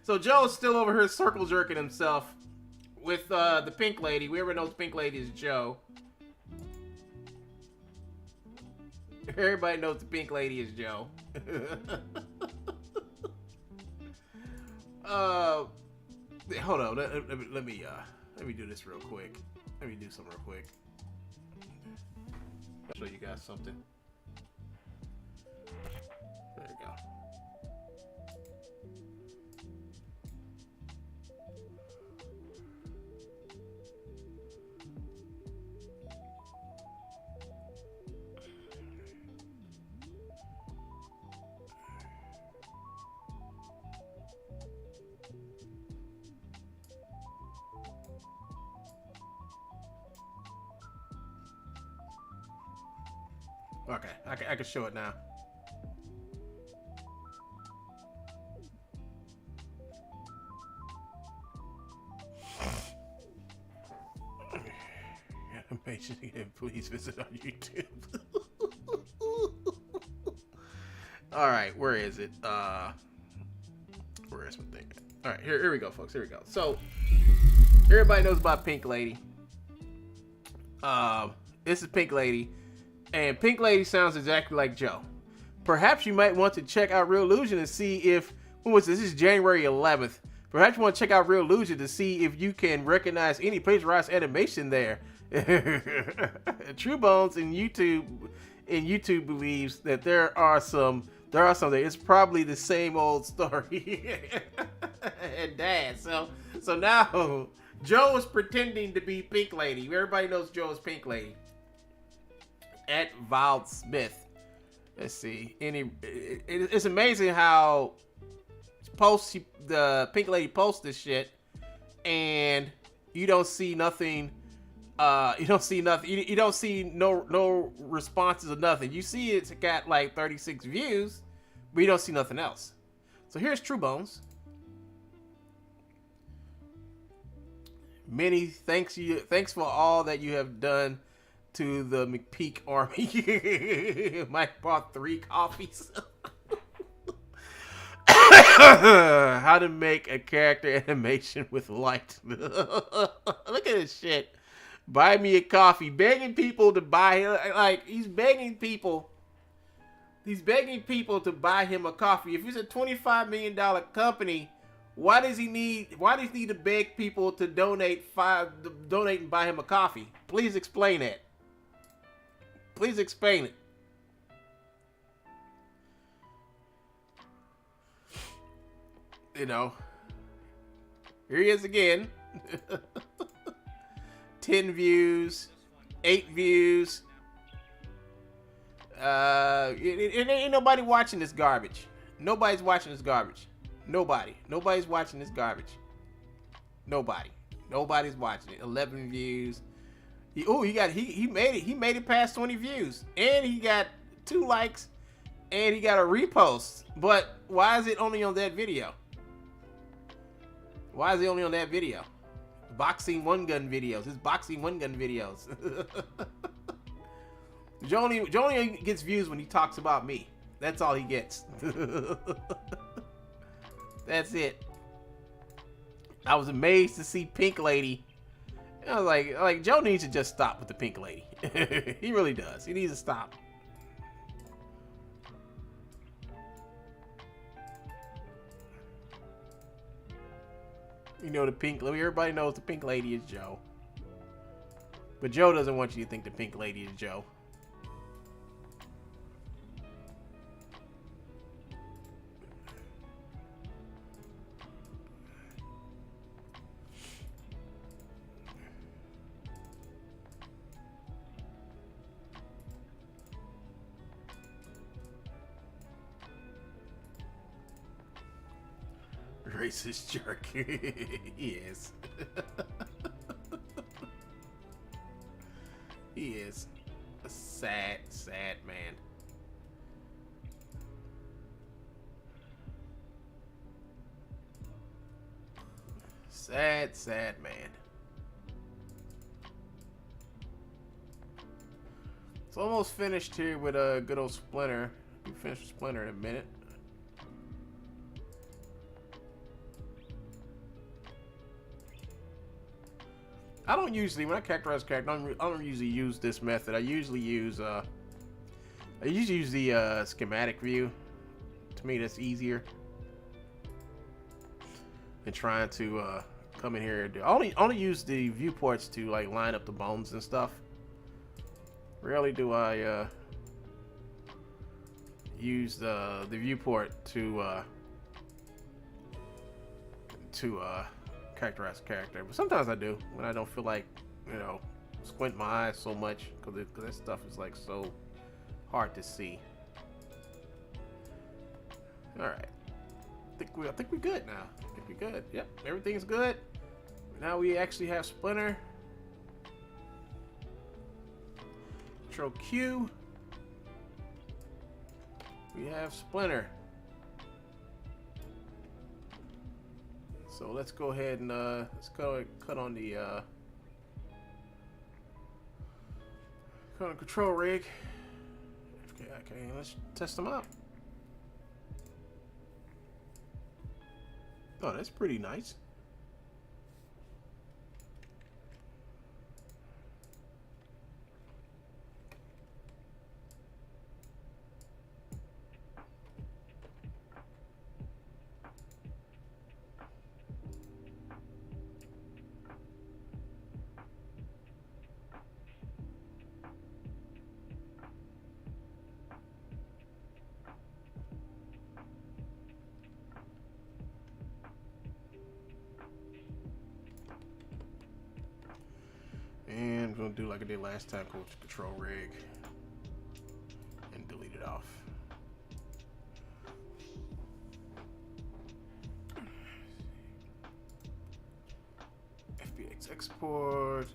So Joe's still over here circle jerking himself with the pink lady. Whoever knows pink lady is Joe. Everybody knows the pink lady is Joe. Hold on. Let me do this real quick. Let me do something real quick. I'll show you guys something. There you go. Okay, I can show it now. Animation again, please visit on YouTube. All right, where is it? Where is my thing? All right, here we go, folks. Here we go. So everybody knows about Pink Lady. This is Pink Lady. And Pink Lady sounds exactly like Joe. Perhaps you might want to check out Real Illusion and see if... When was this? This is January 11th. Perhaps you want to check out Real Illusion to see if you can recognize any plagiarized animation there. Truebones in YouTube believes that there are some there. It's probably the same old story. And Dad. So now Joe is pretending to be Pink Lady. Everybody knows Joe is Pink Lady. At Wild Smith. Let's see. It's amazing how the Pink Lady posts this shit, and you don't see nothing You don't see nothing. You don't see no responses or nothing. You see it's got like 36 views, but you don't see nothing else. So here's Truebones. Many thanks for all that you have done to the Mcpeek army. Mike bought 3 coffees. How to make a character animation with light. Look at this shit. Buy me a coffee. Begging people to buy, like, he's begging people. He's begging people to buy him a coffee. If it's a $25 million company, why does he need to beg people to donate and buy him a coffee? Please explain that. Please explain it. You know, here he is again. 10 views, 8 views. Ain't nobody watching this garbage. Nobody's watching this garbage. Nobody's watching this garbage. Nobody's watching it. 11 views. He made it. He made it past 20 views, and he got 2 likes, and he got a repost. But why is it only on that video? Why is he only on that video? Boxing one gun videos. His boxing one gun videos. Joe only gets views when he talks about me. That's all he gets. That's it. I was amazed to see Pink Lady. I was like Joe needs to just stop with the Pink Lady. He really does. He needs to stop. You know, the Pink Lady. Everybody knows the Pink Lady is Joe. But Joe doesn't want you to think the Pink Lady is Joe. Racist jerk. He is. He is a sad man. Sad man. It's almost finished here with a good old Splinter. We finish with Splinter in a minute. I don't usually, when I characterize a character, I don't usually use this method. I usually use the schematic view. To me, that's easier than trying to come in here and do. I only use the viewports to like line up the bones and stuff. Rarely do I use the viewport to characterize a character, but sometimes I do when I don't feel like, you know, squint my eyes so much because that stuff is like so hard to see. All right, I think we're good now. I think we're good. Yep, everything's good. Now we actually have Splinter. Control Q. We have Splinter. So let's go ahead and let's go cut on the control rig. Okay, let's test them out. Oh, that's pretty nice. And I'm gonna do like I did last time, go to control rig and delete it off. FBX. export.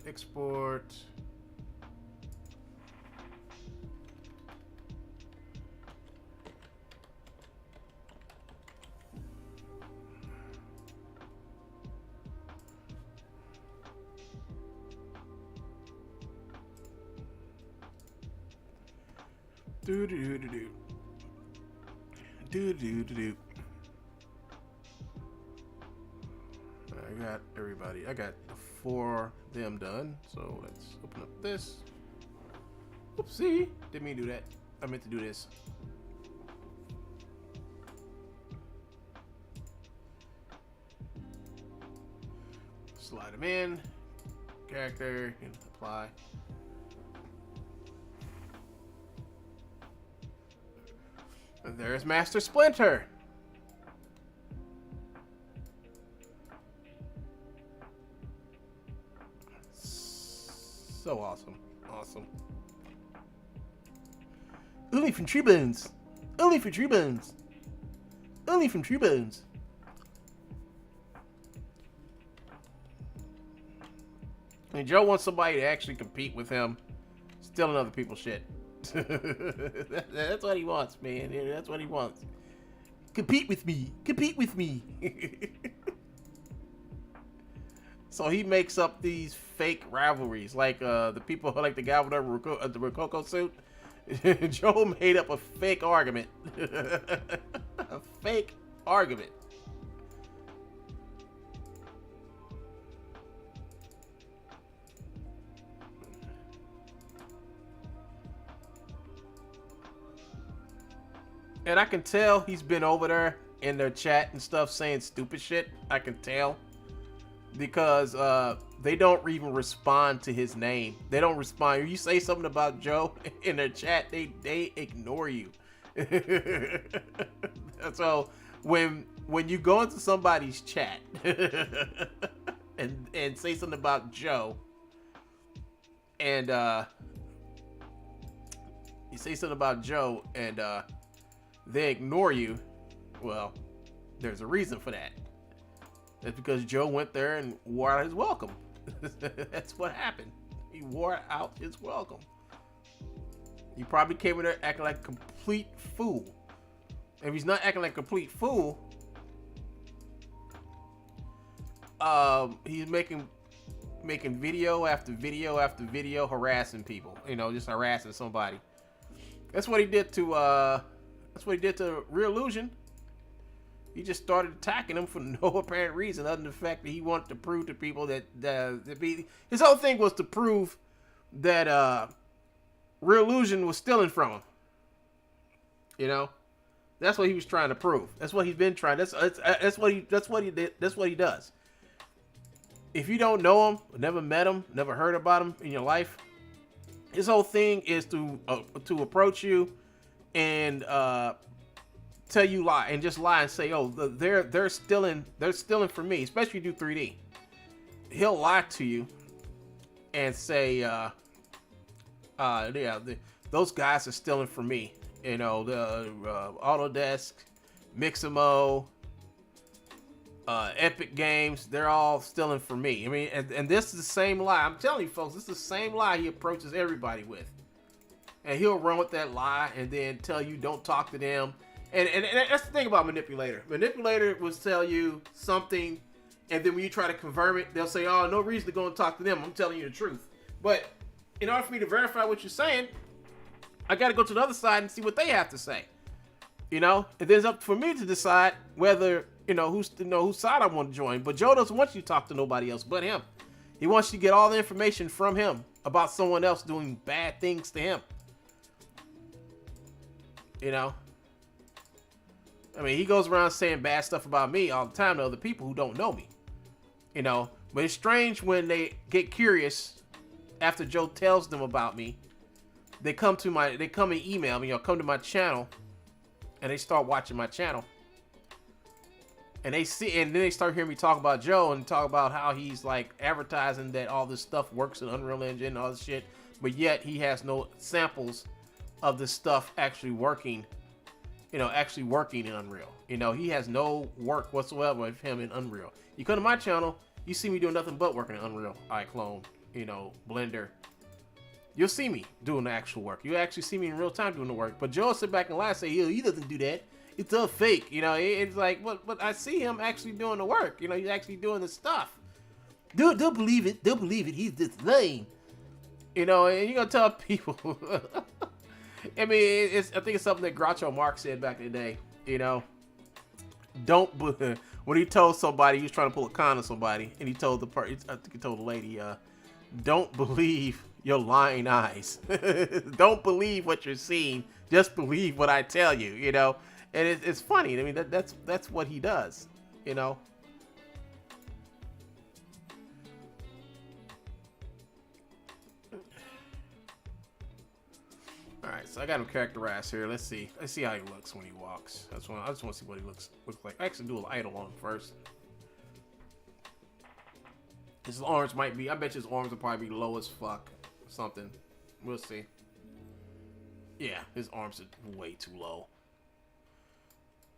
Do. I got everybody. I got the 4 of them done. So let's open up this. Oopsie. Didn't mean to do that. I meant to do this. Slide them in. Character and apply. And there's Master Splinter. So awesome. Awesome. Only from Truebones. Only for Truebones. Only from Truebones. And Joe wants somebody to actually compete with him, stealing other people's shit. That's what he wants, man. That's what he wants. Compete with me. Compete with me. So he makes up these fake rivalries, like the people like the guy with the Rococo suit. Joe made up a fake argument. A fake argument. And I can tell he's been over there in their chat and stuff saying stupid shit. I can tell. Because they don't even respond to his name. They don't respond. If you say something about Joe in their chat, they ignore you. So when you go into somebody's chat and say something about Joe, and you say something about Joe and they ignore you, well, there's a reason for that. That's because Joe went there and wore out his welcome. That's what happened. He wore out his welcome. He probably came in there acting like a complete fool. If he's not acting like a complete fool, he's making video after video after video harassing people. You know, just harassing somebody. That's what he did to Real Illusion. He just started attacking him for no apparent reason other than the fact that he wanted to prove to people that his whole thing was to prove that Real Illusion was stealing from him. You know, that's what he was trying to prove. That's what he's been trying. That's what he did. That's what he does. If you don't know him, never met him, never heard about him in your life, his whole thing is to approach you and tell you lie and just lie and say, oh, they're stealing from me, especially if you do 3D. He'll lie to you and say, those guys are stealing from me. You know, the Autodesk, Mixamo, Epic Games, they're all stealing from me. I mean, and this is the same lie. I'm telling you, folks, this is the same lie he approaches everybody with. And he'll run with that lie and then tell you don't talk to them. And that's the thing about Manipulator. Manipulator will tell you something, and then when you try to confirm it, they'll say, oh, no reason to go and talk to them. I'm telling you the truth. But in order for me to verify what you're saying, I got to go to the other side and see what they have to say. You know? And then it's up for me to decide whether, whose side I want to join. But Joe doesn't want you to talk to nobody else but him. He wants you to get all the information from him about someone else doing bad things to him. You know? I mean, he goes around saying bad stuff about me all the time to other people who don't know me. You know, but it's strange when they get curious after Joe tells them about me. They come and email me or come to my channel and they start watching my channel. And then they start hearing me talk about Joe and talk about how he's like advertising that all this stuff works in Unreal Engine and all this shit, but yet he has no samples of this stuff actually working. Actually working in Unreal. He has no work whatsoever with him in Unreal. You come to my channel, You see me doing nothing but working in Unreal, iClone, you know, Blender. You'll see me doing the actual work. You actually see me in real time doing the work. But Joel sit back and lie, say, he doesn't do that. It's all fake. You know, it's like, but I see him actually doing the work. You know, he's actually doing the stuff. They'll believe it. They'll believe it. He's just lame. You know, and you're going to tell people. I mean, I think it's something that Groucho Marx said back in the day. You know, when he told somebody, he was trying to pull a con on somebody, and he told I think he told the lady, don't believe your lying eyes. Don't believe what you're seeing. Just believe what I tell you, you know? And it's funny. I mean, that's what he does, you know? Alright, so I got him characterized here. Let's see how he looks when he walks. I just want to see what he looks like. I actually do an idle on him first. His arms might be, I bet his arms will probably be low as fuck. Something. We'll see. Yeah, his arms are way too low.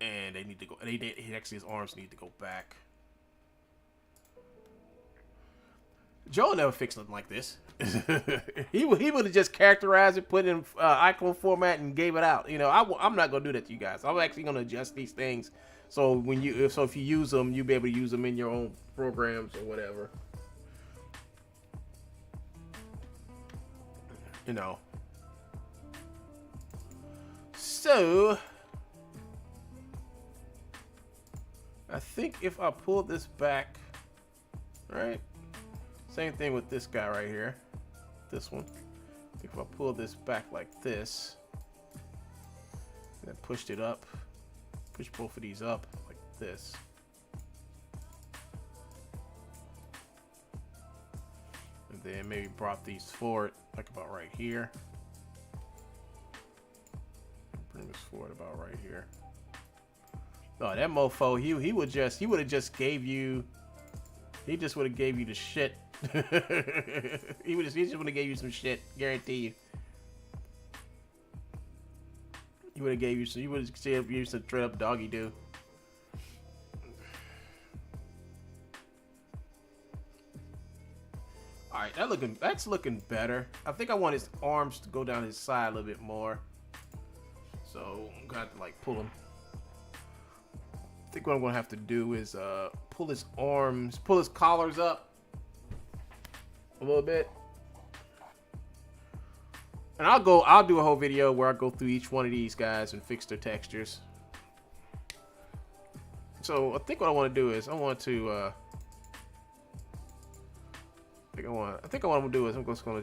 And they need to go, actually his arms need to go back. Joe never fixed nothing like this. he would have just characterized it, put it in icon format, and gave it out. You know, I'm not gonna do that to you guys. I'm actually gonna adjust these things so if you use them, you'll be able to use them in your own programs or whatever. You know. So I think if I pull this back, right? Same thing with this guy right here. This one. I think if I pull this back like this, and then pushed it up, push both of these up like this. And then maybe brought these forward, like about right here. Bring this forward about right here. Oh, that mofo, he would have just gave you, he just would have gave you the shit. he just would have gave you some shit, guarantee you. He would have gave you some, you would have gave you some straight up doggy do. Alright, that's looking better. I think I want his arms to go down his side a little bit more. So I'm gonna have to like pull him. I think what I'm gonna have to do is pull his arms, pull his collars up a little bit. And I'll do a whole video where I go through each one of these guys and fix their textures. So I think what I want to do is I think what I'm gonna do is I'm just gonna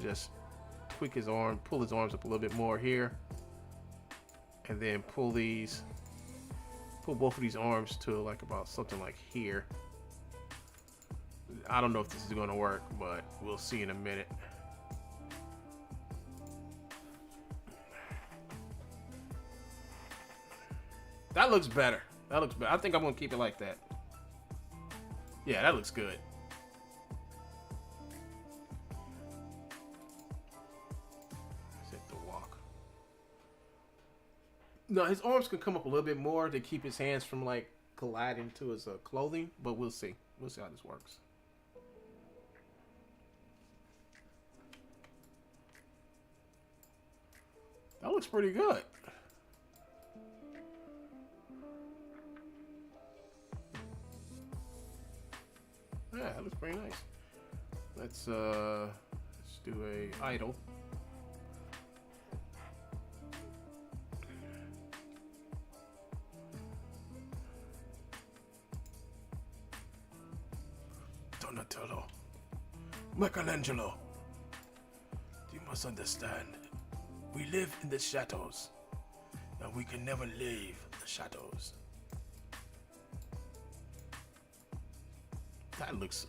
tweak his arm, pull his arms up a little bit more here, and then pull both of these arms to like about something like here. I don't know if this is gonna work, but we'll see in a minute. That looks better. That looks better. I think I'm gonna keep it like that. Yeah, that looks good. No, his arms can come up a little bit more to keep his hands from like colliding to his clothing, but we'll see. We'll see how this works. That looks pretty good. Yeah, that looks pretty nice. Let's do a idle. Donatello, Michelangelo, you must understand, we live in the shadows, and we can never leave the shadows. That looks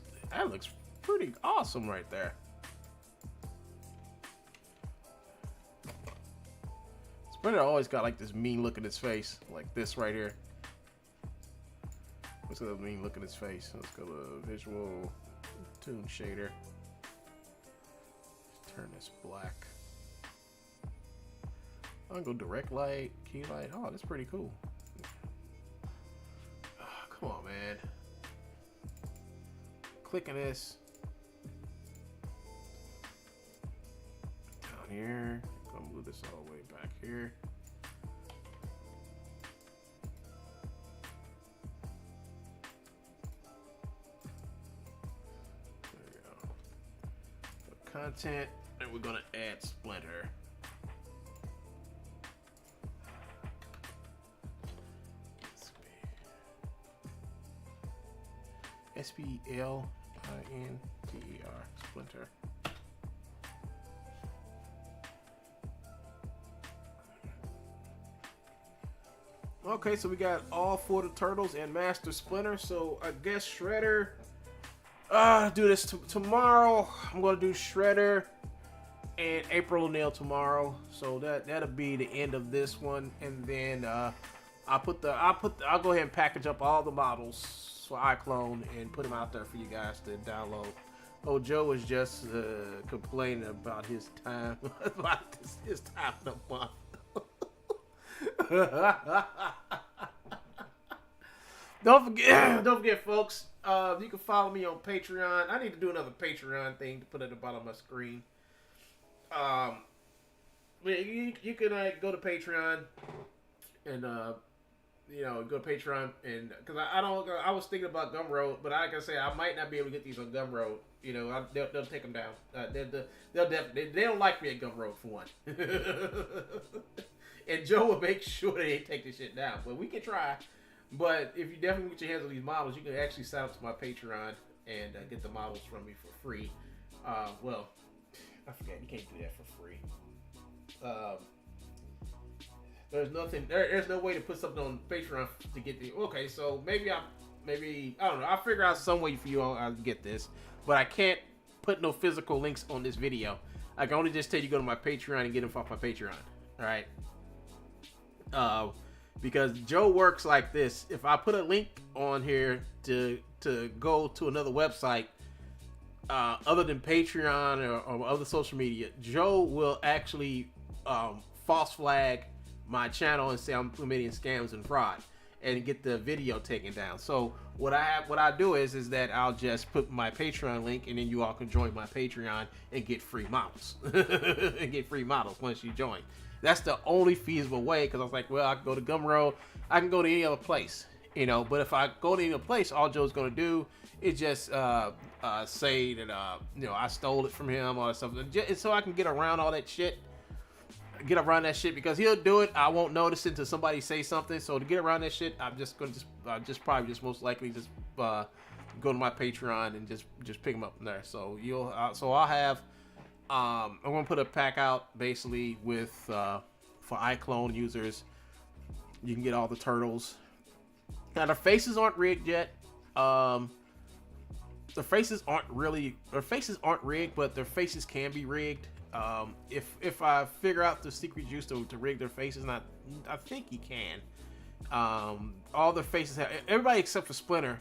pretty awesome right there. Splinter always got like this mean look in his face, like this right here. What's that mean look in his face? Let's go to visual tune shader. Turn this black. I'm gonna go direct light, key light. Oh, that's pretty cool. Oh, come on, man. clicking this down here. Gonna move this all the way back here. There we go. For content, and we're gonna add Splinter. SPLINTER, Splinter. Okay, so we got all 4 of the turtles and Master Splinter. So I guess Shredder. Do this tomorrow. I'm gonna do Shredder and April O'Neil tomorrow. So that'll be the end of this one, and then I'll go ahead and package up all the models for iClone and put them out there for you guys to download. Oh, Joe was just complaining about his time, about his time of the month. Don't forget, folks. You can follow me on Patreon. I need to do another Patreon thing to put at the bottom of my screen. You can go to Patreon and go to Patreon, and because I was thinking about Gumroad, but like I say, I might not be able to get these on Gumroad. They'll take them down. They don't like me at Gumroad for one. And Joe will make sure they take this shit down. But we can try. But if you definitely get your hands on these models, you can actually sign up to my Patreon and get the models from me for free. Well, I forget, you can't do that for free. There's no way to put something on Patreon to get the. Okay, so maybe I don't know. I'll figure out some way for you all to get this, but I can't put no physical links on this video. I can only just tell you to go to my Patreon and get them off my Patreon. All right. Because Joe works like this. If I put a link on here to go to another website other than Patreon or other social media, Joe will actually false flag my channel and say I'm committing scams and fraud and get the video taken down. So what I do is that I'll just put my Patreon link, and then you all can join my Patreon and get free models. And get free models once you join. That's the only feasible way, because I was like, well, I can go to Gumroad, I can go to any other place, but if I go to any other place, all Joe's gonna do is just say that I stole it from him or something, so I can get around all that shit. Because he'll do it, I won't notice it until somebody say something. So to get around that shit, I'm just gonna most likely go to my Patreon and just pick them up from there. So I'll have I'm gonna put a pack out basically with for iClone users. You can get all the turtles. Now their faces aren't rigged yet. Their faces aren't rigged, but their faces can be rigged. If I figure out the secret juice to rig their faces, and I think you can. All their faces have, everybody except for Splinter.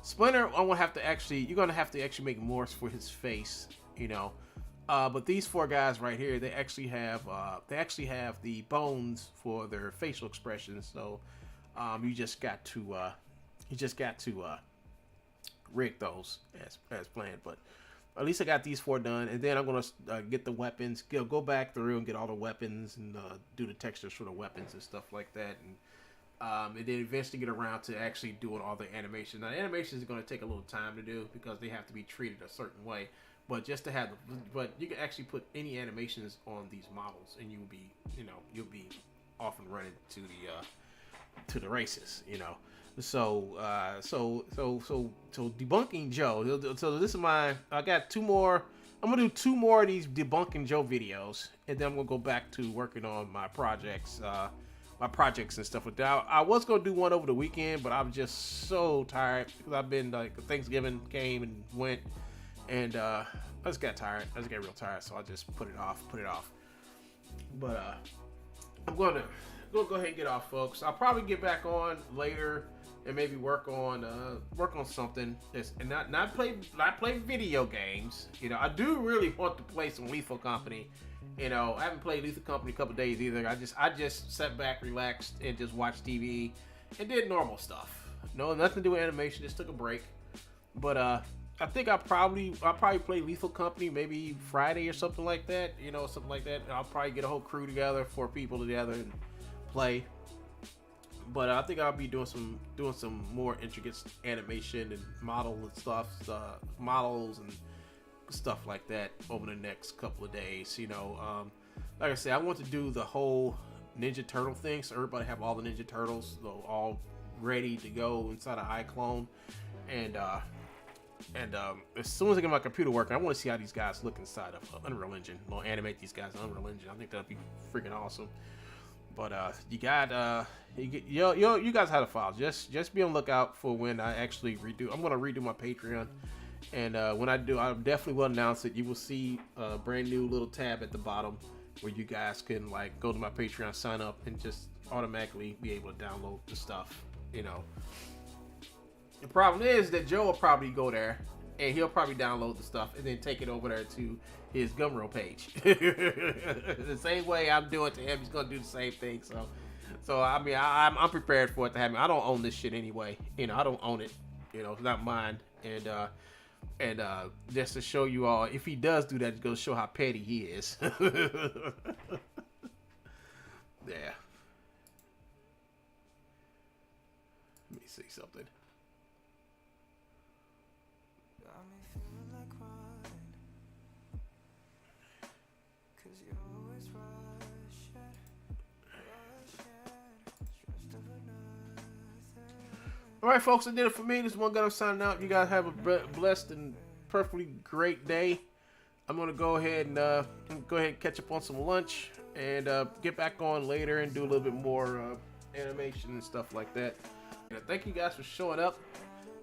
Splinter, you're gonna have to actually make more for his face, But these 4 guys right here, they actually have the bones for their facial expressions. So you just got to rig those as planned. But at least I got these 4 done, and then I'm gonna get the weapons. Go back through and get all the weapons and do the textures for the weapons and stuff like that, and then eventually get around to actually doing all the animation. Now, the animation is going to take a little time to do because they have to be treated a certain way. But just to have, but you can actually put any animations on these models, and you'll be off and running to the races, So debunking Joe. So this is I got 2 more. I'm gonna do 2 more of these debunking Joe videos, and then I'm gonna go back to working on my projects and stuff like that. I was gonna do one over the weekend, but I'm just so tired because I've been Thanksgiving came and went, and I just got tired. I just got real tired, so I just put it off. But I'm gonna go ahead and get off, folks. I'll probably get back on later and maybe work on something and not play video games. I do really want to play some Lethal Company. I haven't played Lethal Company a couple days either. I just sat back, relaxed, and just watched TV and did normal stuff. No, nothing to do with animation. Just took a break. But I think I'll probably play Lethal Company maybe Friday or something like that. You know, something like that. I'll probably get a whole crew together, 4 people together, and play. But I think I'll be doing some more intricate animation and models and stuff like that over the next couple of days. You know, like I said, I want to do the whole Ninja Turtle thing, so everybody have all the Ninja Turtles all ready to go inside of iClone, and as soon as I get my computer working, I want to see how these guys look inside of Unreal Engine. I'll animate these guys in Unreal Engine. I think that'd be freaking awesome. But you guys have the files. Just be on the lookout for when I actually redo. I'm gonna redo my Patreon, and when I do, I definitely will announce it. You will see a brand new little tab at the bottom where you guys can like go to my Patreon, sign up, and just automatically be able to download the stuff. You know. The problem is that Joe will probably go there and he'll probably download the stuff and then take it over there to his Gumroad page. The same way I'm doing to him, he's gonna do the same thing. So I mean, I'm prepared for it to happen. I don't own this shit anyway. You know, I don't own it. You know, it's not mine. And just to show you all, if he does do that, it's gonna show how petty he is. Yeah. Let me see something. All right, folks, that did it for me. This is One Gun. I'm signing out. You guys have a blessed and perfectly great day. I'm gonna go ahead and catch up on some lunch and get back on later and do a little bit more animation and stuff like that. And thank you guys for showing up.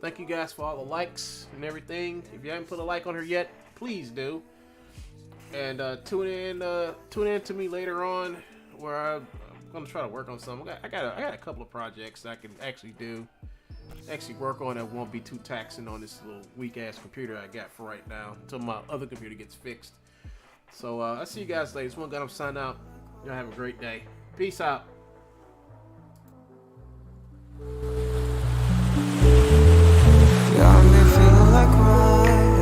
Thank you guys for all the likes and everything. If you haven't put a like on her yet, please do. And tune in to me later on, where I'm gonna try to work on something. I got a couple of projects I can actually work on that won't be too taxing on this little weak ass computer I got for right now until my other computer gets fixed. So I'll see you guys later. It's One Gun. I'm signing out. Y'all have a great day. Peace out. Got me feeling like crying.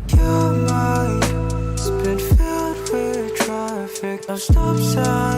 Your mind has been filled with traffic, no stop signs.